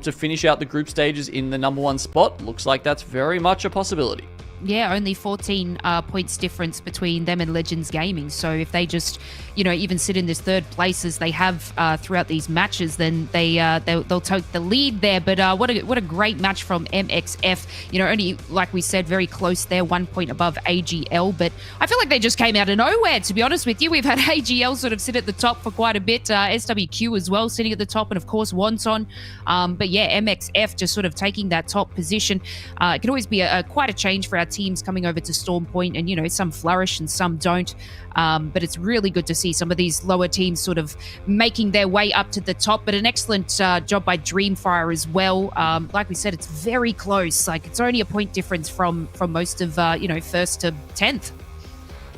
to finish out the group stages in the #1 spot. Looks like that's very much a possibility. Yeah, only 14 points difference between them and Legends Gaming. So if they just, you know, even sit in this third place as they have throughout these matches, then they'll take the lead there. But what a great match from MXF. You know, only, like we said, very close there, 1 point above AGL. But I feel like they just came out of nowhere, to be honest with you. We've had AGL sort of sit at the top for quite a bit. SWQ as well sitting at the top, and of course Wonton. But yeah, MXF just sort of taking that top position. It can always be quite a change for our teams coming over to Storm Point, and, you know, some flourish and some don't. But it's really good to see some of these lower teams sort of making their way up to the top. But an excellent job by DreamFire as well. Like we said, it's very close. Like, it's only a point difference from most of, you know, 1st to 10th.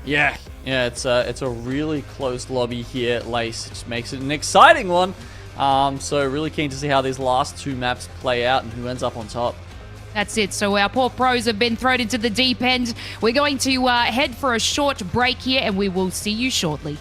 Yeah, it's a really close lobby here at Lace. It just makes it an exciting one. So really keen to see how these last 2 maps play out and who ends up on top. That's it. So our poor pros have been thrown into the deep end. We're going to head for a short break here, and we will see you shortly.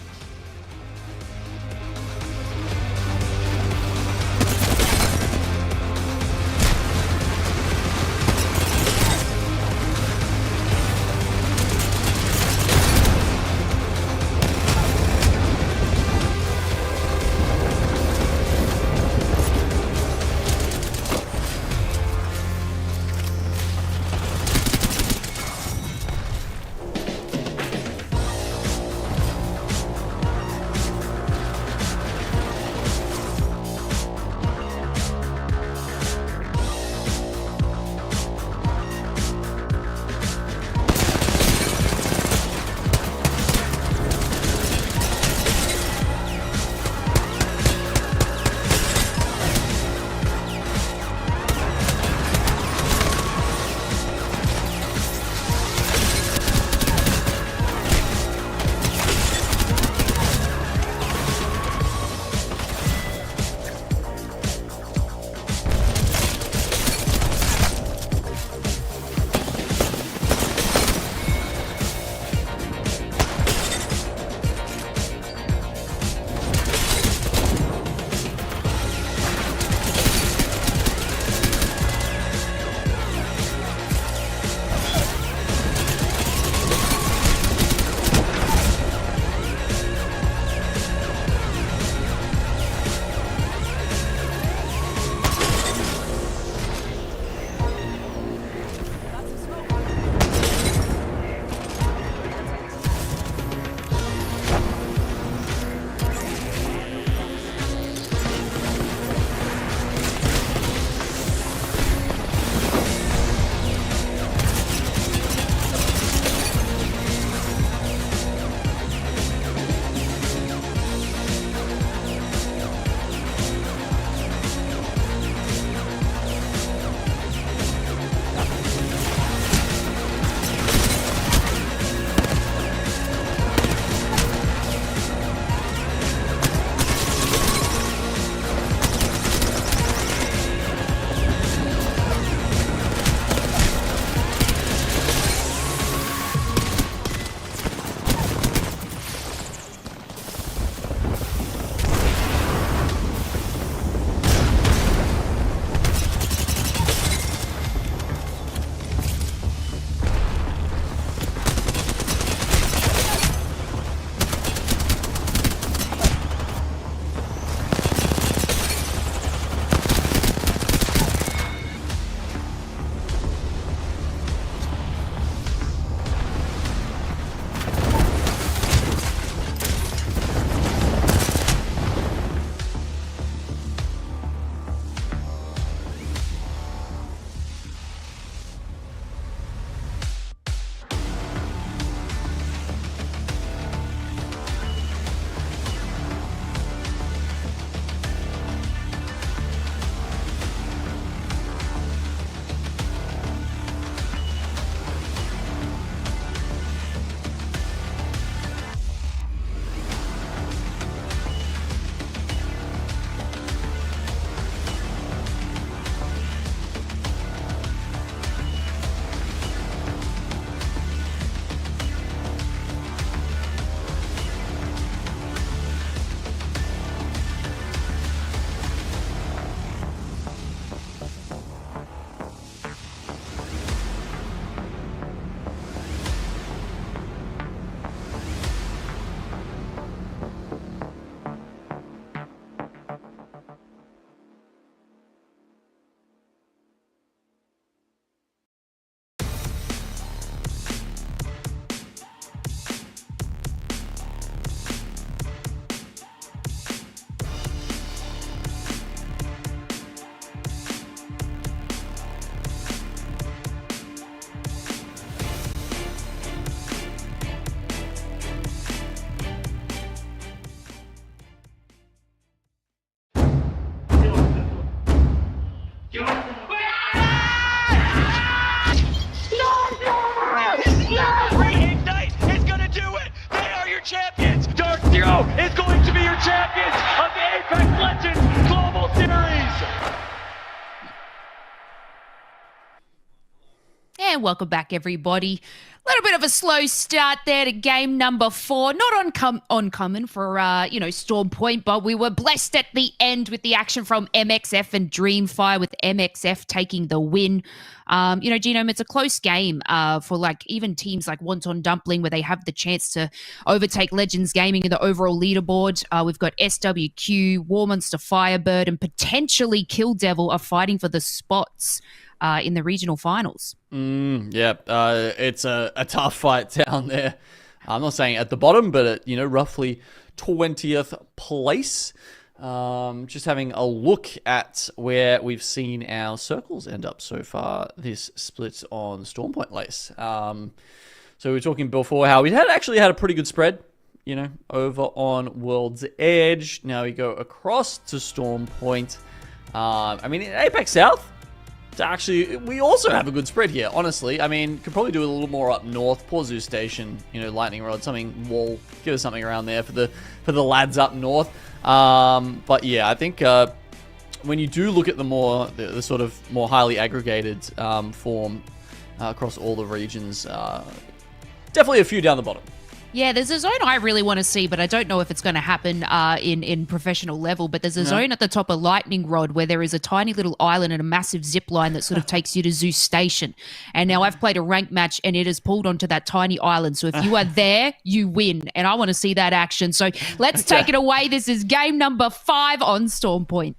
Zero is going to be your champions of the Apex Legends Global Series. And welcome back, everybody. A little bit of a slow start there to game number 4. Not uncommon for, Storm Point, but we were blessed at the end with the action from MXF and DreamFire, with MXF taking the win. Genome, it's a close game for even teams like Wonton, Dumpling, where they have the chance to overtake Legends Gaming in the overall leaderboard. We've got SWQ, WMFireBird, and potentially Kill Devil are fighting for the spots in the regional finals. It's a tough fight down there. I'm not saying at the bottom, but at, roughly 20th place. Just having a look at where we've seen our circles end up so far this split on Storm Point Lace. So we were talking before how we actually had a pretty good spread, over on World's Edge. Now we go across to Storm Point. In APAC-South, we also have a good spread here, honestly. Could probably do a little more up north. Poor Zoo Station, Lightning Rod, something, Wall, give us something around there for the lads up north. But yeah, I think when you do look at the sort of more highly aggregated form across all the regions, definitely a few down the bottom. Yeah, there's a zone I really want to see, but I don't know if it's going to happen in professional level. But there's a zone at the top of Lightning Rod where there is a tiny little island and a massive zip line that sort of takes you to Zeus Station. And now I've played a ranked match and it has pulled onto that tiny island. So if you are there, you win. And I want to see that action. So let's take it away. This is game number 5 on Storm Point.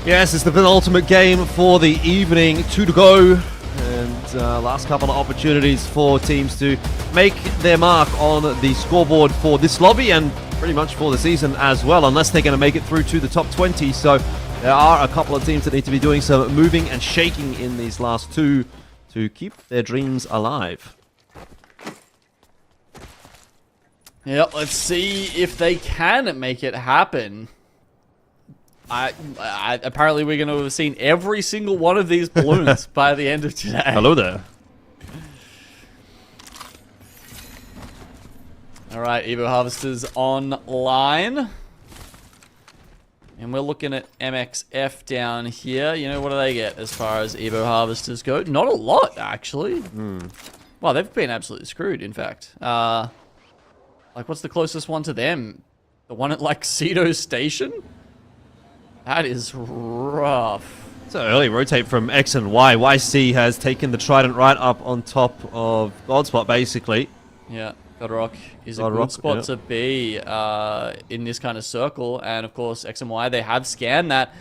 Yes, it's the penultimate game for the evening. 2 to go. And last couple of opportunities for teams to make their mark on the scoreboard for this lobby and pretty much for the season as well, unless they're going to make it through to the top 20. So there are a couple of teams that need to be doing some moving and shaking in these last 2 to keep their dreams alive. Yeah, let's see if they can make it happen. Apparently we're going to have seen every single one of these balloons by the end of today. Hello there. All right, Evo Harvesters online. And we're looking at MXF down here. What do they get as far as Evo Harvesters go? Not a lot, actually. Well, they've been absolutely screwed, in fact. What's the closest one to them? The one at, Cedo Station? That is rough. So early rotate from X and Y. YC has taken the Trident right up on top of Godspot, basically. Yeah, Godrock is a good spot to be in this kind of circle. And, of course, X and Y, they have scanned that.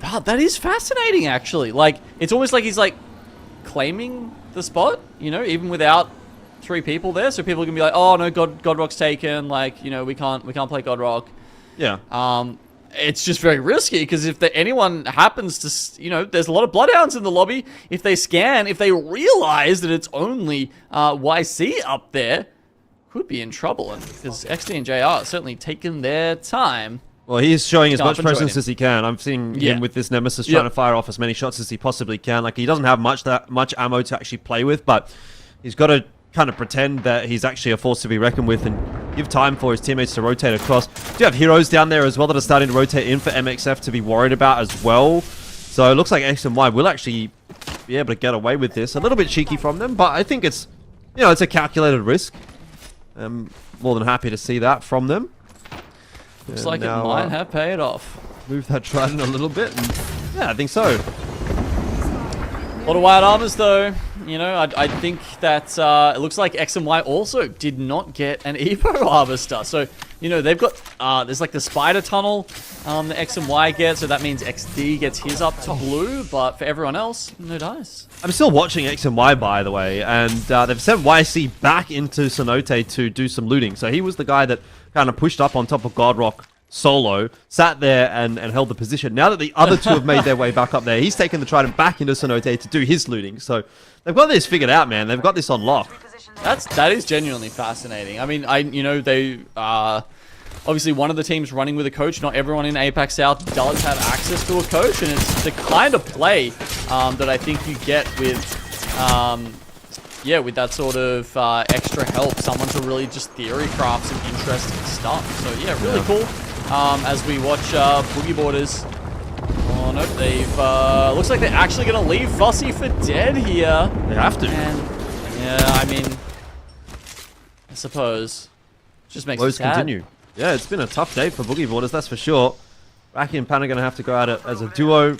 Wow, that is fascinating, actually. It's almost like he's, claiming the spot, even without 3 people there. So people can be like, oh, no, Godrock's taken. We can't play Godrock. Yeah. It's just very risky because if anyone happens to, there's a lot of Bloodhounds in the lobby. If they scan, if they realize that it's only YC up there, could be in trouble. Because XD and JR are certainly taking their time. Well, he's showing as much presence as he can. I'm seeing him with this Nemesis trying to fire off as many shots as he possibly can. He doesn't have much ammo to actually play with, but he's got to kind of pretend that he's actually a force to be reckoned with and give time for his teammates to rotate across. Do have heroes down there as well that are starting to rotate in for MXF to be worried about as well. So it looks like X and Y will actually be able to get away with this. A little bit cheeky from them, but I think it's, it's a calculated risk. I'm more than happy to see that from them. Looks like now, it might have paid off. Move that Trident a little bit. And yeah, I think so. A lot of Wild Armors, though. I think that it looks like X and Y also did not get an Evo Harvester. So, they've got, there's the Spider Tunnel the X and Y get. So that means XD gets his up to blue. But for everyone else, no dice. I'm still watching X and Y, by the way. And they've sent YC back into Cenote to do some looting. So he was the guy that kind of pushed up on top of Godrock solo, sat there and held the position. Now that the other 2 have made their way back up there, he's taken the Trident back into Cenote to do his looting. So they've got this figured out, man. They've got this on lock. That is genuinely fascinating. They obviously one of the teams running with a coach. Not everyone in APAC-South does have access to a coach, and it's the kind of play that I think you get with yeah, with that sort of extra help, someone to really just theory craft some interesting stuff. So yeah, really cool. As we watch Boogie Boarders. Oh no, they've looks like they're actually gonna leave Fussy for dead here. They have to. And yeah, I mean, I suppose just makes it sad. Continue. Yeah, it's been a tough day for Boogie Boarders, that's for sure. Raki and Pan are gonna have to go at it as a duo.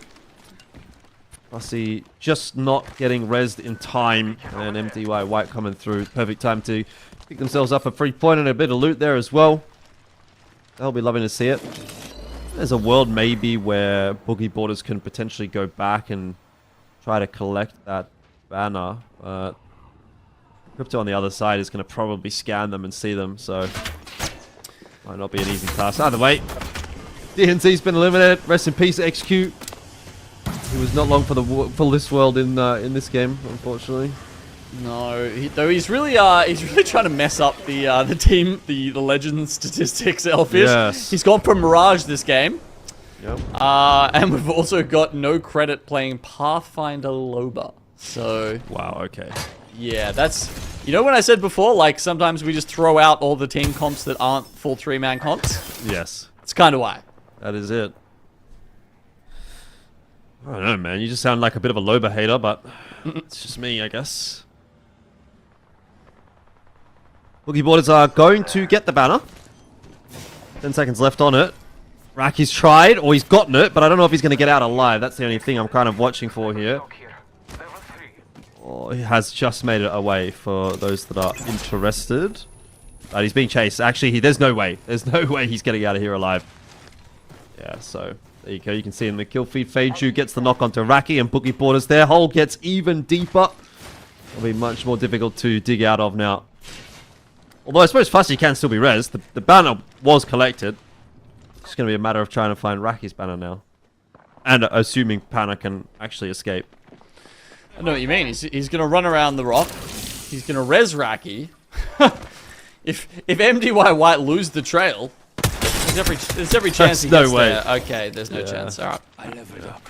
Fussy just not getting rezzed in time, and MDY-WHITE coming through. Perfect time to pick themselves up a free point and a bit of loot there as well. They'll be loving to see it. There's a world maybe where Boogie Boarders can potentially go back and try to collect that banner. Crypto on the other side is going to probably scan them and see them, so might not be an easy task. Either way, DNC's been eliminated. Rest in peace, XQ. He was not long for this world in this game, unfortunately. No, though he's really trying to mess up the team, the legend statistics. Elfish. Yes. He's gone for Mirage this game. Yep. And we've also got NoCredit playing Pathfinder Loba. So wow, okay. Yeah, that's, you know when I said before, like sometimes we just throw out all the team comps that aren't full 3-man comps? Yes. It's kind of why. That is it. I don't know, man. You just sound like a bit of a Loba hater, but it's just me, I guess. Boogie Boarders are going to get the banner. 10 seconds left on it. Raki's tried, or he's gotten it, but I don't know if he's going to get out alive. That's the only thing I'm kind of watching for here. Oh, he has just made it away for those that are interested. But he's being chased. Actually, there's no way. There's no way he's getting out of here alive. Yeah, so there you go. You can see in the kill feed, Feiju gets the knock onto Raki, and Boogie Boarders, their hole gets even deeper. It'll be much more difficult to dig out of now. Although I suppose Fussy can still be rezzed. The banner was collected. It's going to be a matter of trying to find Raki's banner now. And assuming Pana can actually escape. I know what you mean. He's going to run around the rock. He's going to res Raki. If MDY-WHITE lose the trail, there's every chance he gets there. Okay, there's no chance. All right. I leveled up.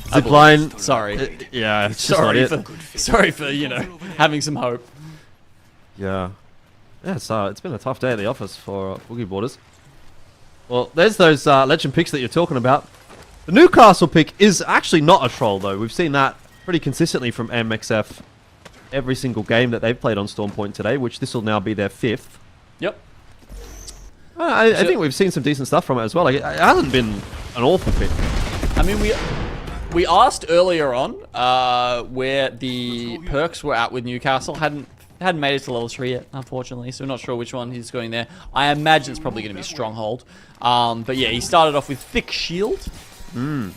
Zipline. Sorry. Yeah, it's just not it. Sorry for, you know, having some hope. Yeah. Yeah, it's been a tough day at the office for Boogie Boarders. Well, there's those legend picks that you're talking about. The Newcastle pick is actually not a troll, though. We've seen that pretty consistently from MXF every single game that they've played on Stormpoint today, which this will now be their 5th. Yep. I think we've seen some decent stuff from it as well. Like, it hasn't been an awful pick. I mean, we asked earlier on where the perks were at with Newcastle. Hadn't made it to level 3 yet, unfortunately, so we're not sure which one he's going there. I imagine it's probably going to be Stronghold. But yeah, he started off with Thick Shield. And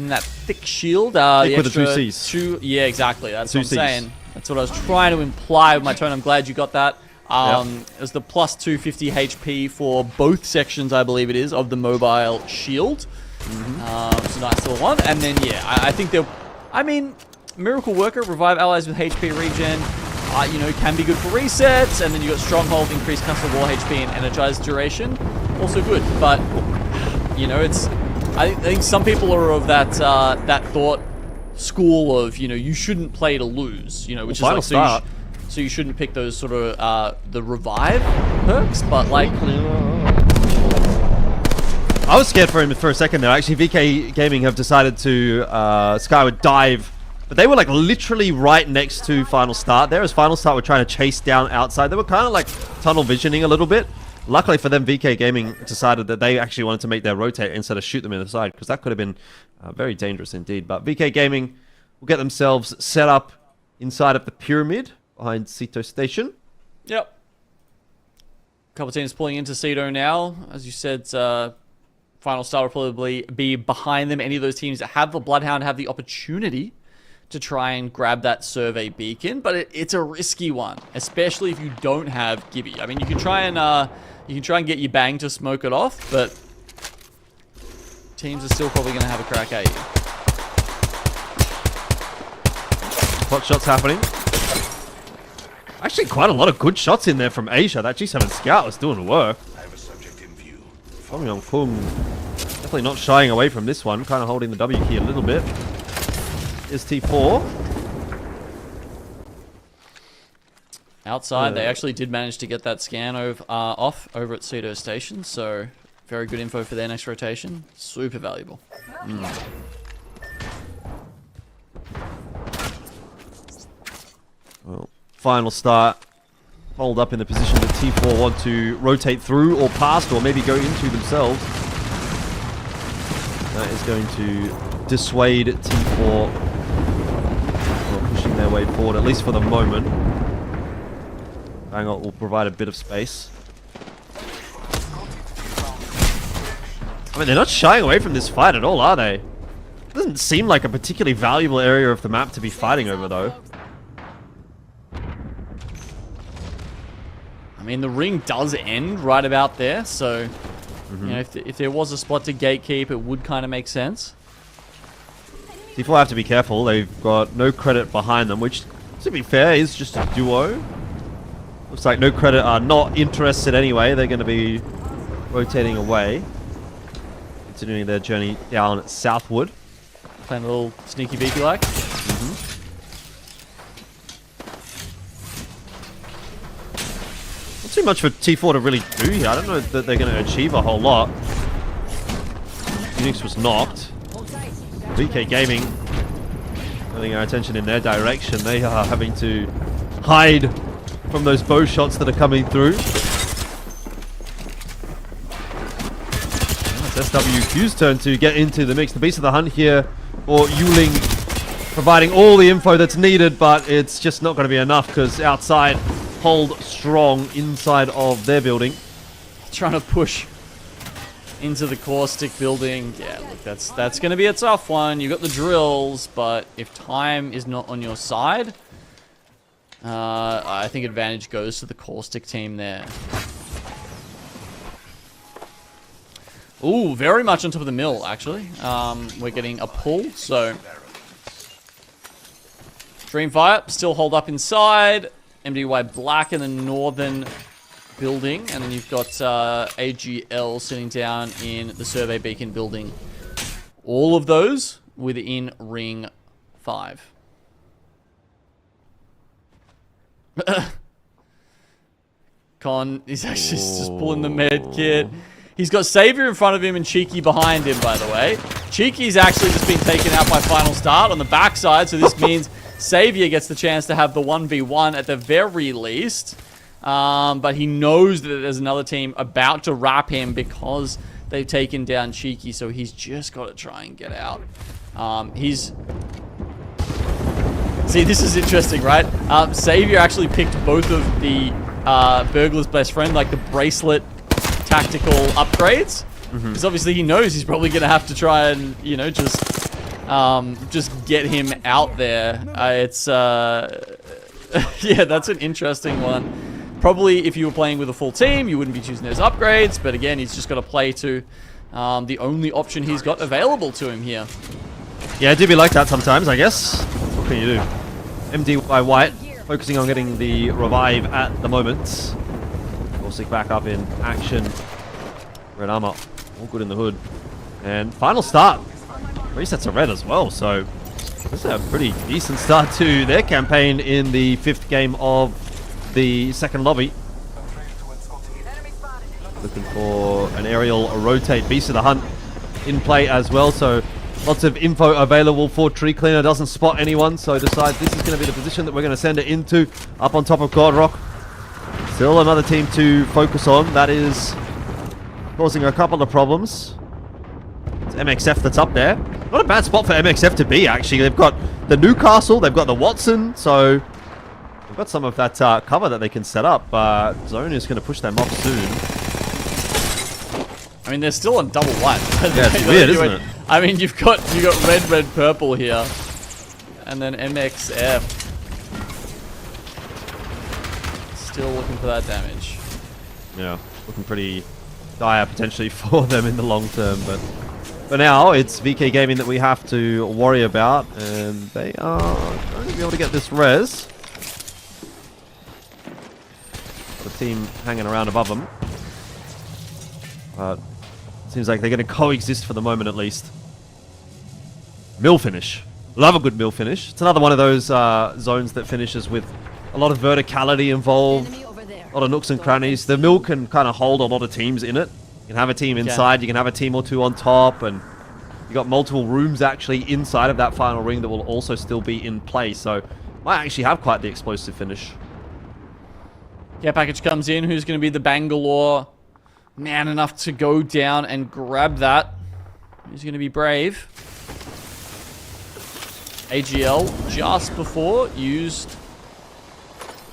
that Thick Shield, Thick with the 2 Cs. Yeah, exactly. That's what I'm saying. That's what I was trying to imply with my tone. I'm glad you got that. It was the plus 250 HP for both sections, I believe it is, of the mobile shield. It's a nice little one. And then, yeah, I think they'll... I mean, Miracle Worker, revive allies with HP regen. You know, can be good for resets, and then you got Stronghold, increased Castle War HP and Energized Duration, also good. But you know, I think some people are of that that thought school of, you know, you shouldn't play to lose, you know, which is like so you shouldn't pick those sort of the revive perks, but like. I was scared for him for a second there. Actually, VK Gaming have decided to Skyward dive. But they were like literally right next to Final Start there, as Final Start were trying to chase down outside. They were kind of like tunnel visioning a little bit. Luckily for them, VK Gaming decided that they actually wanted to make their rotate instead of shoot them in the side, because that could have been very dangerous indeed. But VK Gaming will get themselves set up inside of the pyramid behind Sito Station. Yep. A couple teams pulling into Sito now. As you said, Final Star will probably be behind them. Any of those teams that have the Bloodhound have the opportunity to try and grab that survey beacon, but it's a risky one, especially if you don't have Gibby. I mean, you can try and get your bang to smoke it off, but teams are still probably going to have a crack at you. Hot shots happening. Actually, quite a lot of good shots in there from Asia. That G7 Scout was doing the work. Fong Yong Kung definitely not shying away from this one, kind of holding the W key a little bit. Is T4. outside. They actually did manage to get that scan off over at Cedo Station, so very good info for their next rotation. Super valuable. Well, final start. Hold up in the position that T4 want to rotate through or past or maybe go into themselves. That is going to dissuade T4 from pushing their way forward, at least for the moment. Bangor will provide a bit of space. I mean, they're not shying away from this fight at all, are they? It doesn't seem like a particularly valuable area of the map to be fighting over, though. I mean, the ring does end right about there, so you know, if there was a spot to gatekeep, it would kind of make sense. T4 have to be careful. They've got NoCredit behind them, which, to be fair, is just a duo. Looks like NoCredit are not interested anyway. They're going to be rotating away, continuing their journey down southward. Playing a little sneaky beaky like. Not too much for T4 to really do here. I don't know that they're going to achieve a whole lot. Phoenix was knocked. KAKKOII turning our attention in their direction. They are having to hide from those bow shots that are coming through. It's SWQ's turn to get into the mix. The Beast of the Hunt here for Yuling, providing all the info that's needed, but it's just not going to be enough because outside hold strong inside of their building. Trying to push into the caustic building. Yeah, look, that's going to be a tough one. You've got the drills, but if time is not on your side, I think advantage goes to the caustic team there. Ooh, very much on top of the mill, actually. We're getting a pull, so DreamFire still hold up inside. MDY Black in the northern building, and then you've got AGL sitting down in the survey beacon building. All of those within ring 5. Con is actually just pulling the med kit. He's got Savior in front of him and Cheeky behind him, by the way. Cheeky's actually just been taken out by Final Start on the backside, so this means Savior gets the chance to have the 1v1 at the very least. But he knows that there's another team about to wrap him because they've taken down Cheeky, so he's just got to try and get out. See, this is interesting, right? Savior actually picked both of the Burglar's Best Friend, like the bracelet tactical upgrades. Because obviously he knows he's probably going to have to try and, you know, just get him out there. Yeah, that's an interesting one. Probably if you were playing with a full team, you wouldn't be choosing those upgrades. But again, he's just got to play to the only option he's got available to him here. Yeah, it do be like that sometimes, I guess. What can you do? MDY-WHITE focusing on getting the revive at the moment. Caustic back up in action. Red armor, all good in the hood. And final start. 3 sets of red as well, so this is a pretty decent start to their campaign in the 5th game of the second lobby. Looking for an aerial rotate. Beast of the Hunt in play as well, so lots of info available for Tree Cleaner. Doesn't spot anyone, so decides this is going to be the position that we're going to send it into. Up on top of Godrock. Still another team to focus on. That is causing a couple of problems. It's MXF that's up there. Not a bad spot for MXF to be, actually. They've got the Newcastle, they've got the Wonton, so they've got some of that cover that they can set up. Zone is going to push them off soon. I mean, they're still on double white. Yeah, it's weird, isn't it? I mean, you've got red, purple here, and then MXF still looking for that damage. Yeah, looking pretty dire potentially for them in the long term, but for now it's VK Gaming that we have to worry about, and they are going to be able to get this res. The team hanging around above them. But seems like they're going to coexist for the moment at least. Mill finish. Love a good mill finish. It's another one of those zones that finishes with A lot of verticality involved. A lot of nooks and crannies. The mill can kind of hold a lot of teams in it. You can have a team inside, you can have a team or two on top, and you got multiple rooms actually inside of that final ring that will also still be in play. So might actually have quite the explosive finish. Yeah, package comes in. Who's going to be the Bangalore man enough to go down and grab that? Who's going to be brave? AGL just before used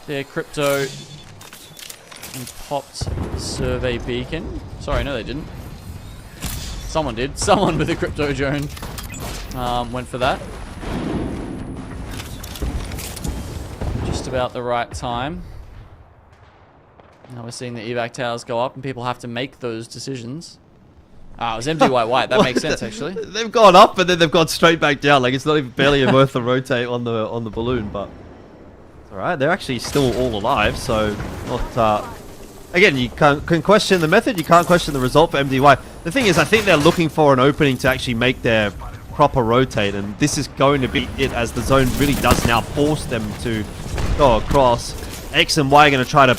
their crypto and popped survey beacon. Sorry, no they didn't. Someone did. Someone with a crypto drone went for that. Just about the right time. Now we're seeing the evac towers go up and people have to make those decisions. Ah, it was MDY-WHITE. That makes sense, actually. They've gone up, but then they've gone straight back down. Like, it's not even barely worth the rotate on the balloon, but it's alright. They're actually still all alive, so not... Again, you can question the method, you can't question the result for MDY. The thing is, I think they're looking for an opening to actually make their proper rotate, and this is going to be it, as the zone really does now force them to go across. X and Y are going to try to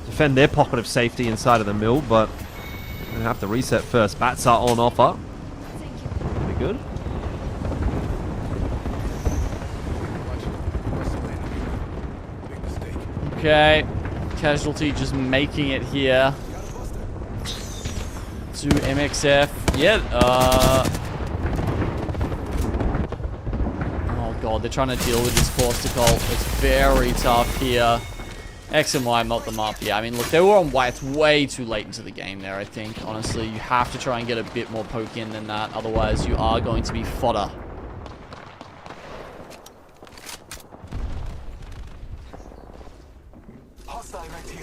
defend their pocket of safety inside of the mill, but they're going to have to reset first. Bats are on offer. Pretty good. Okay. Casualty just making it here. To MXF. Yeah, oh god, they're trying to deal with this Corstical. It's very tough here. X and Y melt them up. Yeah, I mean, look, they were on whites way too late into the game there, I think. Honestly, you have to try and get a bit more poke in than that. Otherwise, you are going to be fodder.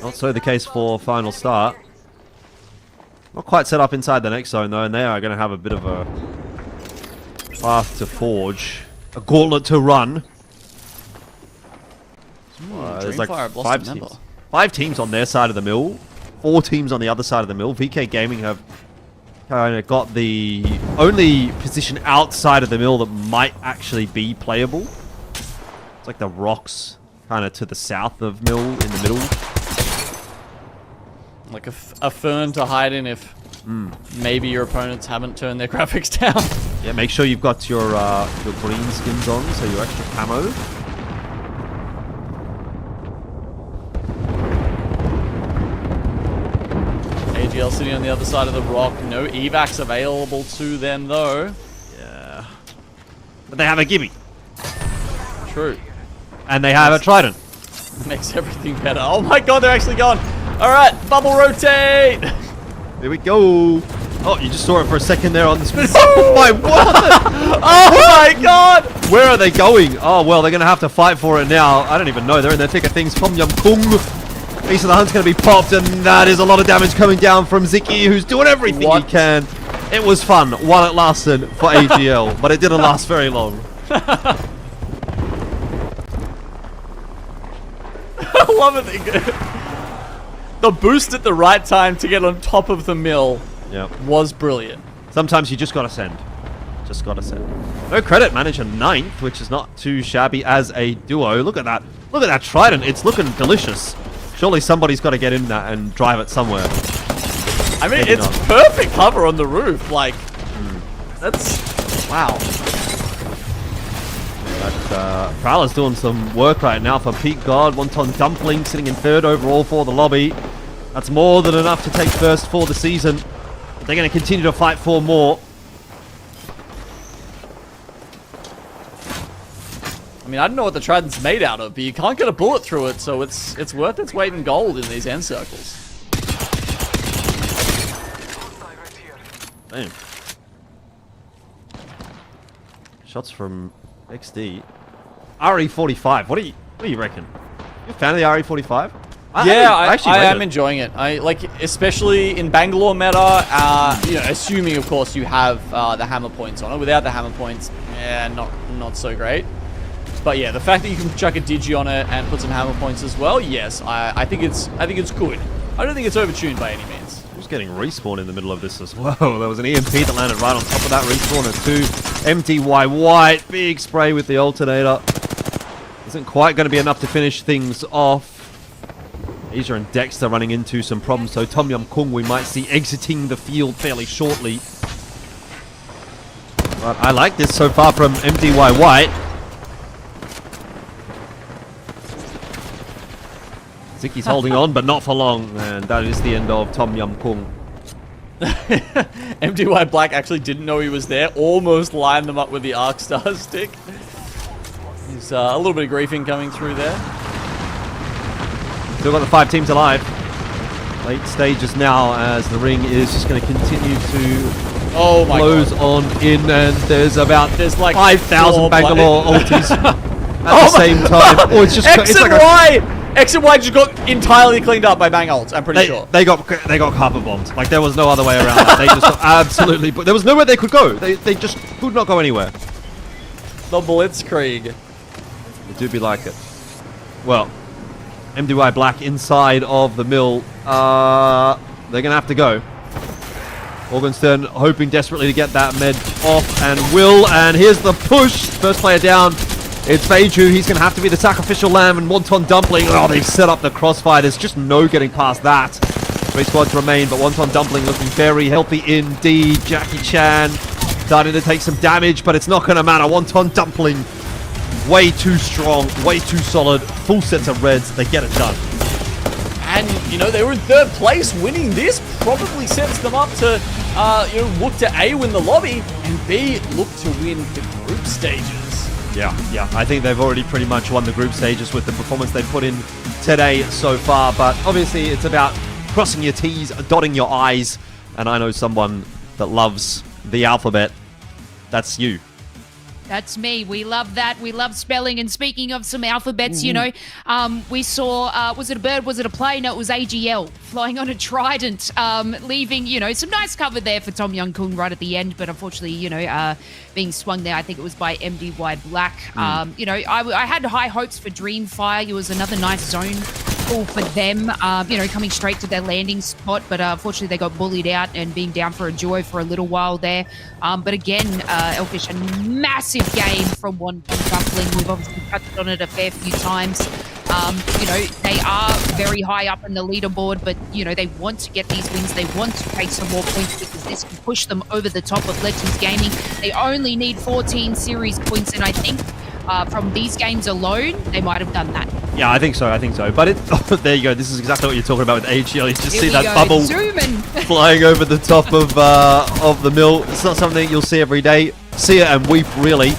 Not so the case for final start. Not quite set up inside the next zone, though, and they are going to have a bit of a path to forge. A gauntlet to run. There's like five teams on their side of the mill, 4 teams on the other side of the mill. VKGaming have kind of got the only position outside of the mill that might actually be playable. It's like the rocks kind of to the south of mill in the middle. Like a fern to hide in if maybe your opponents haven't turned their graphics down. Yeah, make sure you've got your green skins on, so your extra camo. AGL sitting on the other side of the rock. No evacs available to them, though. Yeah. But they have a Gibby. True. And they have a Trident. Makes everything better. Oh my god, they're actually gone. Alright, bubble rotate. Here we go. Oh, you just saw it for a second there on the screen. Oh my god! Oh my god! Where are they going? Oh, well, they're going to have to fight for it now. I don't even know. They're in the thick of things. Tom Yum Kung. Piece of the Hunt's going to be popped, and that is a lot of damage coming down from Ziki, who's doing everything he can. It was fun while it lasted for AGL, but it didn't last very long. I love it. The boost at the right time to get on top of the mill was brilliant. Sometimes you just got to send. Just got to send. NoCredit managed a 9th, which is not too shabby as a duo. Look at that. Look at that Trident. It's looking delicious. Surely somebody's got to get in that and drive it somewhere. I mean, it's perfect cover on the roof. Like, that's... Wow. But Prowler's doing some work right now for Pete God. Wonton Dumpling sitting in 3rd overall for the lobby. That's more than enough to take first for the season. They're going to continue to fight for more. I mean, I don't know what the Trident's made out of, but you can't get a bullet through it, so it's worth its weight in gold in these end circles. Damn. Shots from XD. RE45. What do you reckon? You a fan of the RE45? I am enjoying it. I like, especially in Bangalore meta. You know, assuming of course you have the hammer points on it. Without the hammer points, not so great. But yeah, the fact that you can chuck a digi on it and put some hammer points as well, yes, I think it's good. I don't think it's overtuned by any means. Just getting respawn in the middle of this as well. There was an EMP that landed right on top of that respawn at 2. MDY-WHITE, big spray with the alternator. Isn't quite going to be enough to finish things off. Asia and Dexter running into some problems, so Tom Yum Kung we might see exiting the field fairly shortly. But I like this so far from MDY-WHITE. Ziki's holding on, but not for long, and that is the end of Tom Yum Kung. MDY Black actually didn't know he was there. Almost lined them up with the Arc Star stick. There's a little bit of griefing coming through there. Still got the 5 teams alive. Late stages now as the ring is just going to continue to close on in, and there's like 5,000 Bangalore ultis at the same time. Oh, it's just X it's and like Y! X and Y just got entirely cleaned up by Bang ults, I'm pretty sure. They got carpet bombed. Like, there was no other way around it. They just got absolutely... But there was nowhere they could go. They just could not go anywhere. The Blitzkrieg. They do be like it. Well, MDY Black inside of the mill. They're going to have to go. Morgenstern hoping desperately to get that med off, and will. And here's the push. First player down. It's Beiju. He's going to have to be the sacrificial lamb, and Wonton Dumpling. Oh, they've set up the crossfire. There's just no getting past that. 3 squads remain, but Wonton Dumpling looking very healthy indeed. Jackie Chan starting to take some damage, but it's not going to matter. Wonton Dumpling, way too strong, way too solid. Full sets of reds. They get it done. And, you know, they were in 3rd place. Winning this probably sets them up to, look to A, win the lobby, and B, look to win the group stages. Yeah. I think they've already pretty much won the group stages with the performance they've put in today so far. But obviously, it's about crossing your T's, dotting your I's. And I know someone that loves the alphabet. That's you. That's me. We love that. We love spelling. And speaking of some alphabets, you know, we saw, was it a bird? Was it a plane? No, it was AGL flying on a trident, leaving, you know, some nice cover there for Tom Yum Kung right at the end. But unfortunately, you know, being swung there, I think it was by MDY Black. You know, I had high hopes for DreamFire. It was another nice zone call for them, you know, coming straight to their landing spot. But unfortunately, they got bullied out and being down for a joy for a little while there. But again, Elfish, a massive game from Wonton Dumpling. We've obviously touched on it a fair few times. You know, they are very high up in the leaderboard, but, you know, they want to get these wins. They want to take some more points because this can push them over the top of Legends Gaming. They only need 14 series points, and I think from these games alone, they might have done that. Yeah, I think so. But there you go. This is exactly what you're talking about with AGL. You just see that bubble flying over the top of the mill. It's not something you'll see every day. See it and weep, really.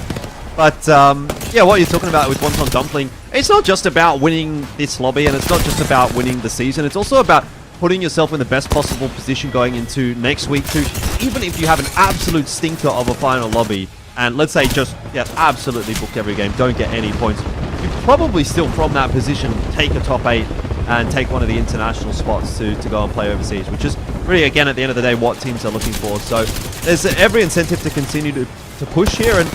But yeah, what you're talking about with Wonton Dumpling, it's not just about winning this lobby, and it's not just about winning the season. It's also about putting yourself in the best possible position going into next week too. Even if you have an absolute stinker of a final lobby, and let's say just absolutely book every game, don't get any points, you probably still from that position take a top 8 and take one of the international spots to go and play overseas, which is really, again, at the end of the day, what teams are looking for. So there's every incentive to continue to push here, and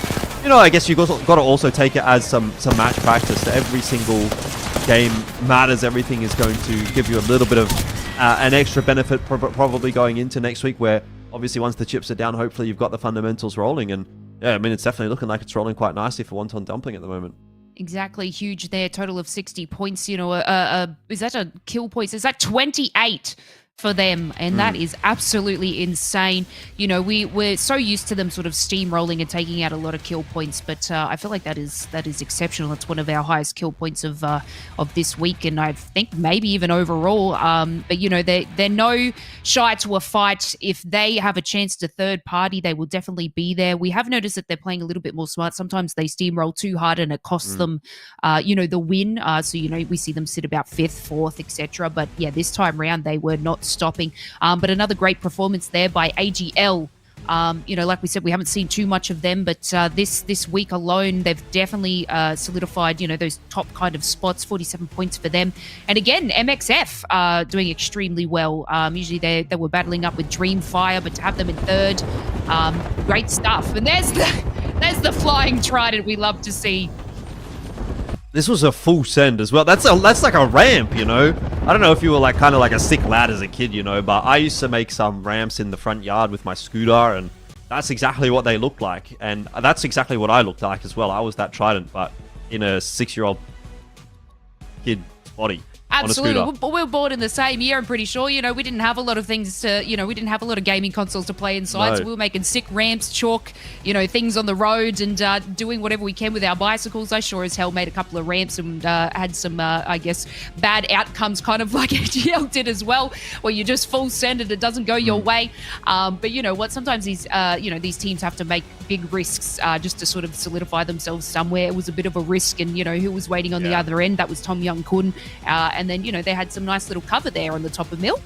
you know, I guess you've got to also take it as some match practice. Every single game matters. Everything is going to give you a little bit of an extra benefit probably going into next week, where obviously once the chips are down, hopefully you've got the fundamentals rolling. And yeah, I mean, it's definitely looking like it's rolling quite nicely for Wonton Dumpling at the moment. Exactly, huge there. Total of 60 points. You know, is that a kill points? Is that 28 for them? And that is absolutely insane. You know, we're so used to them sort of steamrolling and taking out a lot of kill points, but I feel like that is exceptional. It's one of our highest kill points of this week, and I think maybe even overall. But you know, they're no shy to a fight. If they have a chance to third party, they will definitely be there. We have noticed that they're playing a little bit more smart. Sometimes they steamroll too hard and it costs them, you know, the win. So you know, we see them sit about 5th, 4th, etc. But yeah, this time round they were not stopping. But another great performance there by AGL. You know, like we said, we haven't seen too much of them, but this week alone, they've definitely solidified, you know, those top kind of spots. 47 points for them. And again, MXF doing extremely well. Usually they were battling up with DreamFire, but to have them in 3rd, great stuff. And there's the flying trident we love to see. This was a full send as well. That's like a ramp, you know. I don't know if you were like kind of like a sick lad as a kid, you know, but I used to make some ramps in the front yard with my scooter, and that's exactly what they looked like, and that's exactly what I looked like as well. I was that trident, but in a 6-year-old kid's body. Absolutely. We were born in the same year, I'm pretty sure. We didn't have a lot of things to, we didn't have a lot of gaming consoles to play inside. No. So we were making sick ramps, chalk, things on the road and doing whatever we can with our bicycles. I sure as hell made a couple of ramps and had some, I guess, bad outcomes, kind of like AGL did as well, where you just full send and it doesn't go your way. But you know what? Sometimes these teams have to make big risks just to sort of solidify themselves somewhere. It was a bit of a risk, and who was waiting on the other end? That was Tom Young-kun. And then, they had some nice little cover there on the top of Mill.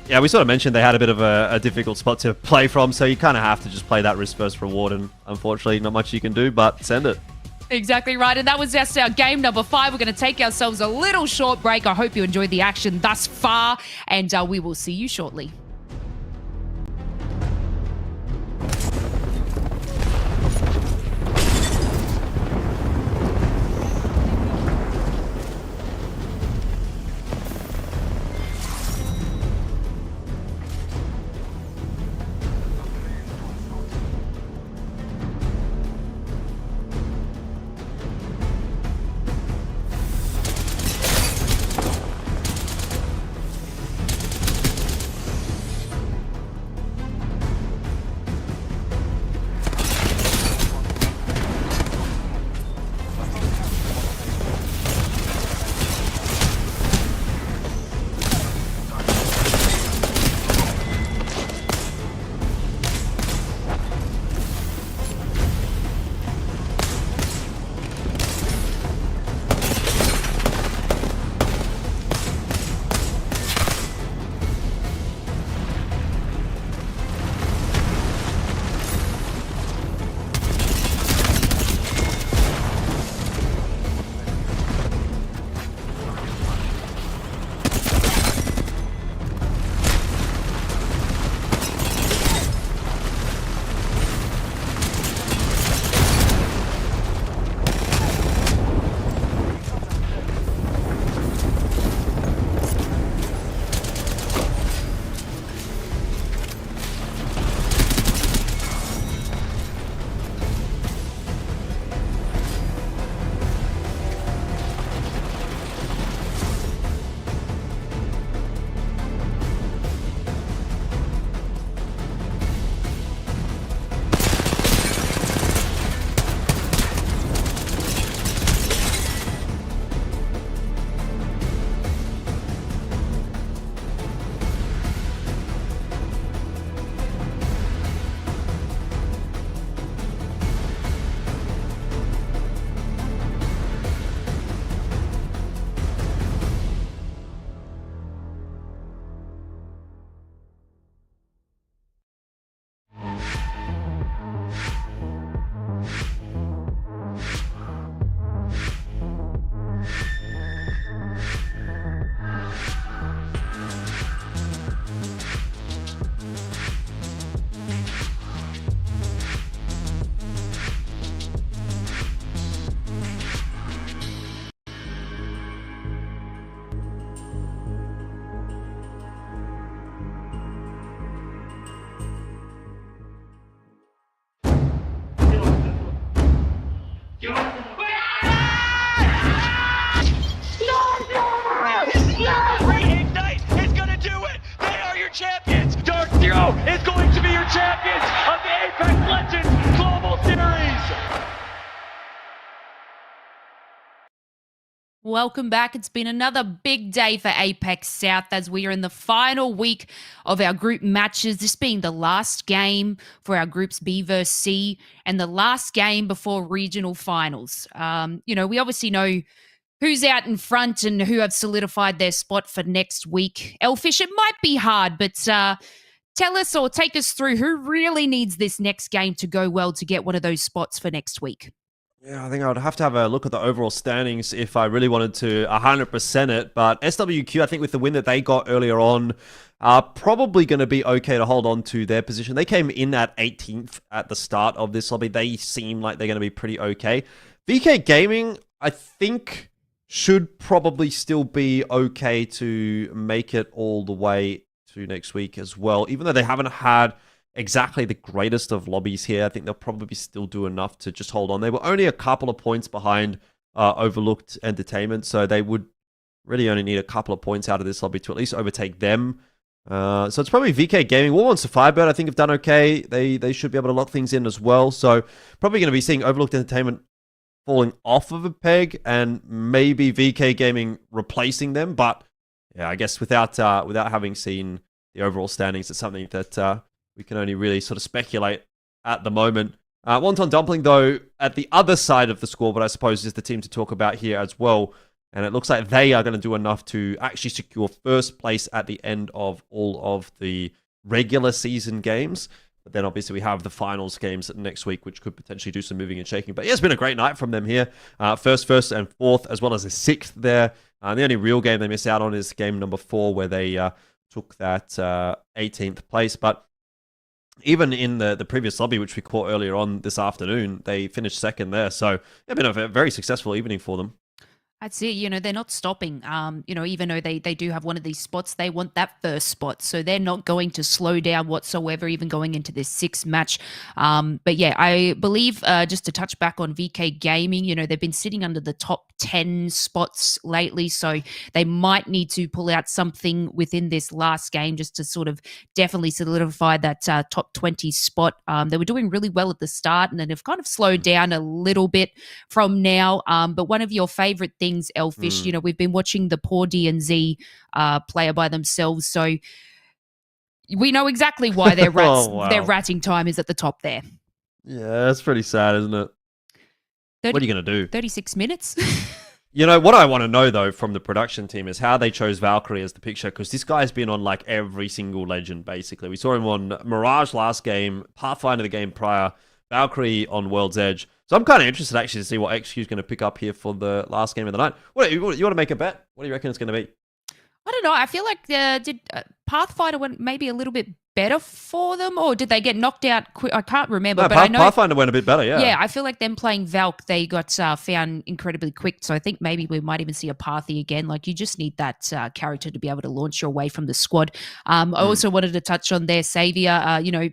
Yeah, we sort of mentioned they had a bit of a difficult spot to play from, so you kind of have to just play that risk versus reward, and unfortunately not much you can do but send it. Exactly right, and that was just our game number 5. We're going to take ourselves a little short break. I hope you enjoyed the action thus far, and we will see you shortly. Reignite is going to do it. They are your champions. Dark Zero is going to be your champions of the Apex Legends Global Series. Welcome back. It's been another big day for APAC-South as we are in the final week of our group matches, this being the last game for our groups B versus C and the last game before regional finals. We obviously know who's out in front and who have solidified their spot for next week. Elfish, it might be hard, but tell us or take us through who really needs this next game to go well to get one of those spots for next week. Yeah, I think I would have to have a look at the overall standings if I really wanted to 100% it. But SWQ, I think with the win that they got earlier on, are probably going to be okay to hold on to their position. They came in at 18th at the start of this lobby. They seem like they're going to be pretty okay. VK Gaming, I think, should probably still be okay to make it all the way to next week as well. Even though they haven't had exactly the greatest of lobbies here, I think they'll probably still do enough to just hold on. They were only a couple of points behind Overlooked Entertainment, so they would really only need a couple of points out of this lobby to at least overtake them. So it's probably VK Gaming. WMFireBird, I think, have done okay. They should be able to lock things in as well. So probably going to be seeing Overlooked Entertainment falling off of a peg and maybe VK Gaming replacing them. But yeah, I guess without having seen the overall standings, it's something that we can only really sort of speculate at the moment. Wonton Dumpling, though, at the other side of the scoreboard, I suppose, is the team to talk about here as well. And it looks like they are going to do enough to actually secure first place at the end of all of the regular season games. But then obviously we have the finals games next week, which could potentially do some moving and shaking. But yeah, it's been a great night from them here. First and fourth, as well as a sixth there. The only real game they missed out on is game number 4, where they took that 18th place. But even in the previous lobby, which we caught earlier on this afternoon, they finished second there. So it's been a very successful evening for them. That's it. You know, they're not stopping. You know, even though they do have one of these spots, they want that first spot. So they're not going to slow down whatsoever, even going into this 6th match. But yeah, I believe just to touch back on VK Gaming, you know, they've been sitting under the top 10 spots lately. So they might need to pull out something within this last game just to sort of definitely solidify that top 20 spot. They were doing really well at the start, and then they've kind of slowed down a little bit from now. But one of your favorite things, Elfish, you know, we've been watching the poor D&Z player by themselves, so we know exactly why their their ratting time is at the top there. Yeah, that's pretty sad, isn't it? What are you going to do? 36 minutes. You know, what I want to know, though, from the production team is how they chose Valkyrie as the picture, because this guy's been on, like, every single Legend, basically. We saw him on Mirage last game, Pathfinder the game prior, Valkyrie on World's Edge. So I'm kind of interested, actually, to see what XQ is going to pick up here for the last game of the night. You want to make a bet? What do you reckon it's going to be? I don't know. I feel like did Pathfinder went maybe a little bit better for them, or did they get knocked out quick? I can't remember. No, but I know Pathfinder went a bit better, yeah. Yeah, I feel like them playing Valk, they got found incredibly quick. So I think maybe we might even see a Pathy again. Like, you just need that character to be able to launch your way from the squad. I also wanted to touch on their Savior, you know,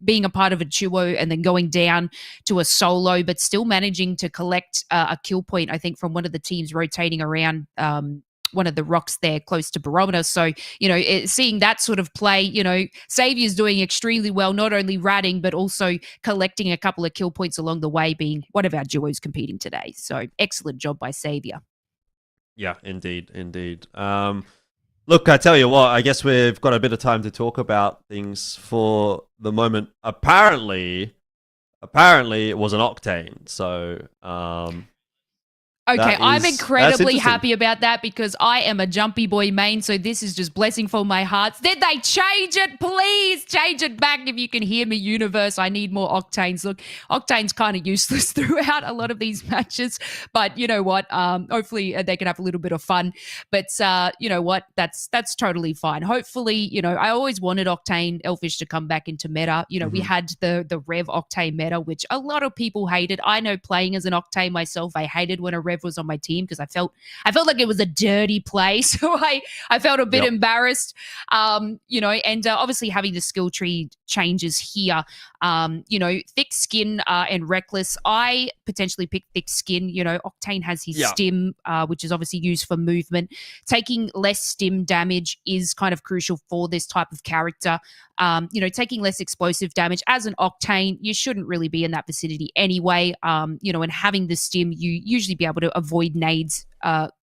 being a part of a duo and then going down to a solo, but still managing to collect a kill point, I think, from one of the teams rotating around one of the rocks there close to Barometer. So, you know, seeing that sort of play, you know, Saviour's doing extremely well, not only ratting, but also collecting a couple of kill points along the way, being one of our duos competing today. So excellent job by Savior. Yeah, indeed. Look, I tell you what, I guess we've got a bit of time to talk about things for the moment. Apparently it was an Octane. So, okay, I'm incredibly happy about that because I am a Jumpy Boy main, so this is just blessing for my heart. Did they change it? Please change it back if you can hear me, universe. I need more Octanes. Look, Octane's kind of useless throughout a lot of these matches, but you know what? Hopefully they can have a little bit of fun. But you know what? That's totally fine. Hopefully, you know, I always wanted Octane Elfish to come back into meta. You know, we had the Rev Octane meta, which a lot of people hated. I know playing as an Octane myself, I hated when a Rev was on my team because I felt like it was a dirty play, so I felt a bit embarrassed, you know, and obviously having the skill tree changes here, you know, Thick Skin and Reckless. I potentially picked Thick Skin. You know, Octane has his stim, which is obviously used for movement. Taking less stim damage is kind of crucial for this type of character. You know, taking less explosive damage as an Octane, you shouldn't really be in that vicinity anyway. You know, and having the stim, you usually be able to avoid nades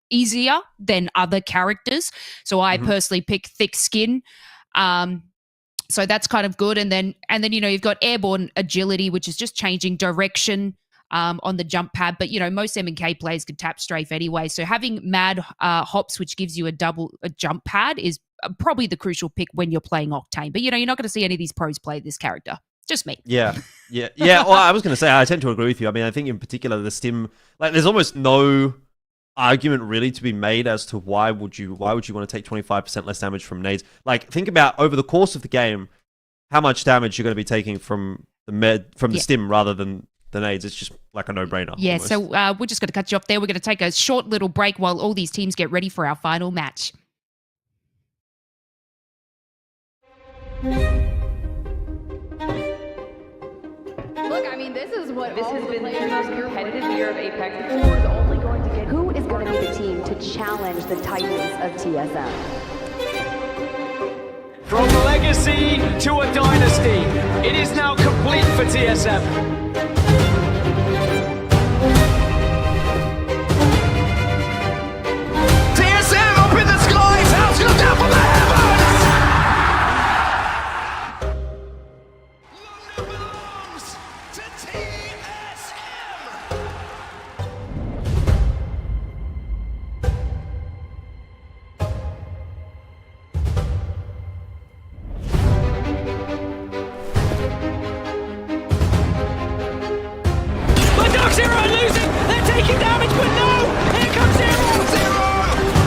easier than other characters. So I personally pick Thick Skin. So that's kind of good. And then you know, you've got Airborne Agility, which is just changing direction on the jump pad. But you know, most M&K players could tap strafe anyway. So having Mad Hops, which gives you a jump pad, is probably the crucial pick when you're playing Octane. But you know, you're not going to see any of these pros play this character. Just me. Yeah. Well, I was going to say, I tend to agree with you. I mean, I think in particular the stim, like, there's almost no argument really to be made as to why would you want to take 25% less damage from nades. Like, think about over the course of the game how much damage you're going to be taking from the stim rather than the nades. It's just like a no-brainer. Yeah. Almost. So we're just going to cut you off there. We're going to take a short little break while all these teams get ready for our final match. Look, I mean, this has been the most competitive year of Apex. The floor is only going to going to be the team to challenge the titans of TSM? From legacy to a dynasty, it is now complete for TSM. TSM up in the skies, house look down from the heavens! London belongs to TSM! But Dark Zero are losing, they're taking damage, but no! Here comes Zero! Zero!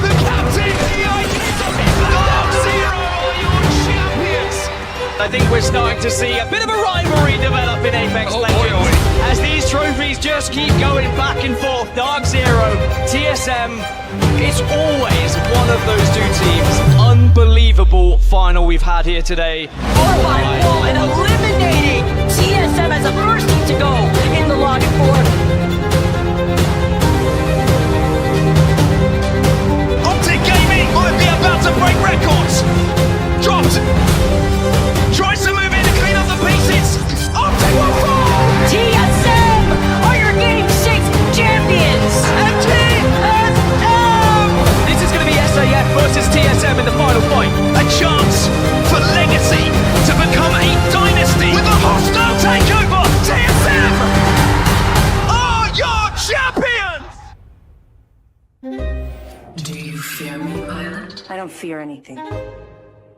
The captain! The icon of his Dark Zero are your champions! I think we're starting to see a bit of a rivalry develop in Apex Legends as these trophies just keep going back and forth. Dark Zero, TSM, it's always one of those two teams. Unbelievable final we've had here today. Horrifying wall and eliminating TSM as the first team to go in the log and fourth. Optic Gaming might be about to break records! Dropped! Tries to move in to clean up the pieces! Optic will fall! TSM are your Game 6 champions! And TSM! This is going to be SAF versus TSM in the final fight. A chance for legacy to become a dynasty with a hostile takeover! TSM are your champions! Do you fear me, pilot? I don't fear anything.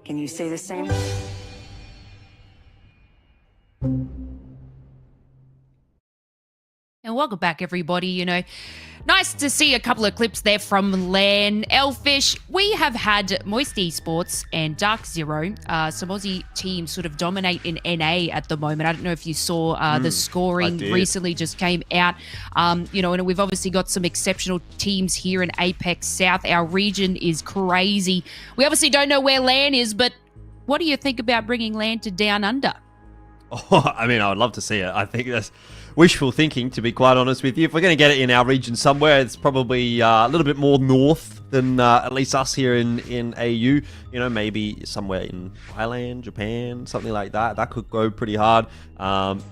Can you say the same? And welcome back, everybody. You know, nice to see a couple of clips there from LAN. Elfish, we have had Moist Esports and Dark Zero, some Aussie teams sort of dominate in NA at the moment. I don't know if you saw the scoring recently just came out. You know, and we've obviously got some exceptional teams here in APAC-South. Our region is crazy. We obviously don't know where LAN is, but what do you think about bringing LAN to Down Under? Oh, I mean, I would love to see it. I think that's wishful thinking, to be quite honest with you. If we're going to get it in our region somewhere, it's probably a little bit more north than at least us here in AU. You know, maybe somewhere in Thailand, Japan, something like that. That could go pretty hard.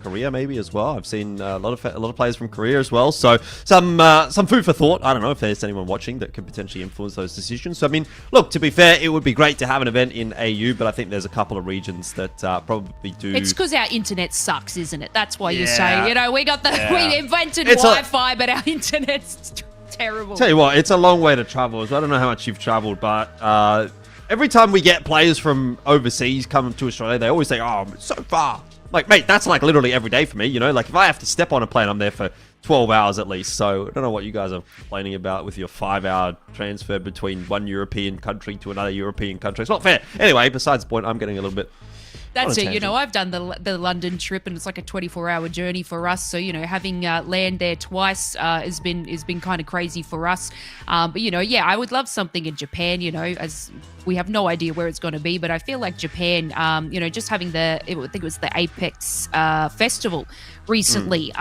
Korea maybe as well. I've seen a lot of players from Korea as well. So some food for thought. I don't know if there's anyone watching that could potentially influence those decisions. So I mean, look, to be fair, it would be great to have an event in AU, but I think there's a couple of regions that probably do. It's because our internet sucks, isn't it? That's why you say, you know, we got the we invented Wi-Fi, but our internet's terrible. Tell you what, it's a long way to travel. I don't know how much you've traveled, but every time we get players from overseas coming to Australia, they always say, "Oh, it's so far." Like, mate, that's like literally every day for me. You know, like if I have to step on a plane, I'm there for 12 hours at least. So I don't know what you guys are complaining about with your 5-hour transfer between one European country to another European country. It's not fair. Anyway, besides the point, I'm getting a little bit. That's it. You know, I've done the London trip, and it's like a 24-hour journey for us. So, you know, having land there twice has been kind of crazy for us. But, you know, yeah, I would love something in Japan, you know, as we have no idea where it's going to be. But I feel like Japan, you know, just having I think it was the Apex Festival recently,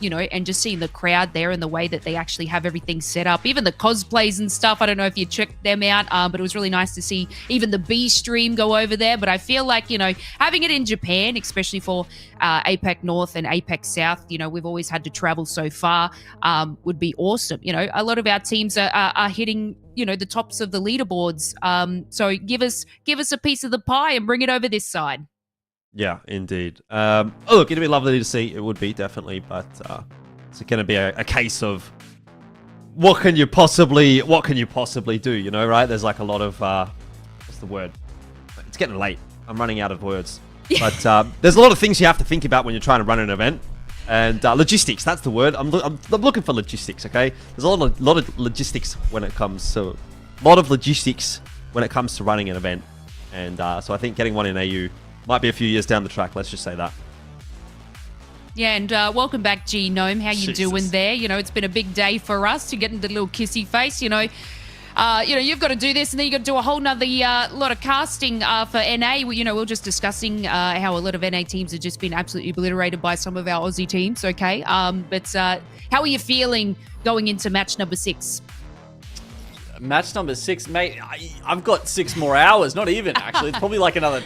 you know, and just seeing the crowd there and the way that they actually have everything set up, even the cosplays and stuff. I don't know if you checked them out, but it was really nice to see even the B stream go over there. But I feel like, you know, having it in Japan, especially for APAC North and APAC South, you know, we've always had to travel so far, would be awesome. You know, a lot of our teams are hitting, you know, the tops of the leaderboards. So give us a piece of the pie and bring it over this side. Yeah, indeed. Oh, look, it'd be lovely to see. It would be, definitely. But it's going to be a case of what can you possibly do, you know, right? There's like a lot of, what's the word? It's getting late. I'm running out of words. But there's a lot of things you have to think about when you're trying to run an event. And logistics, that's the word. I'm looking for logistics, okay? There's a lot of logistics when it comes to running an event. And so I think getting one in AU might be a few years down the track, let's just say that. Yeah, and welcome back, G Gnome. How you doing there? You know, it's been a big day for us to get into the little kissy face, you know. You've got to do this, and then you've got to do a whole nother lot of casting for NA. You know, we were just discussing how a lot of NA teams have just been absolutely obliterated by some of our Aussie teams, okay? But how are you feeling going into match number 6? match number 6, mate. I've got 6 more hours. Not even, actually. It's probably like another,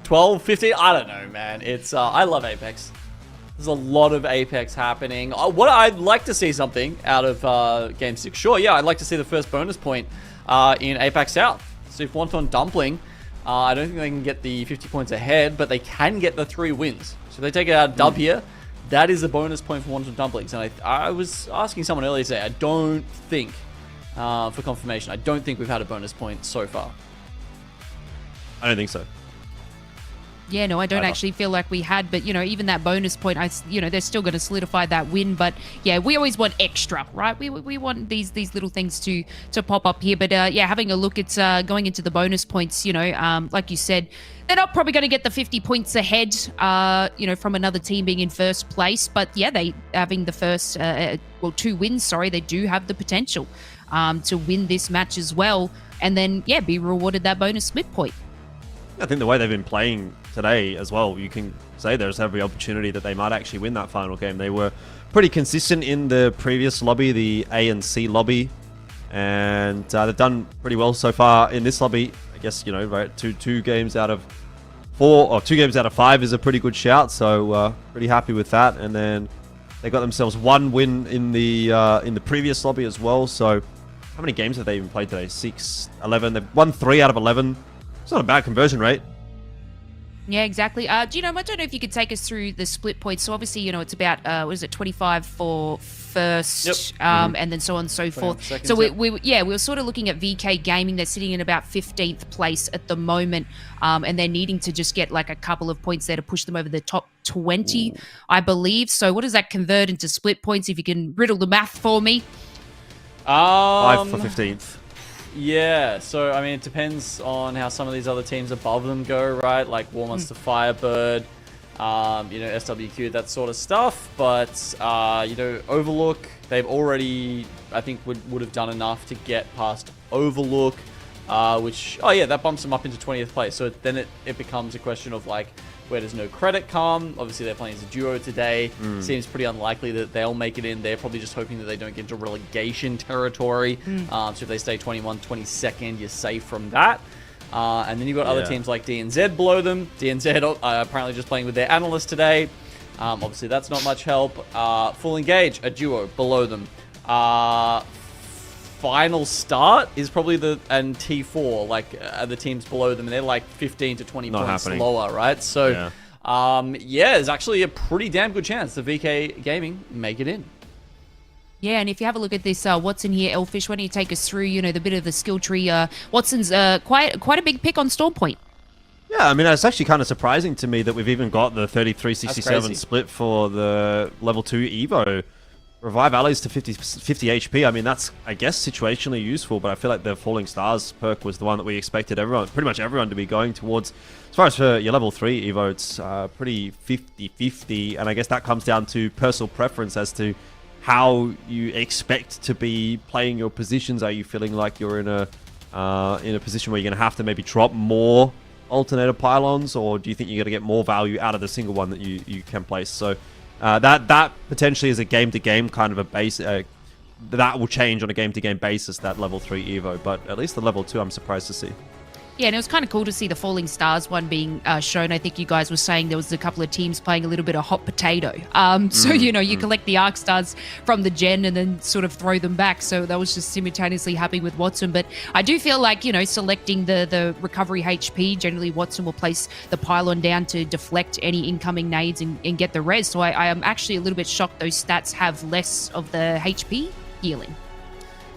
12, 15. I don't know, man. It's, I love Apex. There's a lot of Apex happening. What I'd like to see something out of Game 6. Sure, yeah, I'd like to see the first bonus point in APAC-South. So if Wonton Dumpling, I don't think they can get the 50 points ahead, but they can get the 3 wins. So if they take it out dub here, that is a bonus point for Wonton Dumplings. And I was asking someone earlier today, I don't think, for confirmation, I don't think we've had a bonus point so far. I don't think so. Yeah, no, I don't actually feel like we had, but, even that bonus point, they're still going to solidify that win, but yeah, we always want extra, right? We want these little things to pop up here, but yeah, having a look at going into the bonus points, like you said, they're not probably going to get the 50 points ahead, from another team being in first place, but yeah, they having the first, 2 wins, sorry, they do have the potential to win this match as well, and then, yeah, be rewarded that bonus split point. I think the way they've been playing today as well, you can say there's every opportunity that they might actually win that final game. They were pretty consistent in the previous lobby, the A and C lobby, and they've done pretty well so far in this lobby. I guess, right, two games out of 4, or 2 games out of 5 is a pretty good shout, so pretty happy with that. And then they got themselves 1 win in the previous lobby as well, so how many games have they even played today? 6, 11, they've won 3 out of 11. It's not a bad conversion rate. Yeah, exactly. I don't know if you could take us through the split points. So obviously, it's about 25 for first, and then so on and so forth. So we were sort of looking at VK Gaming. They're sitting in about 15th place at the moment, and they're needing to just get like a couple of points there to push them over the top 20, I believe. So what does that convert into split points? If you can riddle the math for me. 5 for 15th. Yeah, so I mean, it depends on how some of these other teams above them go, right? Like WMFireBird, SWQ, that sort of stuff. But Overlook, they've already, I think, would have done enough to get past Overlook, which, that bumps them up into 20th place. So then it becomes a question of like, where does NoCredit come? Obviously, they're playing as a duo today. Seems pretty unlikely that they'll make it in. They're probably just hoping that they don't get into relegation territory. So if they stay 21, 22nd, you're safe from that. And then you've got other teams like DNZ below them. DNZ apparently just playing with their analyst today. Obviously, that's not much help. Full Engage, a duo below them. Final Start is probably and T4, like the teams below them, and they're like 15 to 20 points lower, right? So, there's actually a pretty damn good chance the VK Gaming make it in. Yeah, and if you have a look at this, What's in here, Elfish, why don't you take us through, the bit of the skill tree? Watson's quite a big pick on Storm Point. Yeah, I mean, it's actually kind of surprising to me that we've even got the 33-67 split for the level 2 Evo. Revive allies to 50 HP. I mean, that's, I guess, situationally useful, but I feel like the Falling Stars perk was the one that we expected pretty much everyone to be going towards. As far as for your level 3 Evo, it's pretty 50-50, and I guess that comes down to personal preference as to how you expect to be playing your positions. Are you feeling like you're in a position where you're going to have to maybe drop more alternator pylons, or do you think you're going to get more value out of the single one that you can place? So that potentially is a game-to-game kind of a base. That will change on a game-to-game basis, that level 3 Evo, but at least the level 2 I'm surprised to see. Yeah, and it was kind of cool to see the Falling Stars one being shown. I think you guys were saying there was a couple of teams playing a little bit of hot potato. You collect the Arc Stars from the gen and then sort of throw them back. So that was just simultaneously happening with Wonton. But I do feel like, selecting the recovery HP, generally Wonton will place the pylon down to deflect any incoming nades and get the res. So I am actually a little bit shocked those stats have less of the HP healing.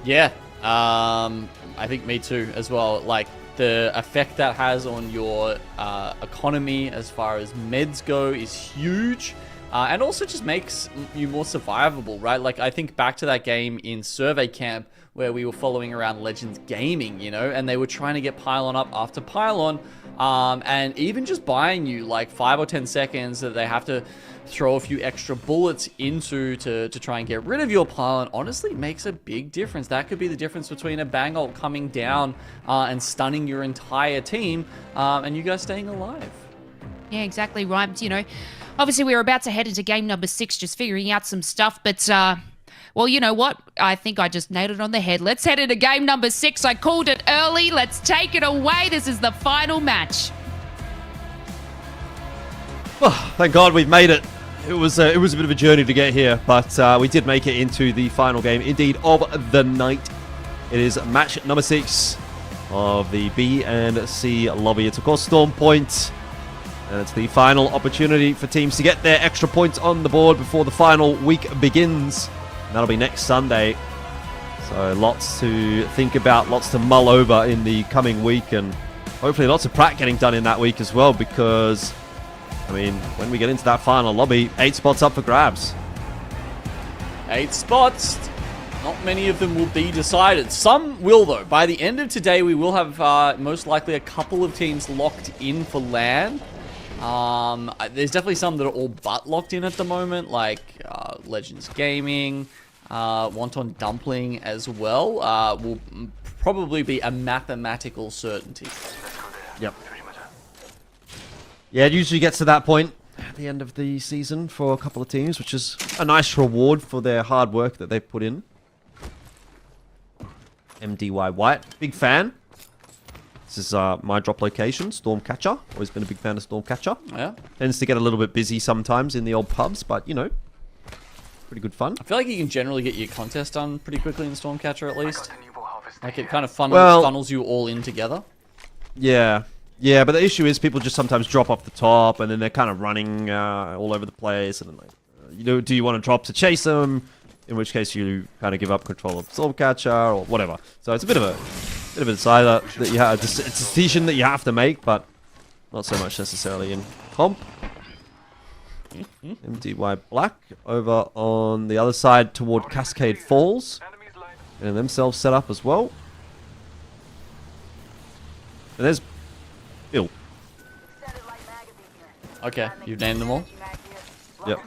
Yeah, I think me too as well. Like, the effect that has on your economy as far as meds go is huge. And also just makes you more survivable, right? Like, I think back to that game in Survey Camp where we were following around Legends Gaming, and they were trying to get pylon up after pylon. And even just buying you like 5 or 10 seconds that they have to throw a few extra bullets into to try and get rid of your pylon, honestly makes a big difference. That could be the difference between a bang ult coming down and stunning your entire team and you guys staying alive. Yeah, exactly right. Obviously we're about to head into game number 6, just figuring out some stuff, but Well, you know what? I think I just nailed it on the head. Let's head into game number 6. I called it early. Let's take it away. This is the final match. Oh, thank God we've made it. It was a bit of a journey to get here, but we did make it into the final game, indeed, of the night. It is match number 6 of the B and C lobby. It's, of course, Storm Point, and it's the final opportunity for teams to get their extra points on the board before the final week begins. And that'll be next Sunday. So lots to think about, lots to mull over in the coming week, and hopefully lots of prac getting done in that week as well, because, I mean, when we get into that final lobby, 8 spots up for grabs. 8 spots. Not many of them will be decided. Some will, though. By the end of today, we will have most likely a couple of teams locked in for LAN. There's definitely some that are all but locked in at the moment, like Legends Gaming, Wonton Dumpling as well. Will probably be a mathematical certainty. Yep. Yeah, it usually gets to that point at the end of the season for a couple of teams, which is a nice reward for their hard work that they've put in. MDY-WHITE, big fan. This is my drop location, Stormcatcher. Always been a big fan of Stormcatcher. Yeah. Tends to get a little bit busy sometimes in the old pubs, but, you know, pretty good fun. I feel like you can generally get your contest done pretty quickly in Stormcatcher, at least. Like, it kind of funnels you all in together. Yeah. Yeah, but the issue is people just sometimes drop off the top, and then they're kind of running all over the place. And then, like, you know, do you want to drop to chase them? In which case you kind of give up control of Stormcatcher or whatever. So it's a bit of a decider that you have. It's a decision that you have to make, but not so much necessarily in comp. MDY Black over on the other side toward Cascade Falls, getting themselves set up as well. And there's Bill. Okay, you've named them all? Yep.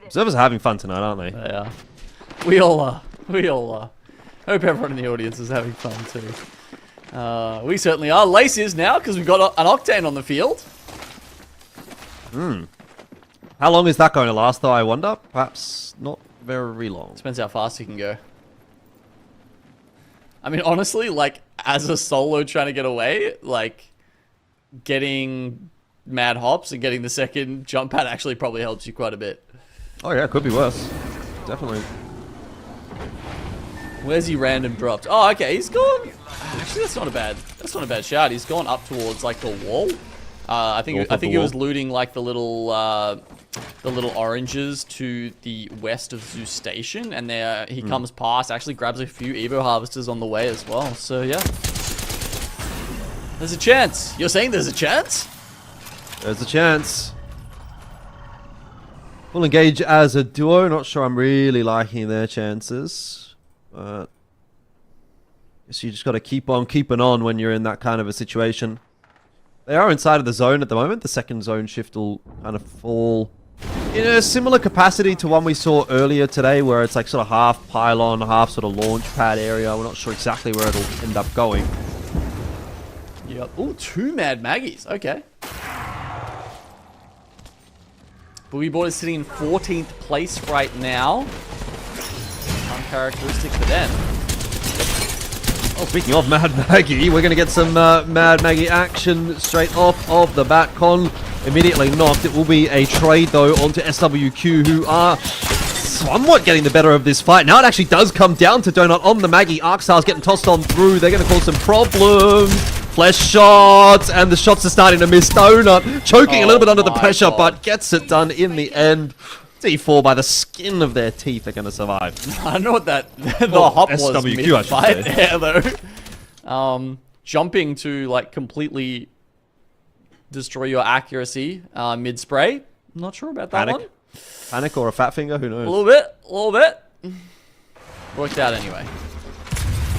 Observers are having fun tonight, aren't they? They are. We all are. We all are. Hope everyone in the audience is having fun too. We certainly are. Lace is now, because we've got an Octane on the field. How long is that going to last, though, I wonder? Perhaps not very long. Depends how fast he can go. I mean, honestly, like, as a solo trying to get away, like, getting mad hops and getting the second jump pad actually probably helps you quite a bit. Oh yeah, it could be worse. Definitely. Where's he random dropped? Oh, okay, he's gone. Actually, that's not a bad shot. He's gone up towards like the wall. I think he was looting like the little oranges to the west of Zoo Station, and there he comes past. Actually, grabs a few Evo harvesters on the way as well. So yeah, there's a chance. You're saying there's a chance? There's a chance. We'll engage as a duo. Not sure I'm really liking their chances. But guess you just got to keep on keeping on when you're in that kind of a situation. They are inside of the zone at the moment. The second zone shift will kind of fall in a similar capacity to one we saw earlier today, where it's like sort of half pylon, half sort of launch pad area. We're not sure exactly where it'll end up going. Yep. Oh, 2 Mad Maggies. Okay. BoogieBoard is sitting in 14th place right now. Uncharacteristic for them. Oh, speaking of Mad Maggie, we're going to get some Mad Maggie action straight off of the bat. Con immediately knocked. It will be a trade, though, onto SWQ, who are somewhat getting the better of this fight. Now it actually does come down to Donut on the Maggie. Arcstar's getting tossed on through. They're going to cause some problems. Flesh shots, and the shots are starting to miss. Donut choking a little bit under the pressure, but gets it done in the end. D4 by the skin of their teeth. They're going to survive. I don't know what that the hop was SWQ, mid-fight there, though. Jumping to like completely destroy your accuracy mid-spray. Not sure about that one. Panic or a fat finger, who knows? A little bit. Worked out anyway.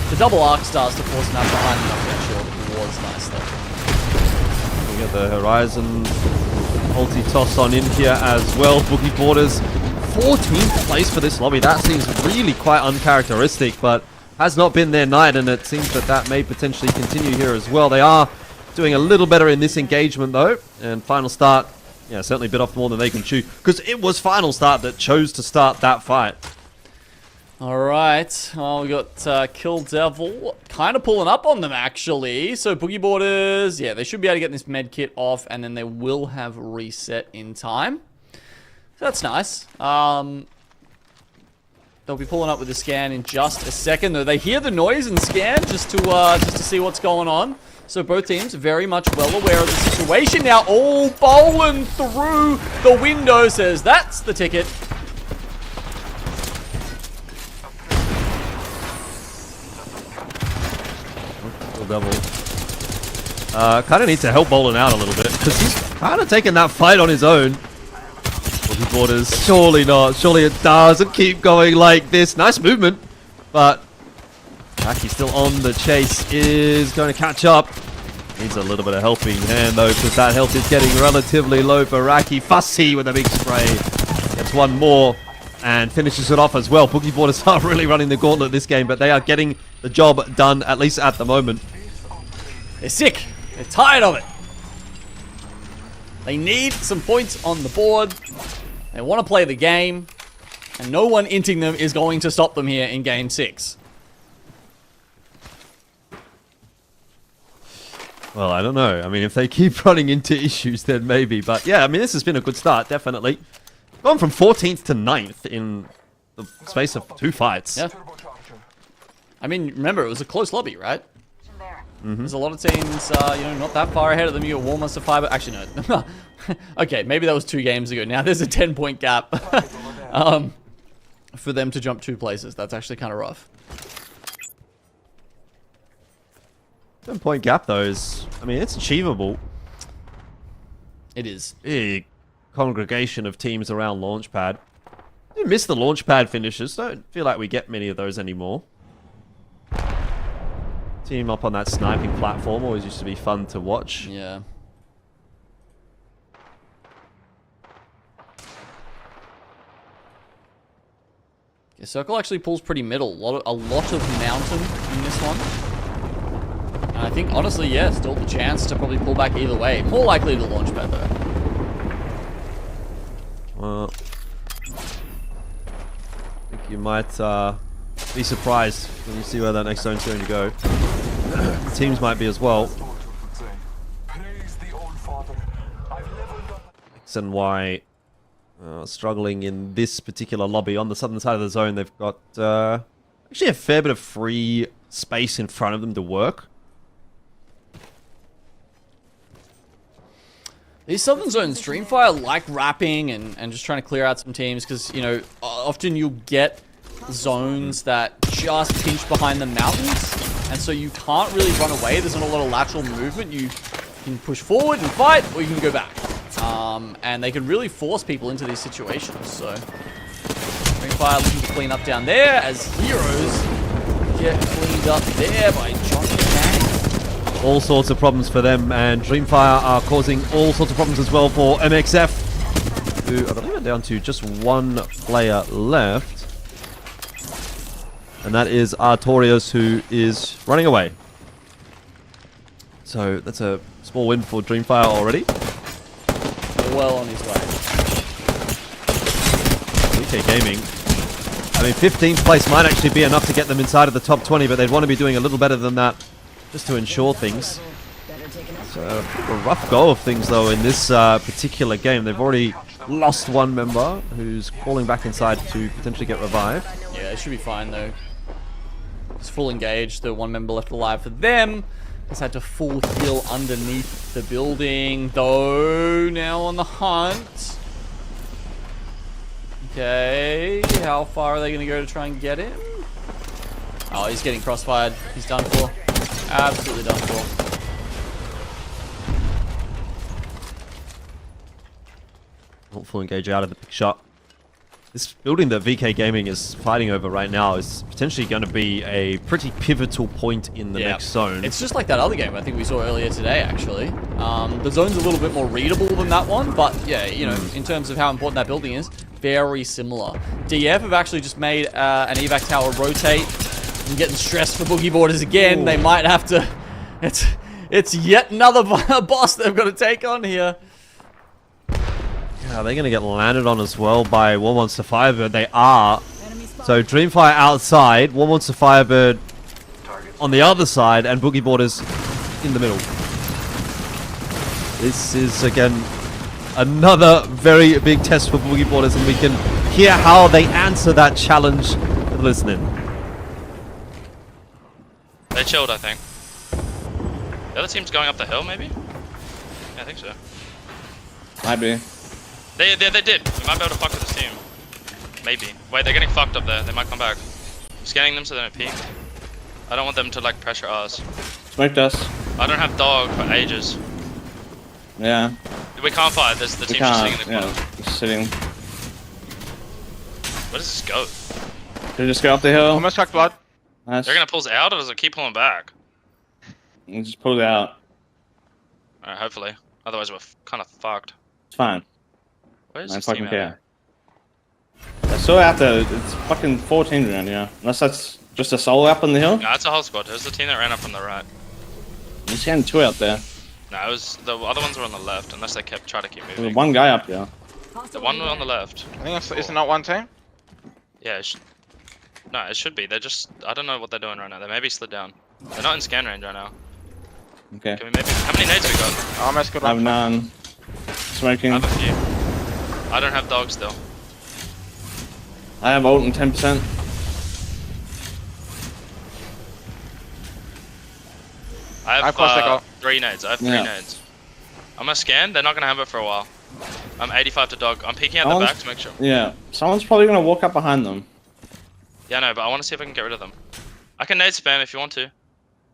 The double arc stars to force him out behind the knockdown shield was nice though. We got the Horizon ulti toss on in here as well. Boogie Borders 14th place for this lobby. That seems really quite uncharacteristic, but has not been their night, and it seems that that may potentially continue here as well. They are doing a little better in this engagement though, and final start yeah, certainly bit off more than they can chew. Because it was Final Start that chose to start that fight. Alright, well, we got Kill Devil kind of pulling up on them, actually. So, Boogie Boarders, yeah, they should be able to get this med kit off, and then they will have reset in time. So that's nice. They'll be pulling up with the scan in just a second, though. They hear the noise and scan just to see what's going on. So both teams very much well aware of the situation. Now, all bowling through the window says that's the ticket. Devil. Kind of needs to help Bolin out a little bit because he's kind of taking that fight on his own. Boogie Boarders, surely not. Surely it doesn't keep going like this. Nice movement, but Raki still on the chase is going to catch up. Needs a little bit of helping hand though because that health is getting relatively low for Raki. Fussy with a big spray. Gets one more and finishes it off as well. Boogie Boarders are really running the gauntlet this game, but they are getting the job done, at least at the moment. They're sick. They're tired of it. They need some points on the board. They want to play the game. And no one inting them is going to stop them here in Game 6. Well, I don't know. I mean, if they keep running into issues, then maybe. But yeah, I mean, this has been a good start, definitely. Gone from 14th to 9th in the space of 2 fights. Yeah. I mean, remember, it was a close lobby, right? There's a lot of teams, you know, not that far ahead of them. You got Warmaster Fire, but actually, no. Okay, maybe that was 2 games ago. Now there's a 10-point gap for them to jump 2 places. That's actually kind of rough. 10-point gap, though, is... I mean, it's achievable. It is. Big congregation of teams around Launchpad. I miss the Launchpad finishes. Don't feel like we get many of those anymore. Team up on that sniping platform always used to be fun to watch. Yeah. Yeah, Circle actually pulls pretty middle. A lot of mountain in this one. And I think, honestly, yeah, still the chance to probably pull back either way. More likely to Launchpad, though. Well, I think you might be surprised when you see where that next zone's going to go. Teams might be as well. X and Y struggling in this particular lobby. On the southern side of the zone, they've got actually a fair bit of free space in front of them to work. These southern zones, DreamFire like wrapping and just trying to clear out some teams because, you know, often you'll get zones that just pinch behind the mountains, and so you can't really run away. There's not a lot of lateral movement. You can push forward and fight, or you can go back. And they can really force people into these situations. So DreamFire looking to clean up down there as Heroes get cleaned up there by Johnny Kang. All sorts of problems for them, and DreamFire are causing all sorts of problems as well for MXF, who I believe are down to just 1 player left. And that is Artorius, who is running away. So that's a small win for DreamFire already. Well on his way. KAKKOII. I mean, 15th place might actually be enough to get them inside of the top 20, but they'd want to be doing a little better than that just to ensure things. So a rough go of things, though, in this particular game. They've already lost 1 member who's crawling back inside to potentially get revived. Yeah, it should be fine, though. It's full engaged. The 1 member left alive for them. Just had to full heal underneath the building, though. Now on the hunt. Okay, how far are they going to go to try and get him? Oh, he's getting crossfired. He's done for. Absolutely done for. Full engage out of the big shot. This building that VK Gaming is fighting over right now is potentially going to be a pretty pivotal point in the next zone. It's just like that other game I think we saw earlier today, actually. The zone's a little bit more readable than that one, but yeah, you know, in terms of how important that building is, very similar. DF have actually just made an evac tower rotate. I'm getting stressed for Boogie Boarders again. Ooh. They might have to... It's yet another boss they've got to take on here. Are they going to get landed on as well by WMFireBird? They are. So DreamFire outside, WMFireBird on the other side, and Boogie Borders in the middle. This is, again, another very big test for Boogie Borders, and we can hear how they answer that challenge. Listening. They chilled, I think. The other team's going up the hill, maybe? Yeah, I think so. Might be. They did. We might be able to fuck with this team. Maybe. Wait, they're getting fucked up there. They might come back. Scanning them so they don't peek. I don't want them to, like, pressure us. Smoked us. I don't have dog for ages. Yeah. We can't fight. There's the team's just sitting in the corner. Yeah, just sitting. Where does this go? Should we just go up the hill? Almost cracked blood. Nice. They're gonna pull us out, or does it keep pulling back? You just pull it out. Alright, hopefully. Otherwise we're kind of fucked. It's fine. Where's I this fucking team care. I saw out there. It's fucking 14 round, yeah. Unless that's just a solo up on the hill. No, it's a whole squad. There's the team that ran up from the right. You're seeing 2 out there. No, it was the other ones were on the left, unless they try to keep moving. There's one guy up there. The one on the left. I think it's not one team. Yeah, no, it should be. They're just, I don't know what they're doing right now. They maybe slid down. They're not in scan range right now. Okay. Can we maybe, how many nades we got? Almost good. I have none. Smoking. I have a few. I don't have dogs still. I have ult and 10%. I have 3 nades. I have 3 Yeah. nades. I'm gonna scan. They're not gonna have it for a while. I'm 85 to dog. I'm peeking out the back to make sure. Yeah. Someone's probably gonna walk up behind them. Yeah, no, but I want to see if I can get rid of them. I can nade spam if you want to.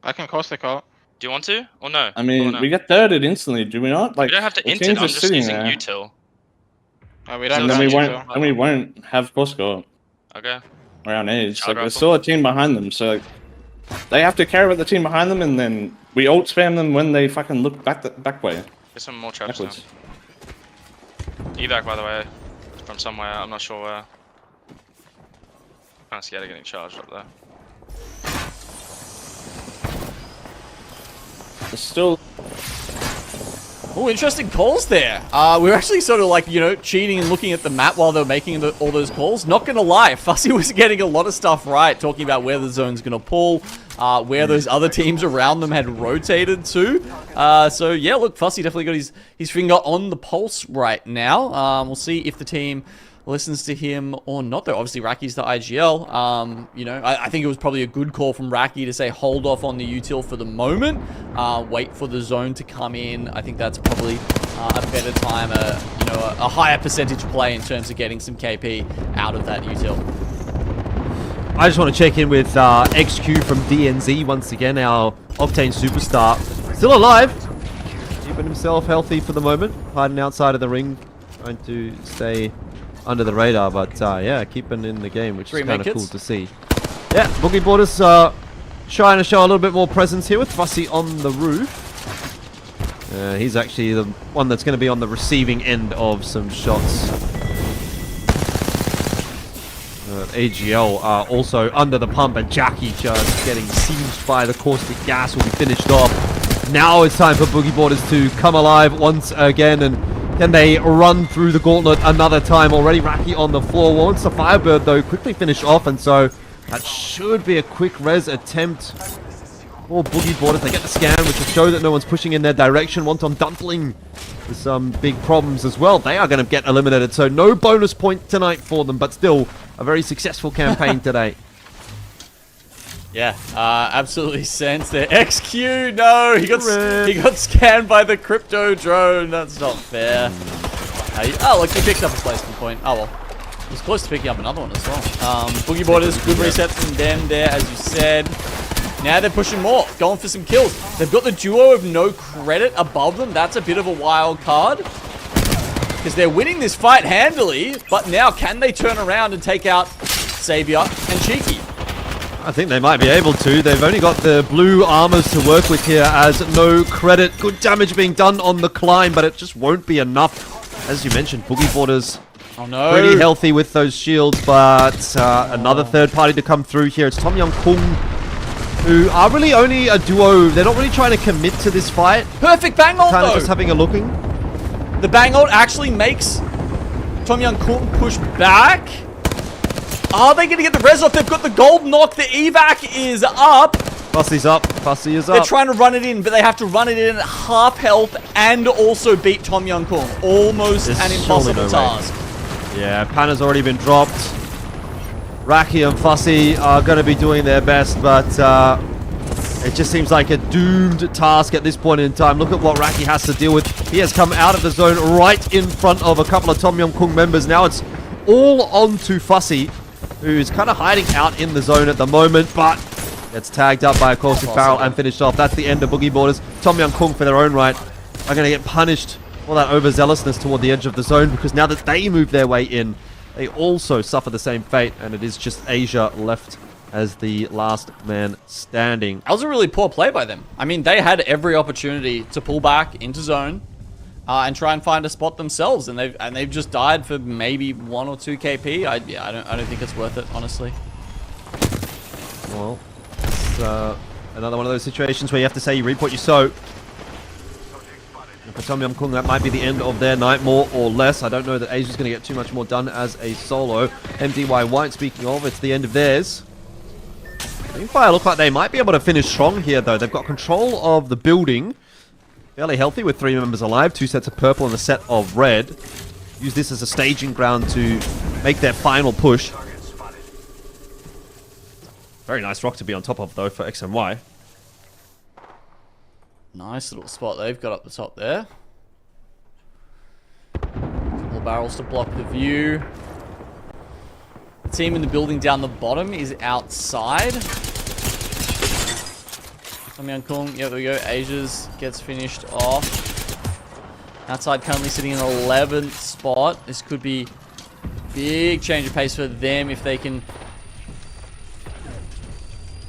I can coast the call. Do you want to? Or no? I mean, we get thirded instantly, do we not? Like, we don't have to the int team's it. I'm just sitting using there. util. We don't And then we won't have core score Okay. around age. Child Like, there's rifle. still a team behind them, so like, they have to care about the team behind them, and then we ult spam them when they fucking look back way. Get some more traps now. Backwards. Evac, by the way, from somewhere. I'm not sure where. Kind of scared of getting charged up there. It's still. Oh, interesting calls there. We're actually sort of like, you know, cheating and looking at the map while they're making all those calls. Not gonna lie, Fussy was getting a lot of stuff right, talking about where the zone's gonna pull, where those other teams around them had rotated to. So yeah, look, Fussy definitely got his finger on the pulse right now. We'll see if the team listens to him or not, though. Obviously, Raki's the IGL. You know, I think it was probably a good call from Raki to say hold off on the util for the moment. Wait for the zone to come in. I think that's probably a better time, you know, a higher percentage play in terms of getting some KP out of that util. I just want to check in with XQ from DNZ once again, our Octane superstar. Still alive, keeping himself healthy for the moment, hiding outside of the ring, trying to stay under the radar, but yeah, keeping in the game, which is kind of cool to see. Yeah, Boogie Borders trying to show a little bit more presence here with Fussy on the roof. He's actually the one that's going to be on the receiving end of some shots. AGL are also under the pump, and Jackie just getting sieged by the caustic gas will be finished off. Now it's time for Boogie Borders to come alive once again, and can they run through the gauntlet another time already? Raki on the floor. WMFireBird, though, quickly finished off, and so that should be a quick res attempt for Boogie Borders. They get the scan, which will show that no one's pushing in their direction. Wonton Dumpling with some big problems as well. They are going to get eliminated, so no bonus point tonight for them, but still a very successful campaign today. Yeah, absolutely sense there. XQ, no, he got scanned by the crypto drone. That's not fair. Oh, look, he picked up a placement point. Oh well, he's close to picking up another one as well. Boogie Borders, good reset from them there, as you said. Now they're pushing more, going for some kills. They've got the duo of NoCredit above them. That's a bit of a wild card, because they're winning this fight handily. But now, can they turn around and take out Savior and Cheeky? I think they might be able to. They've only got the blue armors to work with here, as NoCredit. Good damage being done on the climb, but it just won't be enough. As you mentioned, Boogie Borders pretty healthy with those shields, but another third party to come through here. It's Tom Young Kung, who are really only a duo. They're not really trying to commit to this fight. Perfect bang ult, Kind of though. just having a looking. The bang ult actually makes Tom Young Kung push back. Are they going to get the res off? They've got the gold knock. The evac is up. Fussy's up. Fussy is up. They're trying to run it in, but they have to run it in at half health and also beat Tom Young Kung. Almost an impossible task. Yeah, Panna's already been dropped. Raki and Fussy are going to be doing their best, but it just seems like a doomed task at this point in time. Look at what Raki has to deal with. He has come out of the zone right in front of a couple of Tom Young Kung members. Now it's all on to Fussy, who's kind of hiding out in the zone at the moment, but gets tagged up by a caustic barrel and finished off. That's the end of Boogie Borders. Tom Young Kung, for their own right, are going to get punished for that overzealousness toward the edge of the zone, because now that they move their way in, they also suffer the same fate, and it is just Asia left as the last man standing. That was a really poor play by them. I mean, they had every opportunity to pull back into zone and try and find a spot themselves, and they've just died for maybe 1 or 2 KP. I don't think it's worth it, honestly. Well, it's another one of those situations where you have to say you reap what you sow. And for Tom Young Kung, that might be the end of their night, more or less. I don't know that Asia's going to get too much more done as a solo. MDY-WHITE, speaking of, it's the end of theirs. DreamFire look like they might be able to finish strong here, though. They've got control of the building. Fairly healthy with 3 members alive, 2 sets of purple and a set of red. Use this as a staging ground to make their final push. Very nice rock to be on top of, though, for X and Y. Nice little spot they've got up the top there. Couple of barrels to block the view. The team in the building down the bottom is outside. Tom Young Kung, yeah, there we go. Asia's gets finished off. Outside currently sitting in 11th spot. This could be big change of pace for them if they can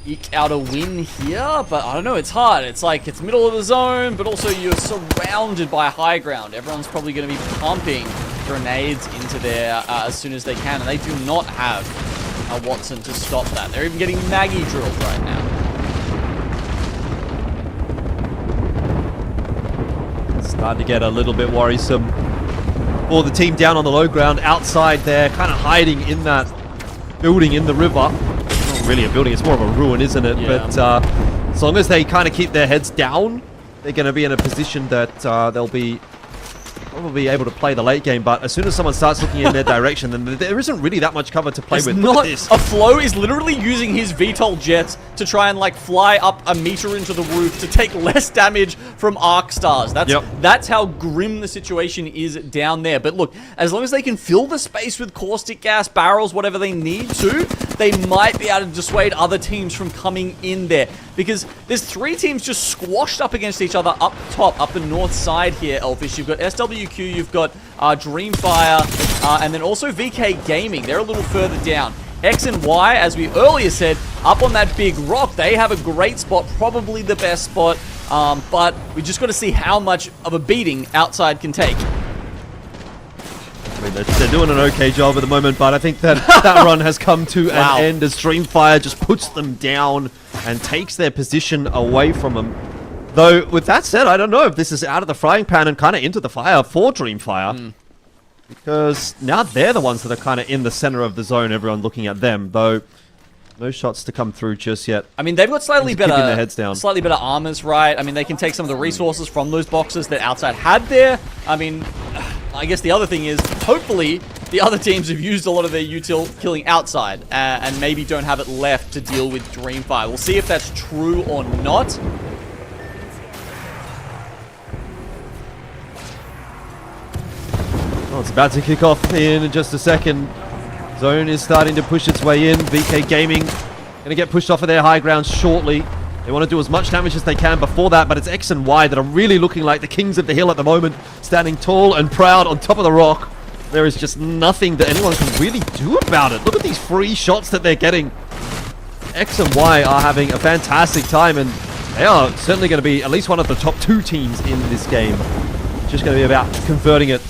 eke out a win here, but I don't know, it's hard. It's like, it's middle of the zone, but also you're surrounded by high ground. Everyone's probably going to be pumping grenades into there as soon as they can, and they do not have a Wonton to stop that. They're even getting Maggie drilled right now. It's starting to get a little bit worrisome for the team down on the low ground. Outside there, kind of hiding in that building in the river. Really a building, it's more of a ruin, isn't it? Yeah. But as long as they kind of keep their heads down, they're going to be in a position that they'll be probably able to play the late game. But as soon as someone starts looking in their direction, then there isn't really that much cover to play with. Look at this. A Flow is literally using his VTOL jets to try and like fly up a meter into the roof to take less damage from arc stars. That's how grim the situation is down there. But look, as long as they can fill the space with caustic gas, barrels, whatever they need to, they might be able to dissuade other teams from coming in there. Because there's 3 teams just squashed up against each other up top, up the north side here, Elfish. You've got SWQ, you've got DreamFire, and then also VK Gaming. They're a little further down. X and Y, as we earlier said, up on that big rock. They have a great spot, probably the best spot, but we just got to see how much of a beating outside can take. I mean, they're doing an okay job at the moment, but I think that that run has come to an end as DreamFire just puts them down and takes their position away from them. Though, with that said, I don't know if this is out of the frying pan and kind of into the fire for DreamFire. Because now they're the ones that are kind of in the center of the zone, everyone looking at them, though no shots to come through just yet. I mean, they've got slightly better armors, right? I mean, they can take some of the resources from those boxes that outside had there. I mean, I guess the other thing is, hopefully, the other teams have used a lot of their util killing outside and maybe don't have it left to deal with DreamFire. We'll see if that's true or not. Well, it's about to kick off in just a second. Zone is starting to push its way in. VK Gaming going to get pushed off of their high ground shortly. They want to do as much damage as they can before that, but it's X and Y that are really looking like the kings of the hill at the moment, standing tall and proud on top of the rock. There is just nothing that anyone can really do about it. Look at these free shots that they're getting. X and Y are having a fantastic time, and they are certainly going to be at least one of the top 2 teams in this game. It's just going to be about converting it.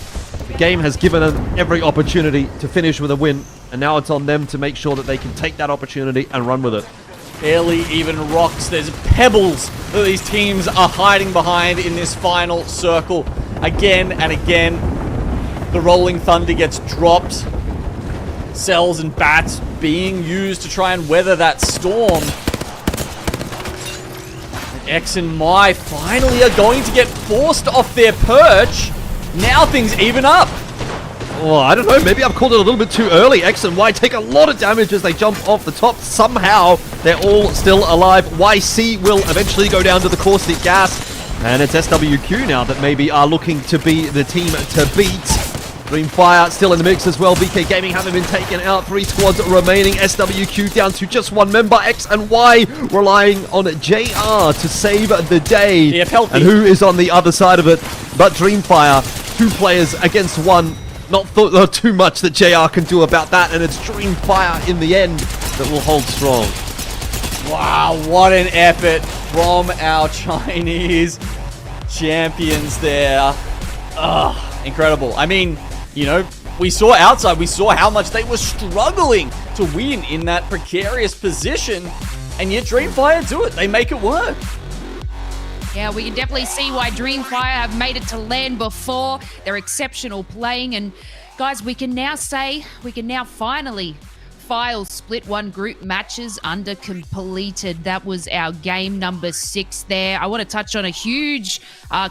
The game has given them every opportunity to finish with a win, and now it's on them to make sure that they can take that opportunity and run with it. Barely even rocks. There's pebbles that these teams are hiding behind in this final circle. Again and again. The Rolling Thunder gets dropped. Cells and bats being used to try and weather that storm. And X and My finally are going to get forced off their perch. Now things even up. Oh, I don't know. Maybe I've called it a little bit too early. X and Y take a lot of damage as they jump off the top. Somehow, they're all still alive. YC will eventually go down to the caustic gas. And it's SWQ now that maybe are looking to be the team to beat. DreamFire still in the mix as well. VK Gaming haven't been taken out. 3 squads remaining. SWQ down to just 1 member. X and Y relying on JR to save the day. And who is on the other side of it but DreamFire? 2 players against 1. Not too much that JR can do about that. And it's DreamFire in the end that will hold strong. Wow, what an effort from our Chinese champions there. Ugh, incredible. I mean, you know, we saw outside, we saw how much they were struggling to win in that precarious position, and yet DreamFire do it. They make it work. Yeah, we can definitely see why DreamFire have made it to land before. They're exceptional playing, and guys, we can now finally file split 1 group matches under completed. That was our game number 6 there. I want to touch on a huge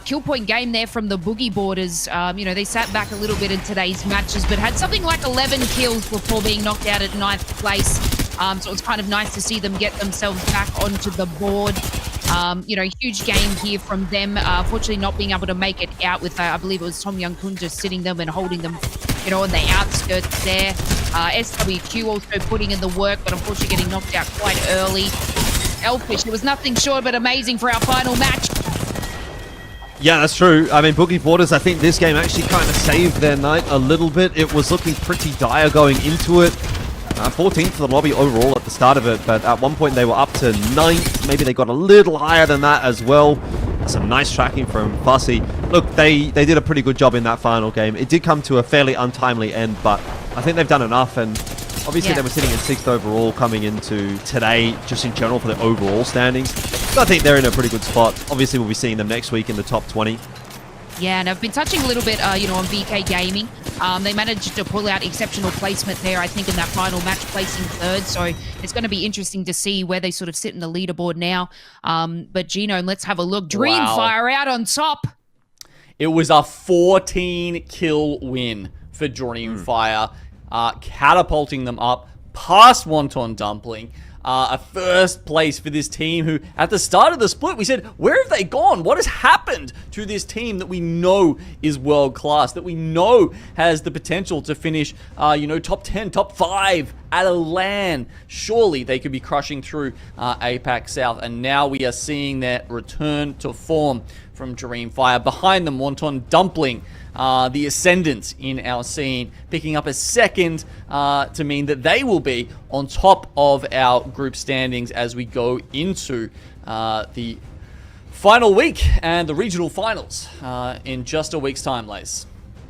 kill point game there from the Boogie Boarders. You know, they sat back a little bit in today's matches, but had something like 11 kills before being knocked out at 9th place. So it was kind of nice to see them get themselves back onto the board. You know, huge game here from them. Fortunately, not being able to make it out with, I believe it was Tom Young-kun just sitting them and holding them, you know, on the outskirts there. SWQ also putting in the work, but unfortunately getting knocked out quite early. Elfish, it was nothing short but amazing for our final match. Yeah, that's true. I mean, Boogie Boarders, I think this game actually kind of saved their night a little bit. It was looking pretty dire going into it. 14th for the lobby overall at the start of it, but at one point they were up to 9th. Maybe they got a little higher than that as well. Some nice tracking from Fussy. Look, they did a pretty good job in that final game. It did come to a fairly untimely end, but I think they've done enough, and obviously they were sitting in 6th overall coming into today, just in general for the overall standings. So I think they're in a pretty good spot. Obviously, we'll be seeing them next week in the top 20. Yeah, and I've been touching a little bit, you know, on VK Gaming. They managed to pull out exceptional placement there, I think, in that final match, placing 3rd. So it's going to be interesting to see where they sort of sit in the leaderboard now. But Gino, let's have a look. DreamFire out on top. It was a 14-kill win for DreamFire, catapulting them up past Wonton Dumpling. A first place for this team who, at the start of the split, we said, where have they gone? What has happened to this team that we know is world-class, that we know has the potential to finish, you know, top 10, top 5 at a LAN? Surely they could be crushing through APAC South, and now we are seeing their return to form from DreamFire. Behind them, Wonton Dumpling, the ascendant in our scene, picking up a 2nd to mean that they will be on top of our group standings as we go into the final week and the regional finals in just a week's time, Lace.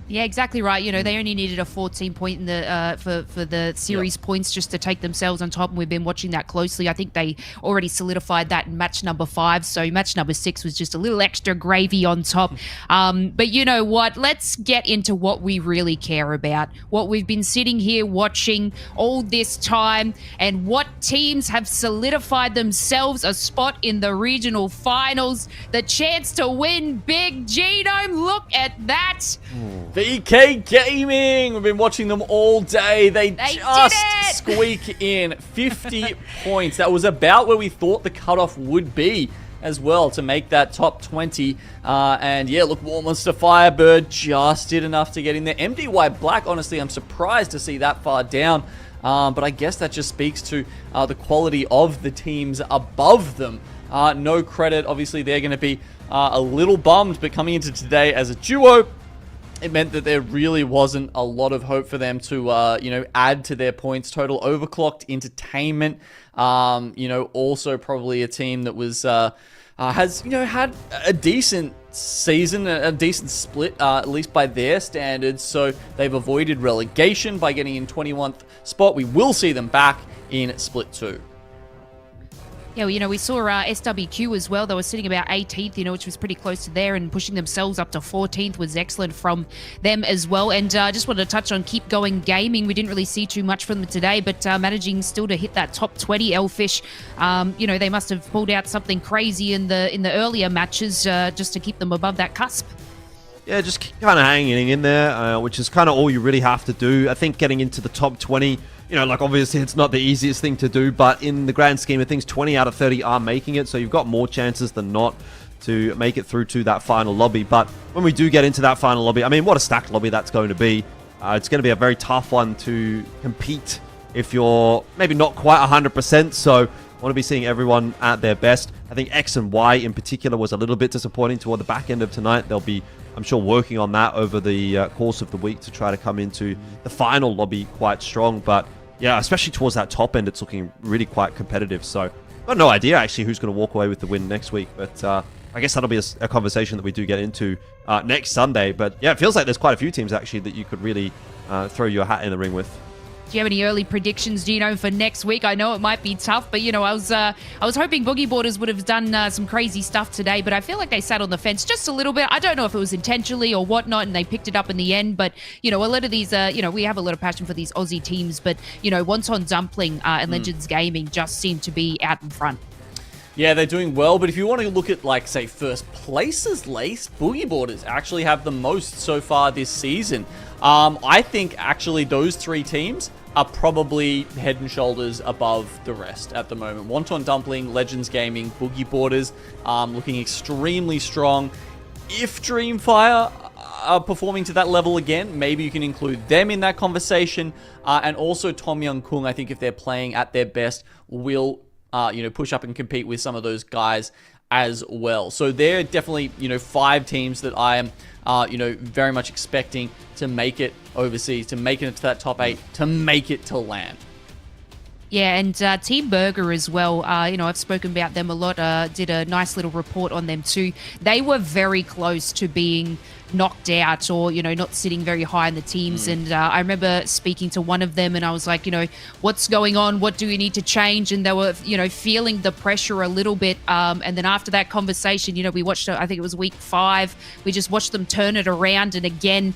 Yeah, exactly right. You know, they only needed a 14 point in the for the series points just to take themselves on top, and we've been watching that closely. I think they already solidified that in match number 5, so match number 6 was just a little extra gravy on top. But you know what? Let's get into what we really care about, what we've been sitting here watching all this time, and what teams have solidified themselves a spot in the regional finals, the chance to win big. Genome, look at that. VK Gaming, we've been watching them all day. They just squeak in 50 points. That was about where we thought the cutoff would be as well to make that top 20. And yeah, look, WMFireBird just did enough to get in there. MDY-WHITE, honestly, I'm surprised to see that far down. But I guess that just speaks to the quality of the teams above them. NoCredit, obviously, they're going to be a little bummed, but coming into today as a duo, it meant that there really wasn't a lot of hope for them to, you know, add to their points total. Overclocked Entertainment, you know, also probably a team that was, has, you know, had a decent season, a decent split, at least by their standards. So they've avoided relegation by getting in 21st spot. We will see them back in split 2. Yeah, well, you know, we saw SWQ as well. They were sitting about 18th, you know, which was pretty close to there, and pushing themselves up to 14th was excellent from them as well. And I just wanted to touch on Keep Going Gaming. We didn't really see too much from them today, but managing still to hit that top 20. Elfish, you know, they must have pulled out something crazy in the earlier matches just to keep them above that cusp. Yeah, just kind of hanging in there, which is kind of all you really have to do. I think getting into the top 20, you know, like obviously it's not the easiest thing to do, but in the grand scheme of things, 20 out of 30 are making it, so you've got more chances than not to make it through to that final lobby. But when we do get into that final lobby, I mean, what a stacked lobby that's going to be. It's going to be a very tough one to compete if you're maybe not quite 100%, so I want to be seeing everyone at their best. I think X and Y in particular was a little bit disappointing toward the back end of tonight. They'll be, I'm sure, working on that over the course of the week to try to come into the final lobby quite strong. But yeah, especially towards that top end, it's looking really quite competitive. So I've got no idea actually who's going to walk away with the win next week. But I guess that'll be a conversation that we do get into next Sunday. But yeah, it feels like there's quite a few teams actually that you could really throw your hat in the ring with. Do you have any early predictions, Gino, for next week? I know it might be tough, but, you know, I was hoping Boogie Boarders would have done some crazy stuff today, but I feel like they sat on the fence just a little bit. I don't know if it was intentionally or whatnot, and they picked it up in the end, but, you know, a lot of these, you know, we have a lot of passion for these Aussie teams, but, you know, Wonton, Dumpling and Legends Gaming just seem to be out in front. Yeah, they're doing well, but if you want to look at, like, say, first places, Lace, Boogie Boarders actually have the most so far this season. I think, actually, those three teams are probably head and shoulders above the rest at the moment. Wonton, Dumpling, Legends Gaming, Boogie Boarders looking extremely strong. If DreamFire are performing to that level again, maybe you can include them in that conversation. And also Tom Young Kung, I think if they're playing at their best, will you know, push up and compete with some of those guys as well. So they're definitely, you know, 5 teams that I am, you know, very much expecting to make it overseas, to make it into that top 8, to make it to LAN. Yeah, and Team Burger as well. You know, I've spoken about them a lot. Did a nice little report on them too. They were very close to being knocked out or, you know, not sitting very high in the teams. And I remember speaking to one of them and I was like, you know, what's going on? What do we need to change? And they were, you know, feeling the pressure a little bit. And then after that conversation, you know, we watched, I think it was week 5, we just watched them turn it around. And again,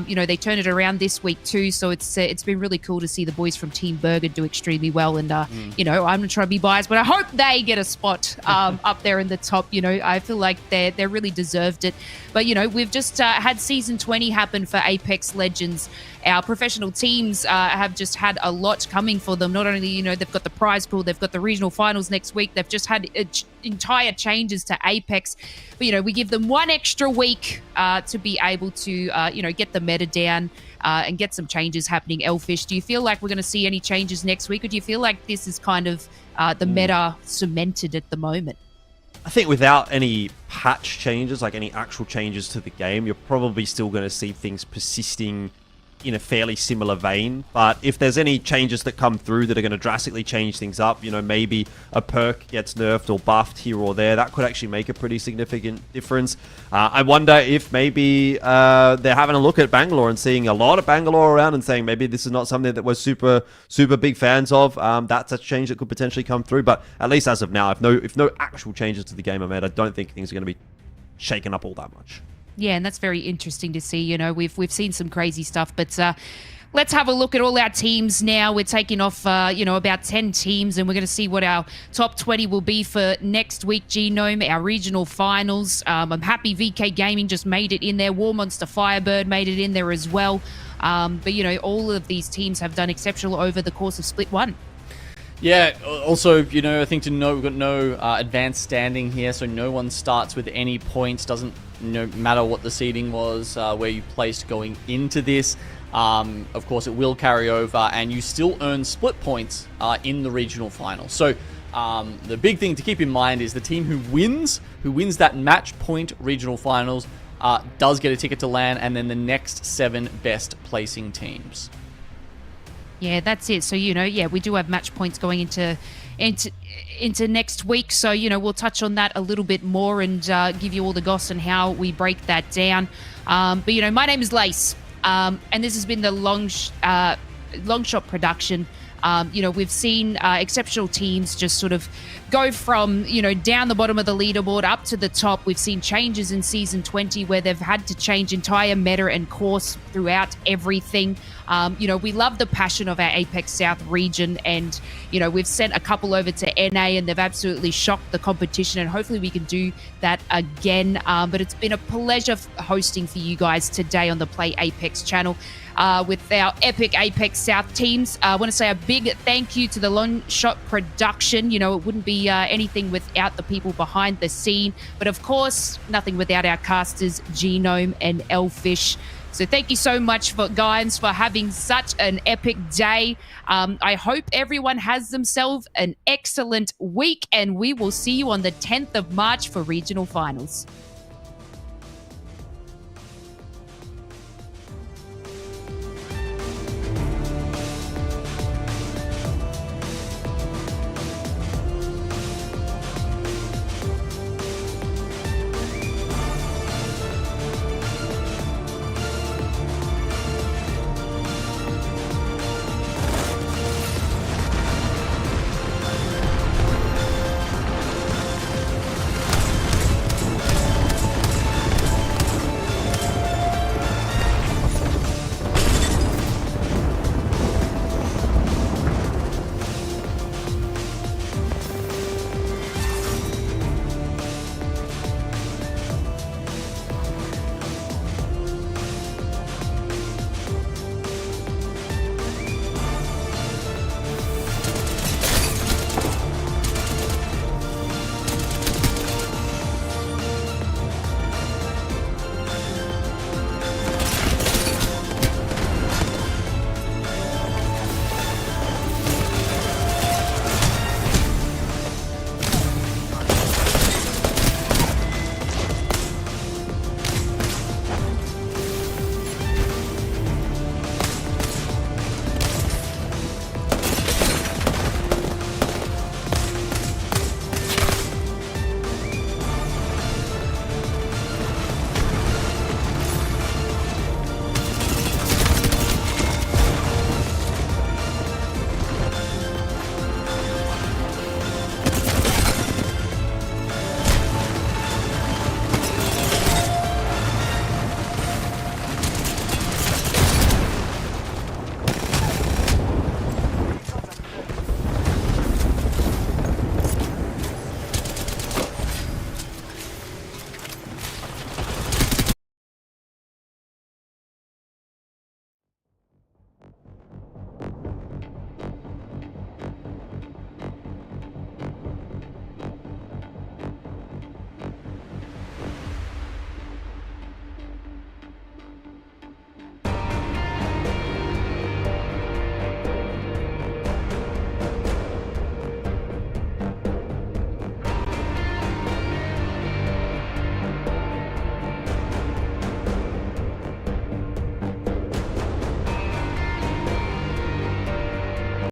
you know, they turned it around this week too. So it's been really cool to see the boys from Team Burger do extremely well. And, you know, I'm not trying to be biased, but I hope they get a spot up there in the top. You know, I feel like they really deserved it. But, you know, we've just had Season 20 happen for Apex Legends. Our professional teams have just had a lot coming for them. Not only, you know, they've got the prize pool, they've got the regional finals next week. They've just had entire changes to Apex. But, you know, we give them one extra week to be able to, you know, get the meta down and get some changes happening. Elfish, do you feel like we're going to see any changes next week? Or do you feel like this is kind of the meta cemented at the moment? I think without any patch changes, like any actual changes to the game, you're probably still going to see things persisting in a fairly similar vein. But if there's any changes that come through that are going to drastically change things up, you know, maybe a perk gets nerfed or buffed here or there, that could actually make a pretty significant difference. I wonder if maybe they're having a look at Bangalore and seeing a lot of Bangalore around and saying maybe this is not something that we're super big fans of. That's a change that could potentially come through. But at least as of now, if no actual changes to the game are made, I don't think things are going to be shaken up all that much. Yeah, and that's very interesting to see. You know, we've seen some crazy stuff, but let's have a look at all our teams now. We're taking off, you know, about 10 teams, and we're going to see what our top 20 will be for next week, Genome, our regional finals. I'm happy VK Gaming just made it in there. WMFireBird made it in there as well. But, you know, all of these teams have done exceptional over the course of Split 1. Yeah, also, you know, I think to note, we've got no advanced standing here, so no one starts with any points. Doesn't matter what the seeding was, where you placed going into this. Of course, it will carry over, and you still earn split points in the regional final. So the big thing to keep in mind is the team who wins that match point regional finals does get a ticket to LAN, and then the next 7 best placing teams. Yeah, that's it. So, you know, yeah, we do have match points going into next week. So, you know, we'll touch on that a little bit more and give you all the goss and how we break that down. But, you know, my name is Lace, and this has been the Long Shot production. You know, we've seen exceptional teams just sort of go from, you know, down the bottom of the leaderboard up to the top. We've seen changes in Season 20 where they've had to change entire meta and course throughout everything. You know, we love the passion of our APAC South region, and, you know, we've sent a couple over to NA and they've absolutely shocked the competition, and hopefully we can do that again. But it's been a pleasure hosting for you guys today on the Play Apex channel. With our epic APAC South teams. I want to say a big thank you to the Long Shot production. You know, it wouldn't be anything without the people behind the scene. But of course, nothing without our casters, Genome and Elfish. So thank you so much, guys, for having such an epic day. I hope everyone has themselves an excellent week, and we will see you on the 10th of March for regional finals.